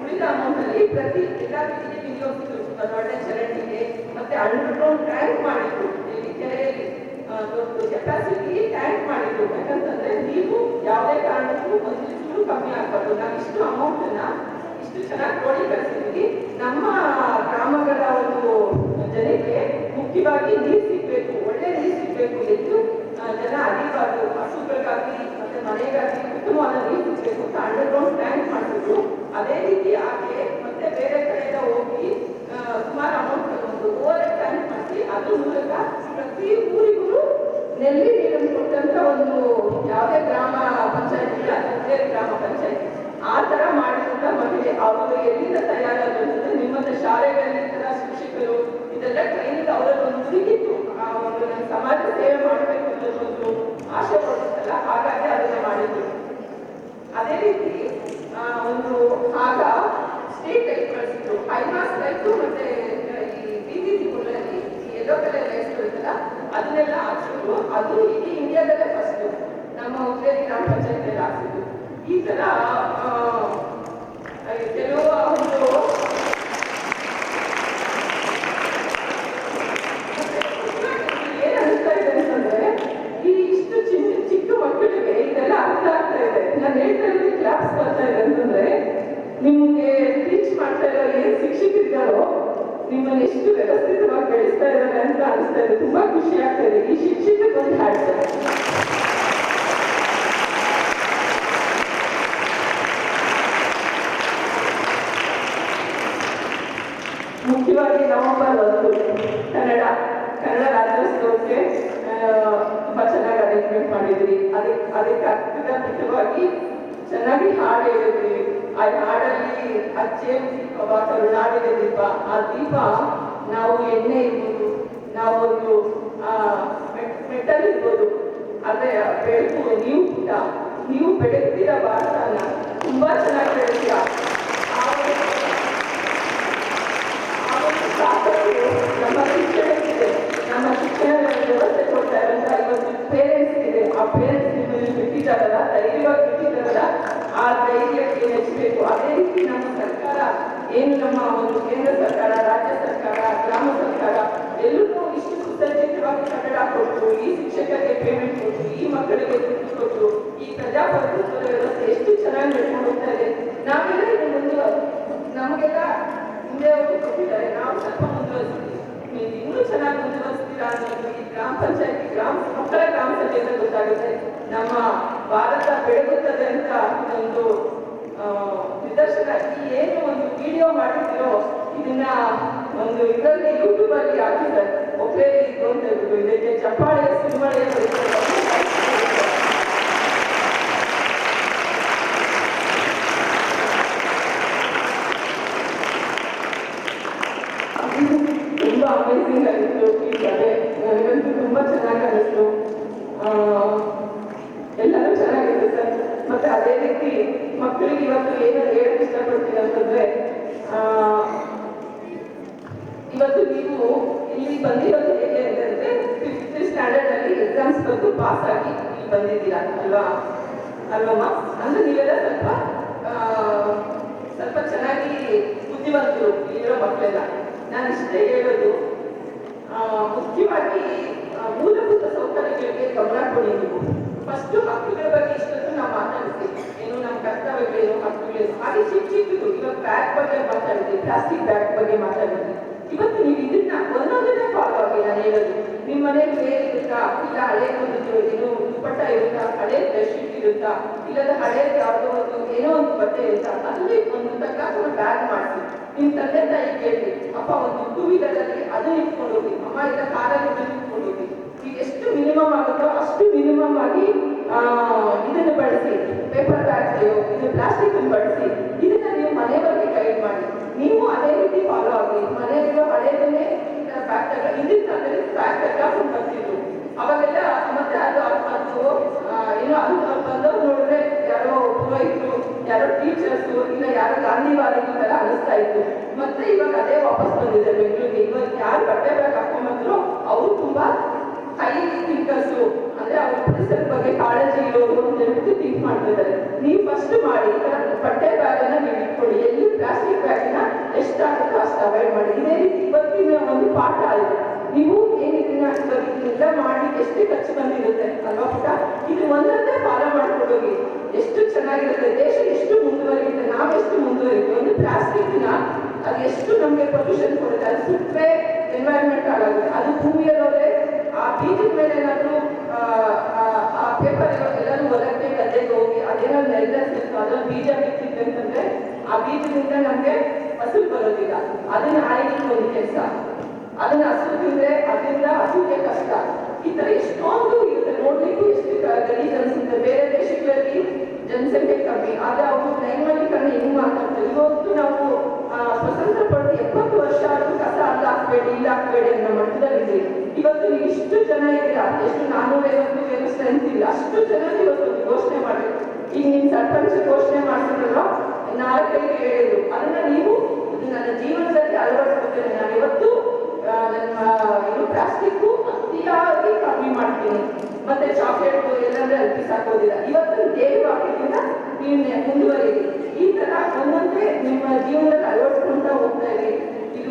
ಉಳಿದ ಅಮೌಂಟ್ ಅಲ್ಲಿ ಪ್ರತಿ ಎಲ್ಲ ರೀತಿಗೆ ವಿನಿಯೋಗಿಸಿದ್ರು. ಒಳ್ಳೆ ಚರಂಡಿಗೆ ಮತ್ತೆ ಅಂಡರ್ಗ್ರೌಂಡ್ ಟ್ಯಾಂಕ್ ಮಾಡಿದ್ರು. ಇಲ್ಲಿ ಕೆರೆಯಲ್ಲಿ ದೊಡ್ಡ ಕೆಪಾಸಿಟಿ ಟ್ಯಾಂಕ್ ಮಾಡಿದ್ರು. ಯಾಕಂತಂದ್ರೆ ನೀವು ಯಾವುದೇ ಕಾರಣಕ್ಕೂ ಒಂದಿಷ್ಟು ಕಮ್ಮಿ ಆಗ್ಬಾರ್ದು. ನಾವು ಇಷ್ಟು ಅಮೌಂಟನ್ನ ಇಷ್ಟು ಚೆನ್ನಾಗಿ ಕ್ರೋಢೀಕರಿಸಿದ್ವಿ. ನಮ್ಮ ಗ್ರಾಮಗಳ ಒಂದು ಜನಕ್ಕೆ ಮುಖ್ಯವಾಗಿ ನೀರು ಸಿಗ್ಬೇಕು, ಒಳ್ಳೆ ನೀರು ಸಿಗ್ಬೇಕು, ಹೆಚ್ಚು ಜನ ಅಡಿಬಾರ್ದು, ಹಸುಗಳಿಗಾಗಲಿ ಮತ್ತೆ ಮನೆಗಾಗಲಿ ಉತ್ತಮವಾದ ನೀರು ಸಿಗ್ಬೇಕು ಅಂತ ಅದೇ ರೀತಿ ಆಕೆ ಮತ್ತೆ ಬೇರೆ ಕಡೆಯಿಂದ ಹೋಗಿ ಸುಮಾರು ಅಮೌಂಟ್ ತಗೊಂಡು ಓವರ್ ಟ್ಯಾಂಕ್ ಮಾಡಿ ಅದ್ರ ಮೂಲಕ ಪ್ರತಿ ಊರಿಗೂ ನೆಲ್ಲಿ ನೀರನ್ನು ಕೊಟ್ಟಂತ ಒಂದು ಯಾವುದೇ ಗ್ರಾಮ ಪಂಚಾಯತ್ ಇಲ್ಲ, ಬೇರೆ ಗ್ರಾಮ ಪಂಚಾಯತ್ ಆ ತರ ಮಾಡಿದಂತ ಮಹಿಳೆ. ಅವರು ಎಲ್ಲಿಂದ ತಯಾರಾದಂತಂದ್ರೆ ನಿಮ್ಮಂತ ಶಾಲೆಗಳಲ್ಲಿ ಶಿಕ್ಷಕರು ಇದೆಲ್ಲ ಟ್ರೈನಿಂಗ್ ಅವರಲ್ಲಿ ಒಂದು ಹುಡುಗಿತ್ತು, ಒಂದು ಸಮಾಜ ಸೇವೆ ಮಾಡಬೇಕು ಅನ್ನೋದೊಂದು ಆಶೆ ಪಡುತ್ತಲ್ಲ, ಹಾಗಾಗಿ ಅದನ್ನ ಮಾಡಿದ್ರು. ಅದೇ ರೀತಿ ಒಂದು ಆಗ ಸ್ಟೇಟ್ ಲೈಟ್ ಕಳಿಸಿದ್ರು, ಹೈಮಾಸ್ ಲೈಟು ಮತ್ತೆ ಈ ಬಿಸಿಸಿ ಪುಲ್ಲಲ್ಲಿ ಎಲ್ಲೋ ಕಲರ್ ಲೈಟ್ಸ್ ಬರುತ್ತಲ್ಲ ಅದನ್ನೆಲ್ಲ ಹಾಕ್ಸಿದ್ರು. ಅದು ಇಡೀ ಇಂಡಿಯಾದಲ್ಲೇ ಫಸ್ಟ್ ನಮ್ಮ ಹುಬ್ಳಿ ಗ್ರಾಮ ಪಂಚಾಯತ್ ಹಾಕ್ಸಿದ್ರು. ಈ ತರ ಕೆಲವು ಒಂದು ಏನ್ ಅನಿಸ್ತಾ ಇದೆ ಅಂತಂದ್ರೆ ಈ ಇಷ್ಟು ಚಿಕ್ಕ ಮಕ್ಕಳಿಗೆ ಇದೆಲ್ಲ ಅರ್ಥ ಆಗ್ತಾ ಇದೆ. ನಾನು ಹೇಳ್ತಾ ಇರೋದು ಕ್ಲಾಸ್ ಬರ್ತಾ ಇದೆ ಅಂತಂದ್ರೆ ನಿಮ್ಗೆ ಟೀಚ್ ಮಾಡ್ತಾ ಇರೋ ಏನ್ ಶಿಕ್ಷಕರಿದ್ದಾರೋ ನಿಮ್ಮನ್ನು ಎಷ್ಟು ವ್ಯವಸ್ಥಿತವಾಗಿ ಬೆಳೆಸ್ತಾ ಇದ್ದಾರೆ ಅಂತ ಅನಿಸ್ತಾ ಇದೆ. ತುಂಬಾ ಖುಷಿ ಆಗ್ತಾ ಇದೆ. ಈ ಶಿಕ್ಷಕರಿಗೊಂದು ಹ್ಯಾಟ್ಸ್. ಮುಖ್ಯವಾಗಿ ನವೆಂಬರ್ 1 ಕನ್ನಡ ರಾಜ್ಯೋತ್ಸವಕ್ಕೆ ತುಂಬಾ ಚೆನ್ನಾಗಿ ಅರೇಂಜ್ಮೆಂಟ್ ಮಾಡಿದ್ರಿ. ಅದಕ್ಕೆ ಅರ್ಥಗರ್ಭಿತವಾಗಿ ಚೆನ್ನಾಗಿ ಹಾಡು ಹೇಳಿದ್ರಿ. ಆ ಹಾಡಲ್ಲಿ ಅಚ್ಚೆ ದೀಪವ ಕರುನಾಡಿನ ದೀಪ, ಆ ದೀಪ ನಾವು ಎಣ್ಣೆ ಇರ್ಬೋದು, ನಾವು ಒಂದು ಮೆಟಲ್ ಇರ್ಬೋದು, ಅದೇ ಬೆಳಕು ನೀವು ಬೆಳಗ್ತೀರ ಭಾರತನ ತುಂಬಾ ಚೆನ್ನಾಗಿ ಬೆಳೆಸ್ತೀರ. ನಮ್ಮ ಶಿಕ್ಷಣಕ್ಕಿದೆ, ನಮ್ಮ ಶಿಕ್ಷಣ ವ್ಯವಸ್ಥೆ ಕೊಡ್ತಾ ಇರೋಂಥ ಇವತ್ತು ಪೇರೆಂಟ್ಸ್ ಇದೆ. ಆ ಪೇರೆಂಟ್ಸ್ ನಿಮ್ಮಲ್ಲಿ ಬಿಟ್ಟಿದ್ದಾರಲ್ಲ, ಧೈರ್ಯವಾಗಿ ಬಿಟ್ಟಿದ್ದಾರಲ್ಲ, ಆ ಧೈರ್ಯಕ್ಕೆ ಮೆಚ್ಚಬೇಕು. ಅದೇ ರೀತಿ ನಮ್ಮ ಸರ್ಕಾರ ಏನು ನಮ್ಮ ಒಂದು ಕೇಂದ್ರ ಸರ್ಕಾರ, ರಾಜ್ಯ ಸರ್ಕಾರ, ಗ್ರಾಮ ಸರ್ಕಾರ ಎಲ್ಲರೂ ಇಷ್ಟು ಸುಸಜ್ಜಿತವಾಗಿ ಕನ್ನಡ ಕೊಟ್ಟು, ಈ ಶಿಕ್ಷಕರಿಗೆ ಪೇಮೆಂಟ್ ಕೊಟ್ಟು, ಈ ಮಕ್ಕಳಿಗೆ ದುಡ್ಡು ಕೊಟ್ಟು, ಈ ಪ್ರಜಾಪ್ರಭುತ್ವದ ವ್ಯವಸ್ಥೆ ಎಷ್ಟು ಚೆನ್ನಾಗಿ ನಡ್ಕೊಂಡು ಹೋಗ್ತಾ ಇದೆ. ನಾವೆಲ್ಲ ಇದು ನಮಗೆಲ್ಲ ಮುಂದೆ ಹೋಗಿ ಕೊಟ್ಟಿದ್ದಾರೆ, ನಾವು ಸ್ವಲ್ಪ ಮುಂದುವರಿಸ್ತೀವಿ. ನೀವು ಇನ್ನೂ ಚೆನ್ನಾಗಿ ಮುಂದುವರಿಸ್ತೀರಾ ಅನ್ನೋದು ಈ ಗ್ರಾಮ ಪಂಚಾಯತಿ ಮಕ್ಕಳ ಗ್ರಾಮ ಸಭೆಯಿಂದ ಗೊತ್ತಾಗುತ್ತೆ. ನಮ್ಮ ಭಾರತ ಬೆಳಗುತ್ತದೆ ಅಂತ ಇದೊಂದು ನಿದರ್ಶನ. ಈ ಏನು ಒಂದು ವಿಡಿಯೋ ಮಾಡಿದ್ದೀರೋ ಇದನ್ನ ಒಂದು ಇದರಲ್ಲಿ ಯೂಟ್ಯೂಬ್ ಅಲ್ಲಿ ಹಾಕಿದ್ದಾರೆ. ಒಬ್ಬರೇ ಇದು ಅಂತ ಹೇಳ್ಬಿಟ್ಟು ಇದಕ್ಕೆ ಚಪ್ಪಾಳೆ ಸುಮ್ಮಳೆ ತುಂಬಾ ಅಮೇಸಿಂಗ್ ಆಗಿತ್ತು ಈ ಕಡೆ. ನನಗಂತೂ ತುಂಬಾ ಚೆನ್ನಾಗಿ ಅನಿಸ್ತು. ಎಲ್ಲರೂ ಚೆನ್ನಾಗಿದೆ ಸರ್. ಮತ್ತೆ ಅದೇ ರೀತಿ ಮಕ್ಕಳಿಗೆ ಇವತ್ತು ಏನು ಹೇಳಕ್ ಇಷ್ಟಪಡ್ತೀನಿ ಅಂತಂದ್ರೆ, ಇವತ್ತು ನೀವು ಇಲ್ಲಿ ಬಂದಿರೋದು ಹೇಗೆ ಅಂತಂದ್ರೆ 5th ಸ್ಟ್ಯಾಂಡರ್ಡ್ ಅಲ್ಲಿ ಎಕ್ಸಾಮ್ಸ್ ಬಂದು ಪಾಸ್ ಆಗಿ ಇಲ್ಲಿ ಬಂದಿದ್ದೀರಾ ಅಲ್ವಮ್ಮ? ಅಂದ್ರೆ ನೀವೆಲ್ಲ ಸ್ವಲ್ಪ ಚೆನ್ನಾಗಿ ಬುದ್ಧಿವಂತರು ಇಲ್ಲಿರೋ ಮಕ್ಕಳೆಲ್ಲ. ನಾನು ಇಷ್ಟೇ ಹೇಳೋದು, ಮುಖ್ಯವಾಗಿ ಮೂಲಭೂತ ಸೌಕರ್ಯಗಳಿಗೆ ಗಮನ ಕೊಡಿ. ನೀವು ಫಸ್ಟ್ ಹಕ್ಕುಗಳ ಬಗ್ಗೆ ಇಷ್ಟೊತ್ತು ನಾವು ಮಾತಾಡ್ತೀವಿ, ಏನು ನಮ್ಮ ಕರ್ತವ್ಯಗಳೇನು, ಹಕ್ಕುಗಳೇನು, ಹಾಗೆ ಚಿಕ್ಕ ಇವಾಗ ಬ್ಯಾಗ್ ಬಗ್ಗೆ ಮಾತಾಡಿದ್ವಿ, ಪ್ಲಾಸ್ಟಿಕ್ ಬ್ಯಾಗ್ ಬಗ್ಗೆ ಮಾತಾಡಿದ್ವಿ. ಇವತ್ತು ನೀವು ಇದನ್ನ ಒಂದೊಂದನ್ನೇ ಫಾಲೋ ಆಗಿ. ನಾನು ಹೇಳೋದು, ನಿಮ್ಮ ಮನೇಲಿ ಬೇರೆ ಇರುತ್ತಾ, ಇಲ್ಲ ಹಳೆ ಒಂದು ಏನು ದುಪ್ಪಟ್ಟ ಇರುತ್ತಾ, ಹಳೆ ಬೆಡ್ಶೀಟ್ ಇರುತ್ತಾ, ಇಲ್ಲದ ಹಳೆ ಯಾವುದೋ ಒಂದು ಏನೋ ಒಂದು ಬಟ್ಟೆ ಇರುತ್ತಾ, ಅಲ್ಲಿ ಒಂದು ತಕ್ಕ ಬ್ಯಾಗ್ ಮಾಡಿಸಿ ನಿಮ್ಮ ತಂದೆ ತಾಯಿ ಕೇಳಿ, ಅಪ್ಪ ಒಂದು 2 ವೀಲರಲ್ಲಿ ಅದನ್ನ ಇಟ್ಕೊಂಡು ಹೋಗಿ, ಅಮ್ಮ ಇಲ್ಲ ಕಾರಲ್ಲಿ ಇಟ್ಕೊಂಡು ಹೋಗಿ. ಈಗ ಎಷ್ಟು ಮಿನಿಮಮ್ ಆಗುತ್ತೋ ಅಷ್ಟು ಮಿನಿಮಮ್ ಆಗಿ ಇದನ್ನು ಬಳಸಿ. ಪೇಪರ್ ಬ್ಯಾಗ್ಸ್, ಇದು ಪ್ಲಾಸ್ಟಿಕ್ ಬಳಸಿ. ಇದನ್ನ ನೀವು ಮನೆಯವರಿಗೆ ಗೈಡ್ ಮಾಡಿ. ನೀವು ಅದೇ ರೀತಿ ಫಾಲೋ ಆಗಿ. ಮನೆಯಲ್ಲಿರೋ ಹಳೆಯದನ್ನೇ ಬ್ಯಾಗ್ ಹಿಂದಿನ ಕಾಲದಲ್ಲಿ ಬ್ಯಾಗ್ ತಗೊಂಡು ಬರ್ತಿದ್ರು. ಅವಾಗೆಲ್ಲ ಮತ್ತೆ ಅದು ಏನೋ ಅಲ್ಲಿ ಬಂದವ್ರು ನೋಡಿದ್ರೆ ಯಾರೋ ಪುರೋಹಿತರು, ಯಾರೋ ಟೀಚರ್ಸು, ಇಲ್ಲ ಯಾರೋ ಗಾಂಧಿವಾದಿಗಳ ತರ ಅನಿಸ್ತಾ ಇತ್ತು. ಮತ್ತೆ ಇವಾಗ ಅದೇ ವಾಪಸ್ ಬಂದಿದೆ ಬೆಂಗಳೂರಿಗೆ. ಇವಾಗ ಯಾರು ಬಟ್ಟೆ ಬ್ಯಾಗ್ ಹಾಕೊಂಡ್ಬಂದ್ರು ಅವರು ತುಂಬಾ ಹೈ ಥಿಂಕರ್ಸು, ಅಂದ್ರೆ ಅವ್ರ ಪರಿಸರದ ಬಗ್ಗೆ ಕಾಳಜಿ ಇರೋರು ಅಂತ ಹೇಳ್ಬಿಟ್ಟು ಥಿಂಕ್ ಮಾಡ್ತಿದ್ದಾರೆ. ನೀವು ಫಸ್ಟ್ ಮಾಡಿ ಬಟ್ಟೆ ಬ್ಯಾಗ್ ಅನ್ನ ನೀವು ಇಟ್ಕೊಳ್ಳಿ. ಎಲ್ಲಿ ಪ್ಲಾಸ್ಟಿಕ್ ಬ್ಯಾಗ್ನ ಎಷ್ಟಾಗುತ್ತೋ ಅಷ್ಟು ಅವಾಯ್ಡ್ ಮಾಡಿ. ಇದೇ ರೀತಿ ಇವತ್ತಿನ ಒಂದು ಪಾಠ ಇದೆ. ನೀವು ಇದನ್ನೆಲ್ಲ ಮಾಡಿ ಎಷ್ಟು ಖರ್ಚು ಬಂದಿರುತ್ತೆ ಅಲ್ವಾ ಪುಟ? ಇದು ಒಂದೊಂದೇ ಫಾಲೋ ಮಾಡ್ಕೊಂಡೋಗಿ ಎಷ್ಟು ಚೆನ್ನಾಗಿರುತ್ತೆ. ದೇಶ ಎಷ್ಟು ಮುಂದುವರಿಯುತ್ತೆ, ನಾವೆಷ್ಟು ಮುಂದುವರಿಯುತ್ತೆ. ಒಂದು ಪ್ಲಾಸ್ಟಿಕ್ನ ಅದು ಎಷ್ಟು ನಮಗೆ ಪೊಲ್ಯೂಷನ್ ಕೊಡುತ್ತೆ. ಅದು ಸುಟ್ಟರೆ ಎನ್ವೈರನ್ಮೆಂಟ್ ಹಾಳಾಗುತ್ತೆ. ಅದು ಭೂಮಿಯಲ್ಲೋದ್ರೆ ಆ ಬೀಜದ ಮೇಲೆ ಏನಾದರೂ ಆ ಪೇಪರ್ ಎಲ್ಲರೂ ಹೊಲಕ್ಕೆ ಗದ್ದೆಗೆ ಹೋಗಿ ಅದೇನೋ ನೆಲ್ಲ ಸಿಕ್ತು, ಅದೊಂದು ಬೀಜ ಬಿತ್ತಿತ್ತು ಅಂತಂದ್ರೆ ಆ ಬೀಜದಿಂದ ನಮ್ಗೆ ಫಸಲು ಬರೋದಿಲ್ಲ. ಅದನ್ನ ಆಯ್ಲಿಕ್ಕೆ ಒಂದು ಕೆಲಸ, ಅದನ್ನ ಹಸು ತಿಂದ್ರೆ ಅದರಿಂದ ಹಸುಗೆ ಕಷ್ಟ. ಈ ತರ ಎಷ್ಟೊಂದು ಇರುತ್ತೆ, ನೋಡ್ಲಿಕ್ಕೂ ಎಷ್ಟು ಗಲೀಜ್ ಅನ್ಸುತ್ತೆ. ಬೇರೆ ದೇಶಗಳಲ್ಲಿ ಜನಸಂಖ್ಯೆ ಕಮ್ಮಿ, ಆದ್ರೆ ಅವರು ನೈರ್ಮಲ್ಯೀಕರಣ ಹೆಂಗ್ ಮಾತಾಡ್ತಾರೆ. ಇವತ್ತು ನಾವು ಸ್ವತಂತ್ರ ಪಡೆದು 70 ವರ್ಷ ಆದ್ರೂ ಕಸ ಅಲ್ಲ ಹಾಕ್ಬೇಡಿ, ಇಲ್ಲ ಹಾಕ್ಬೇಡಿ ಅನ್ನೋ ಮಟ್ಟದಲ್ಲಿ ಇವತ್ತು ನೀವು ಇಷ್ಟು ಜನ ಇದ್ದೀರಾ, ಎಷ್ಟು 450 ಸ್ಟ್ರೆಂತ್ ಇಲ್ಲ, ಅಷ್ಟು ಜನ ಇವತ್ತು ಘೋಷಣೆ ಮಾಡಬೇಕು. ಈಗ ನಿಮ್ ಸರ್ಪಂಚ ಘೋಷಣೆ ಮಾಡ್ತಿದ್ರಲ್ಲ 4-5 ಹೇಳಿದ್ರು, ಅದನ್ನ ನೀವು ನನ್ನ ಜೀವನದಲ್ಲಿ ಅಳವಡಿಸ್ಕೊತೇನೆ. ನಾನು ಇವತ್ತು ನನ್ನ ಪ್ಲಾಸ್ಟಿಕ್ ಅತಿಯಾಗಿ ಕಮ್ಮಿ ಮಾಡ್ತೀನಿ, ಮತ್ತೆ ಚಾಕ್ಲೇಟ್ ಎಲ್ಲಂದ್ರೆ ಅಲ್ಪಿ ಸಾಕೋದಿಲ್ಲ. ಇವತ್ತು ದೇವ ವಾಕ್ಯದಿಂದ ನೀವು ಮುಂದುವರಿಯಿರಿ. ಈ ತರ ಒಂದೊಂದೇ ನಿಮ್ಮ ಜೀವನದಲ್ಲಿ ಅಳವಡಿಸ್ಕೊಂತ ಹೋಗ್ತಾ ಇರಿ. ಇದು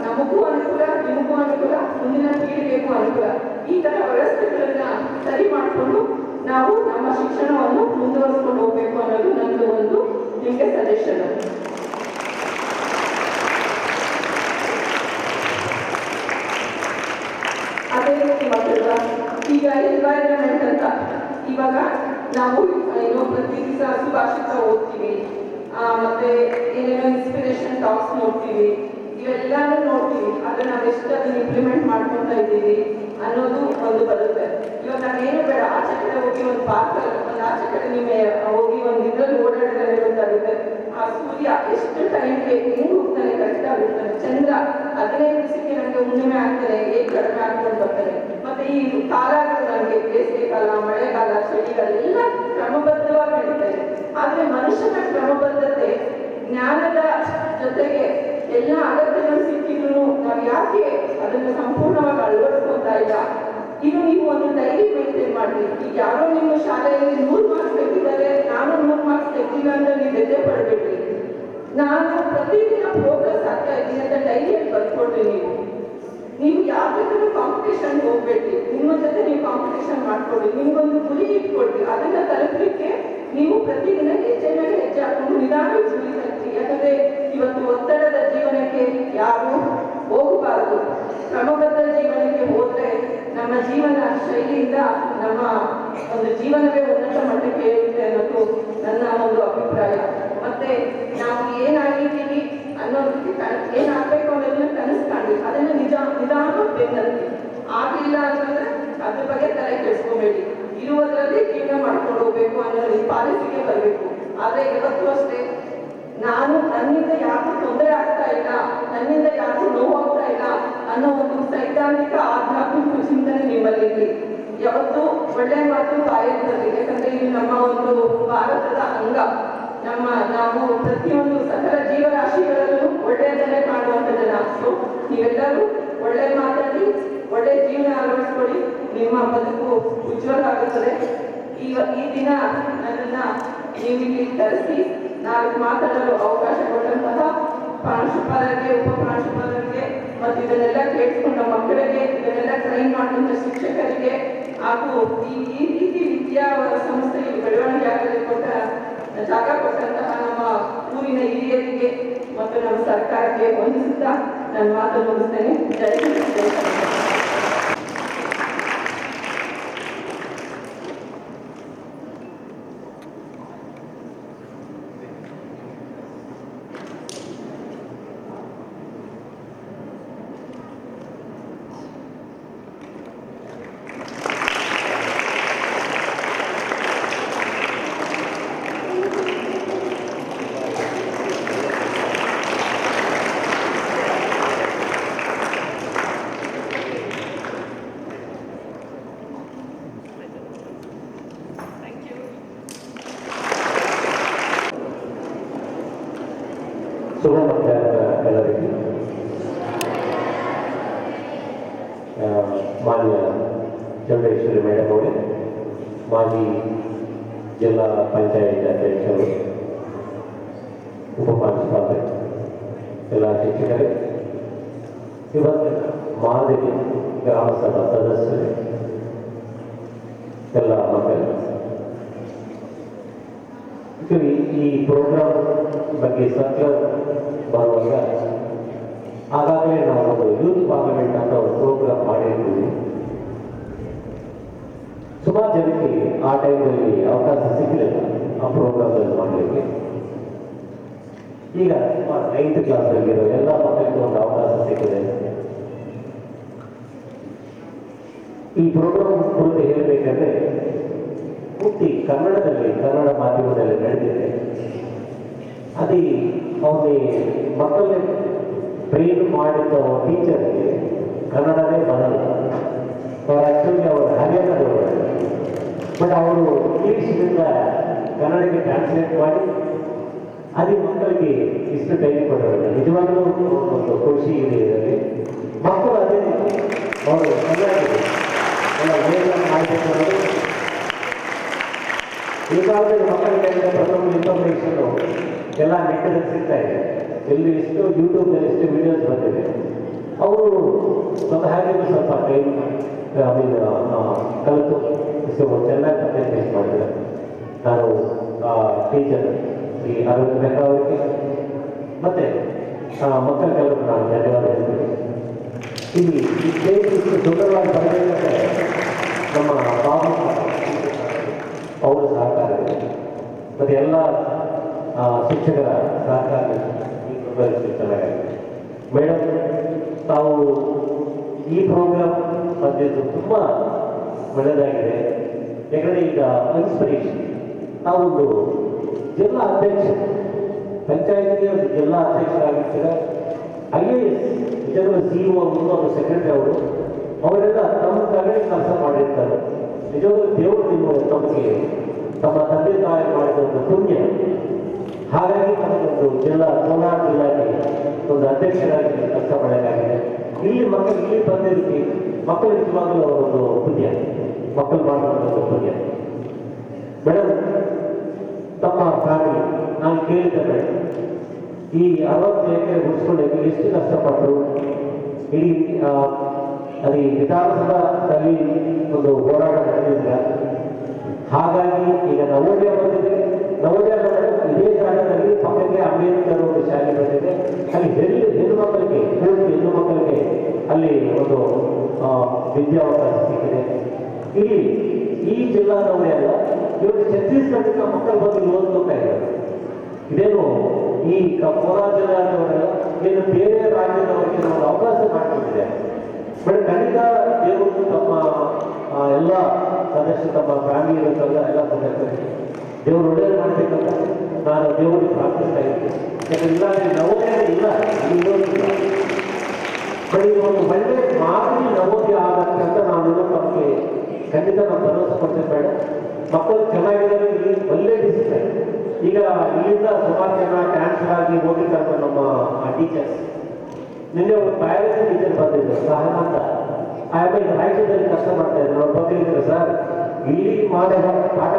ನಮಗೂ ಅನುಕೂಲ, ನಿಮಗೂ ಅನುಕೂಲ, ಮುಂದಿನ ಪೀಳಿಗೆಗೂ ಅನುಕೂಲ. ಈ ತರ ವ್ಯವಸ್ಥೆಗಳನ್ನ ಸರಿ ಮಾಡಿಕೊಂಡು ನಾವು ನಮ್ಮ ಶಿಕ್ಷಣವನ್ನು ಮುಂದುವರಿಸ್ಕೊಂಡು ಹೋಗ್ಬೇಕು ಅನ್ನೋದು ನಂದು ಒಂದು ನಿಮಗೆ ಸಜೆಷನ್. ಅದೇ ರೀತಿ ಮಕ್ಕಳ ಈಗ ಎನ್ವೈರನ್ಮೆಂಟ್ ಅಂತ ಇವಾಗ ನಾವು ಏನೋ ಪ್ರತಿ ದಿವಸ ಸುಭಾಷಿತ ಓದ್ತೀವಿ, ಮತ್ತೆ ಏನೇನೋ ಇನ್ಸ್ಪಿರೇಷನ್ ಟಾಕ್ಸ್ ನೋಡ್ತೀವಿ, ಇವೆಲ್ಲಾನು ನೋಡ್ತೀವಿ. ಆದ್ರೆ ನಾವೆಷ್ಟು ಅದನ್ನ ಇಂಪ್ಲಿಮೆಂಟ್ ಮಾಡ್ಕೊತಾ ಇದ್ದೀವಿ ಅನ್ನೋದು ಒಂದು ಬರುತ್ತೆ. ಇವಾಗ ನಾವೇನು ಬೇಡ, ಆಚೆ ಕಡೆ ಹೋಗಿ ಒಂದು ಪಾರ್ಕ್ ಒಂದು ಆಚೆ ಕಡೆ ನಿಮಗೆ ಹೋಗಿ ಒಂದು ಇದ್ರಲ್ಲಿ ಓಡಾಡಿದ್ರೆ ಗೊತ್ತಾಗುತ್ತೆ ಆ ಸೂರ್ಯ ಎಷ್ಟು ಟೈಮ್ಗೆ ಹೆಂಗ್ ಹೋಗ್ತಾನೆ, ಕರೆಕ್ಟ್ ಆಗುತ್ತಾನೆ. ಚಂದ್ರ 15 ದಿವಸಕ್ಕೆ ನನಗೆ ಹುಣ್ಣಿಮೆ ಆಗ್ತಾನೆ, ಹೇಗೆ ಕಡಿಮೆ ಆಗ್ಕೊಂಡು ಬರ್ತಾನೆ. ಮತ್ತೆ ಈ ಕಾಲಗಳು ನನಗೆ ಬೇಸಿಗೆ ಕಾಲ, ಮಳೆಗಾಲ, ಚಳಿಗಾಲ ಎಲ್ಲ ಕ್ರಮಬದ್ಧವಾಗಿ ನಡೀತಾರೆ. ಆದ್ರೆ ಮನುಷ್ಯನ ಕ್ರಮಬದ್ಧತೆ ಜ್ಞಾನದ ಜೊತೆಗೆ ಎಲ್ಲ ಅಗತ್ಯಗಳು ಸಿಕ್ಕಿದ್ರು ನಾವು ಯಾಕೆ ಅದನ್ನು ಸಂಪೂರ್ಣವಾಗಿ ಅಳವಡಿಸ್ಕೊತಾ ಇಲ್ಲ? ಇನ್ನು ನೀವು ಒಂದು ಡೈರಿ ಮೇಂಟೈನ್ ಮಾಡಿ. ಈಗ ಯಾರೋ ನಿಮ್ಮ ಶಾಲೆಯಲ್ಲಿ 100 ಮಾರ್ಕ್ಸ್ ತೆಗೆದಿದ್ದಾರೆ, ನಾನು 100 ಮಾರ್ಕ್ಸ್ ತೆಗ್ದಿಲ್ಲ ಅಂತ ನೀವು ಬೆಲೆ ಪಡ್ಬೇಡ್ರಿ. ನಾನು ಪ್ರತಿದಿನ ಪ್ರೋಗ್ರೆಸ್ ಆಗ್ತಾ ಇದ್ದೀನಿ ಅಂತ ಡೈರಿಯಲ್ಲಿ ಬರ್ಕೊಡ್ರಿ. ನೀವು ಯಾವ ಬೇಕಾದ್ರೂ ಕಾಂಪಿಟೇಷನ್ ಹೋಗ್ಬೇಡಿ, ನಿಮ್ಮ ಜೊತೆ ನೀವು ಕಾಂಪಿಟೇಷನ್ ಮಾಡ್ಕೊಡಿ, ನಿಮ್ಗೊಂದು ಗುರಿ ಇಟ್ಕೊಡ್ರಿ. ಅದನ್ನ ತಲುಪಲಿಕ್ಕೆ ನೀವು ಪ್ರತಿದಿನ ಹೆಜ್ಜೆ ಮೇಲೆ ಹೆಜ್ಜೆ ಹಾಕೊಂಡು ನಿಧಾನ ಗುರಿ ತಲುಪಿ. ಯಾಕಂದ್ರೆ ಇವತ್ತು ಒತ್ತಡದ ಜೀವನಕ್ಕೆ ಯಾರು ಹೋಗಬಾರದು. ಕ್ರಮಬದ್ಧ ಜೀವನಕ್ಕೆ ಹೋದ್ರೆ ನಮ್ಮ ಜೀವನ ಶೈಲಿಯಿಂದ ನಮ್ಮ ಒಂದು ಜೀವನವೇ ಉನ್ನತ ಮಟ್ಟಕ್ಕೆ ಏರುತ್ತೆ ಅನ್ನೋದು ನನ್ನ ಒಂದು ಅಭಿಪ್ರಾಯ. ಮತ್ತೆ ನಾವು ಏನಾಗಿದ್ದೀವಿ ಅನ್ನೋದಕ್ಕೆ ಏನಾಗಬೇಕು ಅನ್ನೋದನ್ನ ಕನಸು ಕಾಣಿ, ಅದನ್ನ ನಿಧಾನ ಬೆನ್ನತ್ತಿ. ಆಗಲಿಲ್ಲ ಅಂತಂದ್ರೆ ಅದ್ರ ಬಗ್ಗೆ ತಲೆ ಕೆಡಿಸ್ಕೋಬೇಡಿ, ಇರುವುದರಲ್ಲಿ ಜೀವನ ಮಾಡ್ಕೊಂಡು ಹೋಗ್ಬೇಕು ಅನ್ನೋ ಪಾಲಿಸಿಗೆ ಬರಬೇಕು. ಆದ್ರೆ ಇವತ್ತು ಅಷ್ಟೇ ನಾನು ನನ್ನಿಂದ ಯಾರಿಗೂ ತೊಂದರೆ ಆಗ್ತಾ ಇಲ್ಲ, ನನ್ನಿಂದ ಯಾರಿಗೂ ನೋವಾಗ್ತಾ ಇಲ್ಲ ಅನ್ನೋ ಒಂದು ಸೈದ್ಧಾಂತಿಕ ಆಧ್ಯಾತ್ಮಿಕ ಚಿಂತನೆ ನಿಮ್ಮಲ್ಲಿ ಇರಲಿ. ಯಾವತ್ತು ಒಳ್ಳೆ ಮಾತು ಬಾಯಿರ್ತದೆ. ಯಾಕಂದ್ರೆ ಇದು ನಮ್ಮ ಒಂದು ಭಾರತದ ಅಂಗ. ನಾವು ಪ್ರತಿಯೊಂದು ಸಕಲ ಜೀವರಾಶಿಗಳಲ್ಲೂ ಒಳ್ಳೆಯದನ್ನೇ ಕಾಣುವಂತ ಜನ. ಸೊ ನೀವೆಲ್ಲರೂ ಒಳ್ಳೆ ಮಾತಾಡಿ, ಒಳ್ಳೆ ಜೀವನ ಅಳವಡಿಸ್ಕೊಳ್ಳಿ, ನಿಮ್ಮ ಬದುಕು ಉಜ್ವಲ ಆಗುತ್ತದೆ. ಈ ದಿನ ನನ್ನನ್ನ ನೀವು ಇಲ್ಲಿ ಕರೆಸಿ ನಾನು ಮಾತಾಡಲು ಅವಕಾಶ ಕೊಟ್ಟಂತಹ ಪ್ರಾಂಶುಪಾಲರಿಗೆ, ಉಪ ಪ್ರಾಂಶುಪಾಲರಿಗೆ ಮತ್ತು ಇದನ್ನೆಲ್ಲ ಕೇಳಿಸ್ಕೊಂಡ ಮಕ್ಕಳಿಗೆ, ಇದನ್ನೆಲ್ಲ ಟ್ರೈನ್ ಮಾಡುವಂಥ ಶಿಕ್ಷಕರಿಗೆ ಹಾಗೂ ಈ ರೀತಿ ವಿದ್ಯಾ ಸಂಸ್ಥೆಗೆ ಬೆಳವಣಿಗೆ ಆಗಲಿ ಜಾಗ ಕೊಟ್ಟಂತಹ ನಮ್ಮ ಊರಿನ ಹಿರಿಯರಿಗೆ ಮತ್ತು ನಮ್ಮ ಸರ್ಕಾರಕ್ಕೆ ವಂದಿಸುತ್ತಾ ನಾನು ಮಾತು ಮುಗಿಸ್ತೇನೆ. ಜೈ ಹಿಂದ್, ಜೈ ಕರ್ನಾಟಕ. ಶುಭ ಮಧ್ಯಾಹ್ನ ಎಲ್ಲರಿಗೂ. ಮಾನ್ಯ ಚೌಡೇಶ್ವರಿ ಮೇಡಮ್ ಅವರೇ, ಮಾಜಿ ಜಿಲ್ಲಾ ಪಂಚಾಯತ್ ಅಧ್ಯಕ್ಷರು, ಉಪ ಪ್ರಾಂಶುಪಾಲರೇ, ಎಲ್ಲ ಶಿಕ್ಷಕರೇ, ಇವತ್ತಿನ ಮಾದರಿ ಗ್ರಾಮ ಸಭಾ ಸದಸ್ಯರೇ, ಎಲ್ಲ ಮಕ್ಕಳು, ಈ ಪ್ರೋಗ್ರಾಮ್ ಬಗ್ಗೆ ಸರ್ಕಲ್ ಬರುವಾಗ ಆಗಾಗಲೇ ನಾವು ಒಂದು ಯೂತ್ ಪಾರ್ಲಿಮೆಂಟ್ ಅಂತ ಒಂದು ಪ್ರೋಗ್ರಾಮ್ ಮಾಡಿರ್ತೀವಿ. ಸುಮಾರು ಜನಕ್ಕೆ ಆ ಟೈಮಲ್ಲಿ ಅವಕಾಶ ಸಿಗಲಿಲ್ಲ ಆ ಪ್ರೋಗ್ರಾಮ್ದಲ್ಲಿ ಮಾಡಲಿಕ್ಕೆ. ಈಗ 9th ಕ್ಲಾಸಲ್ಲಿರೋ ಎಲ್ಲ ಮಕ್ಕಳಿಗೂ ಒಂದು ಅವಕಾಶ ಸಿಕ್ಕಿದೆ. ಈ ಪ್ರೋಗ್ರಾಮ್ ಕುರಿತು ಹೇಳಬೇಕಂದ್ರೆ ಪೂರ್ತಿ ಕನ್ನಡದಲ್ಲಿ, ಕನ್ನಡ ಮಾಧ್ಯಮದಲ್ಲಿ ನಡೆದಿದೆ. ಅದು ಅವನಿಗೆ ಮಕ್ಕಳನ್ನೇ ಟ್ರೈನ್ ಮಾಡಿದ ಟೀಚರ್ಗೆ ಕನ್ನಡನೇ ಬರಲ್ಲ. ಅವ್ರು ಆ್ಯಕ್ಚುಲಿ ಅವರು ಹರಿಯಾಣದವರು, ಬಟ್ ಅವರು ಇಂಗ್ಲೀಷ್ನಿಂದ ಕನ್ನಡಕ್ಕೆ ಟ್ರಾನ್ಸ್ಲೇಟ್ ಮಾಡಿ ಅದೇ ಮಕ್ಕಳಿಗೆ ಇಷ್ಟು ಟ್ರೈನಿಂಗ್ ಕೊಡೋದು ನಿಜವಾಗ್ಲೂ ಒಂದು ಖುಷಿ ಇದೆ. ಇದರಲ್ಲಿ ಮಕ್ಕಳು ಅದೇ ಅವರು ಚೆನ್ನಾಗಿದೆ ಎಲ್ಲ ವೇಗ ಮಾಡಬೇಕು ಅನ್ನೋದು ಈ ಕಾಲದಲ್ಲಿ ಮಕ್ಕಳಿಗೆ ಪ್ರತಿಯೊಂದು ಇನ್ಫಾರ್ಮೇಷನ್ ಎಲ್ಲ ನೆಟ್ಟಲ್ಲಿ ಸಿಗ್ತಾ ಇದೆ. ಎಲ್ಲಿ ಎಷ್ಟು ಯೂಟ್ಯೂಬ್ನಲ್ಲಿ ಎಷ್ಟು ವಿಡಿಯೋಸ್ ಬಂದಿದೆ. ಅವರು ಸ್ವತಃ ಸ್ವಲ್ಪ ಟೈಮ್ ಕಲಿತು ಚೆನ್ನಾಗಿ ಪ್ರೆಸೆಂಟೇಷನ್ ಮಾಡಿದ್ದಾರೆ. ನಾನು ಟೀಚರ್ ಶ್ರೀ ಅರವಿಂದ್ ಮೆಹ್ರಾ ಅವರಿಗೆ ಮತ್ತೆ ಮಕ್ಕಳಿಗೆಲ್ಲರೂ ನಾನು ಧನ್ಯವಾದ ಹೇಳ್ತೀನಿ. ಇಲ್ಲಿ ಈ ಸ್ಟೇಜ್ ಇಷ್ಟು ಸುಂದರವಾಗಿ ಬರಬೇಕಂದ್ರೆ ನಮ್ಮ ಬಾಬು ಅವರ ಸಹಕಾರ ಇದೆ, ಮತ್ತು ಎಲ್ಲ ಶಿಕ್ಷಕರ ಸಹಕಾರ ಚೆನ್ನಾಗಿದೆ. ಮೇಡಮ್, ತಾವು ಈ ಪ್ರೋಗ್ರಾಮ್ ಬಂದಿದ್ದು ತುಂಬ ಒಳ್ಳೆಯದಾಗಿದೆ. ಯಾಕಂದರೆ ಈಗ ಇನ್ಸ್ಪಿರೇಷನ್ ನಾವೊಂದು ಜಿಲ್ಲಾ ಅಧ್ಯಕ್ಷ, ಪಂಚಾಯತ್ಗೆ ಒಂದು ಜಿಲ್ಲಾ ಅಧ್ಯಕ್ಷರಾಗಿರ್ತಾರೆ. IAS ನಿಜವಾದ CEO ಅವರು, ಅದು ಸೆಕ್ರೆಟರಿ ಅವರು, ಅವರೆಲ್ಲ ತಮ್ಮ ಕಡೆ ಕೆಲಸ ಮಾಡಿರ್ತಾರೆ. ನಿಜವಾದ ದೇವರು ನಿಮ್ಮ ತಮಗೆ ತಮ್ಮ ತಂದೆ ತಾಯಿ ಮಾಡಿದ ಒಂದು ಪುಣ್ಯ. ಹಾಗಾಗಿ ನಮಗೊಂದು ಕೋಲಾರ ಜಿಲ್ಲೆಗೆ ಒಂದು ಅಧ್ಯಕ್ಷರಾಗಿ ಕೆಲಸ ಮಾಡಬೇಕಾಗಿದೆ. ಇಲ್ಲಿ ಮಕ್ಕಳು ಇಲ್ಲಿ ಬಂದಿದ್ದಕ್ಕೆ ಮಕ್ಕಳು ನಿಜವಾಗಲೂ ಒಂದು ಪುಣ್ಯ, ಮಕ್ಕಳು ಮಾಡುವಂಥ ಪುಣ್ಯ. ಮೇಡಮ್, ತಮ್ಮ ಫ್ಯಾಮಿಲಿ ನಾನು ಕೇಳಿದ್ದೆ ಮೇಡಮ್, ಈ 60 ಎಕರೆ ಉಳಿಸ್ಕೊಳ್ಳೋಕೆ ಎಷ್ಟು ಕಷ್ಟಪಟ್ಟರು. ಇಡೀ ಅದು ವಿಧಾನಸಭಾದಲ್ಲಿ ಒಂದು ಹೋರಾಟ ನಡೆದಿಲ್ಲ. ಹಾಗಾಗಿ ಈಗ ನವೋದಯ ಬಂದಿದೆ. ನವೋದಯ ಇದೇ ಜಾಗದಲ್ಲಿ ಪಕ್ಕಕ್ಕೆ ಅಂಬೇಡ್ಕರ್ ಒಂದು ಶಾಲೆ ಬಂದಿದೆ. ಅಲ್ಲಿ ಹೆಣ್ಣು ಮಕ್ಕಳಿಗೆ, ಪೂರ್ತಿ ಹೆಣ್ಣು ಮಕ್ಕಳಿಗೆ ಅಲ್ಲಿ ಒಂದು ವಿದ್ಯಾವಕಾಶ ಸಿಕ್ಕಿದೆ. ಇಲ್ಲಿ ಈ ಜಿಲ್ಲಾ ನವೋದಯ ಅಲ್ಲ, ಇವರು ಛತ್ತೀಸ್ಗಢದಿಂದ ಮಕ್ಕಳು ಬಂದು ಓದ್ಕೋತಾ ಇದ್ದಾರೆ. ಇದೇನು ಈ ಕೋಲಾರ ಜಿಲ್ಲೆಯವರೆಲ್ಲ ಏನು ಬೇರೆ ರಾಜ್ಯದವರಿಗೆ ನಾವು ಅವಕಾಶ ಮಾಡಿಕೊಟ್ಟಿದೆ. ಬಟ್ ಖಂಡಿತ ದೇವರು ತಮ್ಮ ಎಲ್ಲ ಸದಸ್ಯರು, ತಮ್ಮ ಫ್ಯಾಮಿಲಿ ಇರುತ್ತಲ್ಲ ಎಲ್ಲ ಸದಸ್ಯರಿಗೆ ದೇವರು ಒಳ್ಳೆಯದು ಮಾಡಬೇಕಂತ ನಾನು ದೇವರಿಗೆ ಪ್ರಾರ್ಥಿಸ್ತಾ ಇದ್ದೀನಿ. ಯಾಕಂದ್ರೆ ಇಲ್ಲಾಂದ್ರೆ ನವೋದಯ ಇಲ್ಲ, ಇರೋದಿಲ್ಲ. ಬಟ್ ಇದು ಒಂದು ಒಳ್ಳೆ ಮಾದರಿ ನವೋದಯ ಆಗತ್ತೆ ಅಂತ ನಾವು ನಮಗೆ ಖಂಡಿತ ನಾವು ಭರವಸೆ ಕೊಡ್ತೇವೆ ಬೇಡ. ಮಕ್ಕಳು ಚೆನ್ನಾಗಿದ್ದಾರೆ, ಇಲ್ಲಿ ಒಳ್ಳೆ ಡಿಸಿಪ್ಲೈನ್. ಈಗ ಇಲ್ಲಿಂದ ಸುಮಾರು ಜನ ಟ್ರಾನ್ಸ್ಫರ್ ಆಗಿ ಹೋಗಿದ್ದಾರೆ ನಮ್ಮ ಟೀಚರ್ಸ್. ನಿನ್ನೆ ಒಂದು ಬಯಾಲಜಿ ಟೀಚರ್ ಬಂದಿದ್ರು, ಸಹನ ಅಂತ. ಈಗ ರಾಜ್ಯದಲ್ಲಿ ಕಷ್ಟ ಮಾಡ್ತಾ ಇದ್ರು. ಅವ್ರು ಬಂದಿದ್ರು, ಸರ್ ಇಲ್ಲಿ ಪಾಠ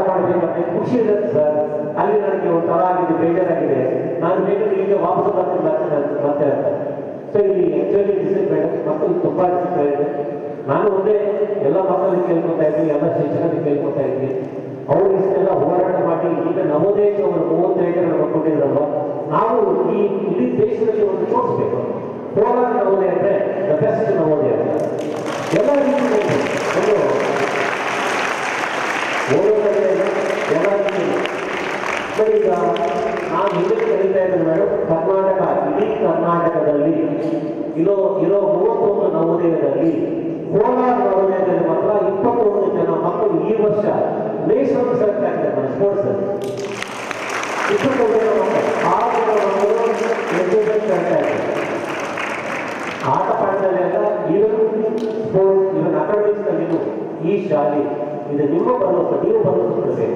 ಮಾಡಬೇಕಂದ್ರೆ ಖುಷಿ ಇರುತ್ತೆ ಸರ್, ಅಲ್ಲಿ ನನಗೆ ಒಂಥರ ಆಗಿದೆ, ಬೇಜಾರಾಗಿದೆ, ನಾನು ಬೇಕಾದ್ರೆ ಇಲ್ಲಿಗೆ ವಾಪಸ್ ಮತ್ತೆ ಅಂತ. ಸೊ ಇಲ್ಲಿ ಆಕ್ಚುಲಿ ಡಿಸಿಪ್ಲೈನ್, ಮಕ್ಕಳು ತುಂಬ ಡಿಸಿಪ್ಲೈನ್ ಇದೆ. ನಾನು ಒಂದೇ ಎಲ್ಲ ಮಕ್ಕಳಿಗೆ ಕೇಳ್ಕೊತಾ ಇದ್ದೀನಿ, ಎಲ್ಲ ಶಿಕ್ಷಕರಿಗೆ ಕೇಳ್ಕೊತಾ ಇದ್ದೀನಿ. ಅವರು ಇಷ್ಟೆಲ್ಲ ಹೋರಾಟ ಮಾಡಿ ಈಗ ನವೋದಯಕ್ಕೆ ಅವರು 35 ಎಕರೆ ಕೊಟ್ಟಿದ್ರಲ್ವ, ನಾವು ಈ ಇಡೀ ದೇಶದಲ್ಲಿ ಒಂದು ತೋರಿಸ್ಬೇಕು. ಕೋಲಾರ ನವೋದಯ ಅಂದರೆ ದ ಬೆಸ್ಟ್ ನವೋದಯ ಅಂತ ಎಲ್ಲ ರೀತಿಯಲ್ಲಿ ಒಂದು ಓದೋದಕ್ಕೆ ಎಲ್ಲ ರೀತಿಯಲ್ಲಿ. ಈಗ ನಾನು ಹಿಂದೆ ಕರೀತಾ ಇದ್ದೇನೆ ಮೇಡಮ್, ಕರ್ನಾಟಕ, ಇಡೀ ಕರ್ನಾಟಕದಲ್ಲಿ ಇರೋ 31 ನವೋದಯದಲ್ಲಿ ಕೋಲಾರ ನವೋದಯದಲ್ಲಿ ಮಾತ್ರ 21 ಜನ ಮಕ್ಕಳು ಈ ವರ್ಷ ನೇಷನಲ್ ಸೆಲೆಕ್ಟ್ ಆಗ್ತಾರೆ ಮೇಡಮ್, ಸ್ಪೋರ್ಟ್ಸ್ ಅಲ್ಲಿ. 21 ಜನ ಮಕ್ಕಳು, 6 ಜನ ಮಕ್ಕಳು ಎಜುಕೇಷನ್ ಸೆಲೆಕ್ಟ್ ಆಗ್ತಾರೆ. ಆಟ ಪಾಠದಲ್ಲೆಲ್ಲ ಈವನ್ ಸ್ಪೋರ್ಟ್ಸ್, ಇವನ್ ಅಕಾಡೆಮಿಕ್ಸ್ನಲ್ಲಿಯೂ ಈ ಶಾಲೆ ಇದು ನಿಮ್ಮ ಭರವಸೆ, ನೀವು ಭರವಸೆ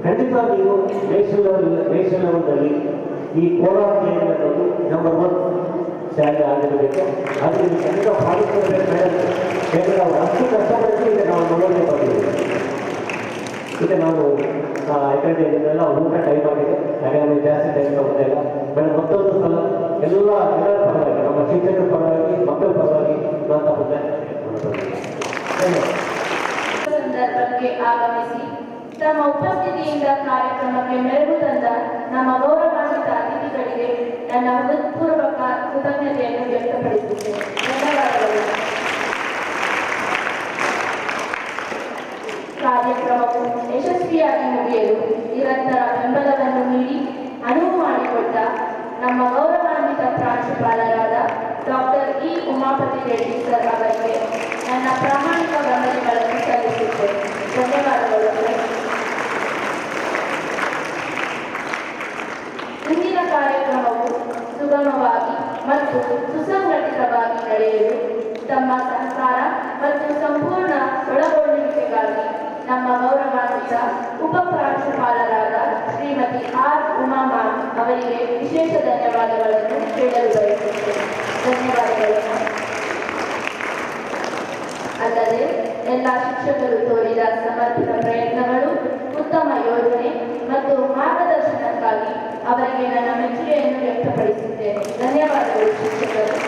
ಖಂಡಿತ ನೀವು ನೇಷನಲ್ ಲೆವೆಲ್ನಲ್ಲಿ ಈ ಕೋಲಾರ ಪ್ಲೇನ್ ಅನ್ನೋದು ನಂಬರ್ 1 ಶಾಲೆ ಆಗಿರಬೇಕು. ಅದು ನೀವು ಖಂಡಿತ ಪಾಲಿಸಬೇಕು ಮೇಡಮ್. ಯಾಕಂದರೆ ಅವ್ರು ಅಷ್ಟು ಕಷ್ಟಪಟ್ಟು ಈಗ ನಾವು ನವೋದಯ ಬಂದಿದ್ದೀವಿ. ಈಗ ನಾನು ಯಾಕಂದರೆ ಇದೆಲ್ಲ ಊಟ ಟೈಮ್ ಆಗಿದೆ, ಹಾಗಾಗಿ ಜಾಸ್ತಿ ಟೈಮ್ ತಗೋತಾ ಇಲ್ಲ ಮೇಡಮ್. ಮತ್ತೊಂದು ಸಲ ಎಲ್ಲರ ಪರವಾಗಿ, ನಮ್ಮ ಶಿಕ್ಷಕರ ಪರವಾಗಿ, ಮಕ್ಕಳ ಪರವಾಗಿ ನಾನು ತಗೊಂಡೆ. ಸಂದರ್ಭಕ್ಕೆ ಆಗಮಿಸಿ ತಮ್ಮ ಉಪಸ್ಥಿತಿಯಿಂದ ಕಾರ್ಯಕ್ರಮಕ್ಕೆ ಮೆರುಗು ತಂದ ನಮ್ಮ ಗೌರವಾನ್ವಿತ ಅತಿಥಿಗಳಿಗೆ ನನ್ನ ಹೃತ್ಪೂರ್ವಕ ಕೃತಜ್ಞತೆಯನ್ನು ವ್ಯಕ್ತಪಡಿಸುತ್ತೇನೆ. ಧನ್ಯವಾದಗಳು. ಕಾರ್ಯಕ್ರಮವು ಯಶಸ್ವಿಯಾಗಿ ಮುಗಿಯಲು ನಿರಂತರ ಬೆಂಬಲವನ್ನು ನೀಡಿ ಅನುವು ಮಾಡಿಕೊಟ್ಟ ನಮ್ಮ ರೆಡ್ಡಿ ಸರ್ ಅವರಿಗೆ ನನ್ನ ಪ್ರಾಮಾಣಿಕ ವಂದನೆಗಳನ್ನು ಸಲ್ಲಿಸುತ್ತೇನೆ. ಧನ್ಯವಾದಗಳು ಸರ್. ಇಂದಿನ ಕಾರ್ಯಕ್ರಮವು ಸುಗಮವಾಗಿ ಮತ್ತು ಸುಸಂಘಟಿತವಾಗಿ ನಡೆಯಲು ತಮ್ಮ ಸಹಕಾರ ಮತ್ತು ಸಂಪೂರ್ಣ ಒಳಗೊಳ್ಳುವಿಕೆಗಾಗಿ ನಮ್ಮ ಗೌರವಾನ್ವಿತ ಉಪ ಪ್ರಾಂಶುಪಾಲರಾದ ಶ್ರೀಮತಿ ಆರ್ ಉಮಾ ಮ್ಯಾಮ್ ಅವರಿಗೆ ವಿಶೇಷ ಧನ್ಯವಾದಗಳನ್ನು ಹೇಳಲು ಬಯಸುತ್ತೇನೆ. ಧನ್ಯವಾದಗಳು. ಅಲ್ಲದೆ ಎಲ್ಲ ಶಿಕ್ಷಕರು ತೋರಿದ ಸಮರ್ಪಿತ ಪ್ರಯತ್ನಗಳು, ಉತ್ತಮ ಯೋಜನೆ ಮತ್ತು ಮಾರ್ಗದರ್ಶನಕ್ಕಾಗಿ ಅವರಿಗೆ ನನ್ನ ಮೆಚ್ಚುಗೆಯನ್ನು ವ್ಯಕ್ತಪಡಿಸುತ್ತೇನೆ. ಧನ್ಯವಾದಗಳು ಶಿಕ್ಷಕರು.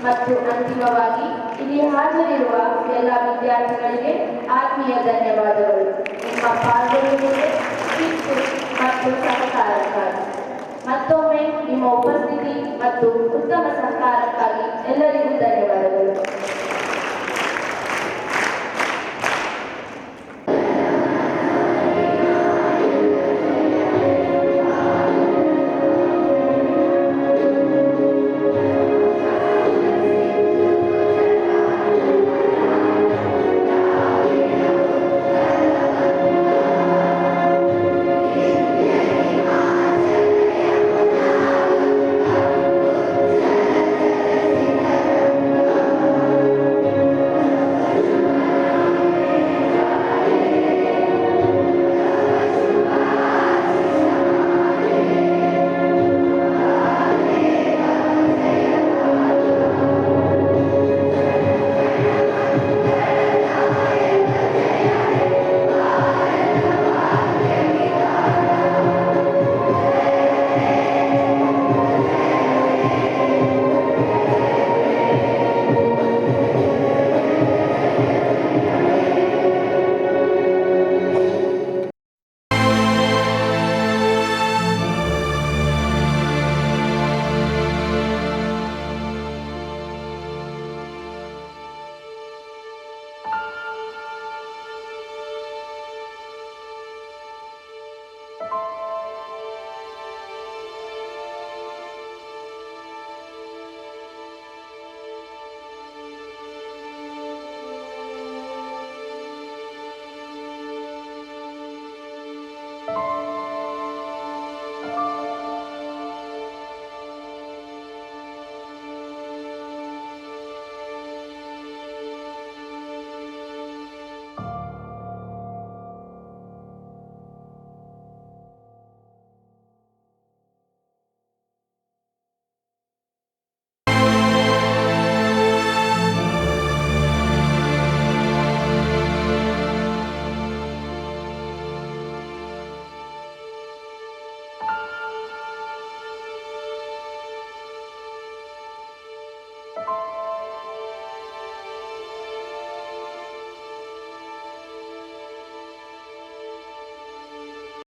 ಮತ್ತು ಅಂತಿಮವಾಗಿ ಇಲ್ಲಿ ಹಾಜರಿರುವ ಎಲ್ಲ ವಿದ್ಯಾರ್ಥಿಗಳಿಗೆ ಆತ್ಮೀಯ ಧನ್ಯವಾದಗಳು. ನಿಮ್ಮ ಪಾಲ್ಗೊಳ್ಳುವಿಕೆ, ಶಿಸ್ತು ಮತ್ತು ಸಹಕಾರಕ್ಕಾಗಿ ಮತ್ತೊಮ್ಮೆ ನಿಮ್ಮ ಉಪಸ್ಥಿತಿ ಮತ್ತು ಉತ್ತಮ ಸಹಕಾರಕ್ಕಾಗಿ ಎಲ್ಲರಿಗೂ ಧನ್ಯವಾದಗಳು.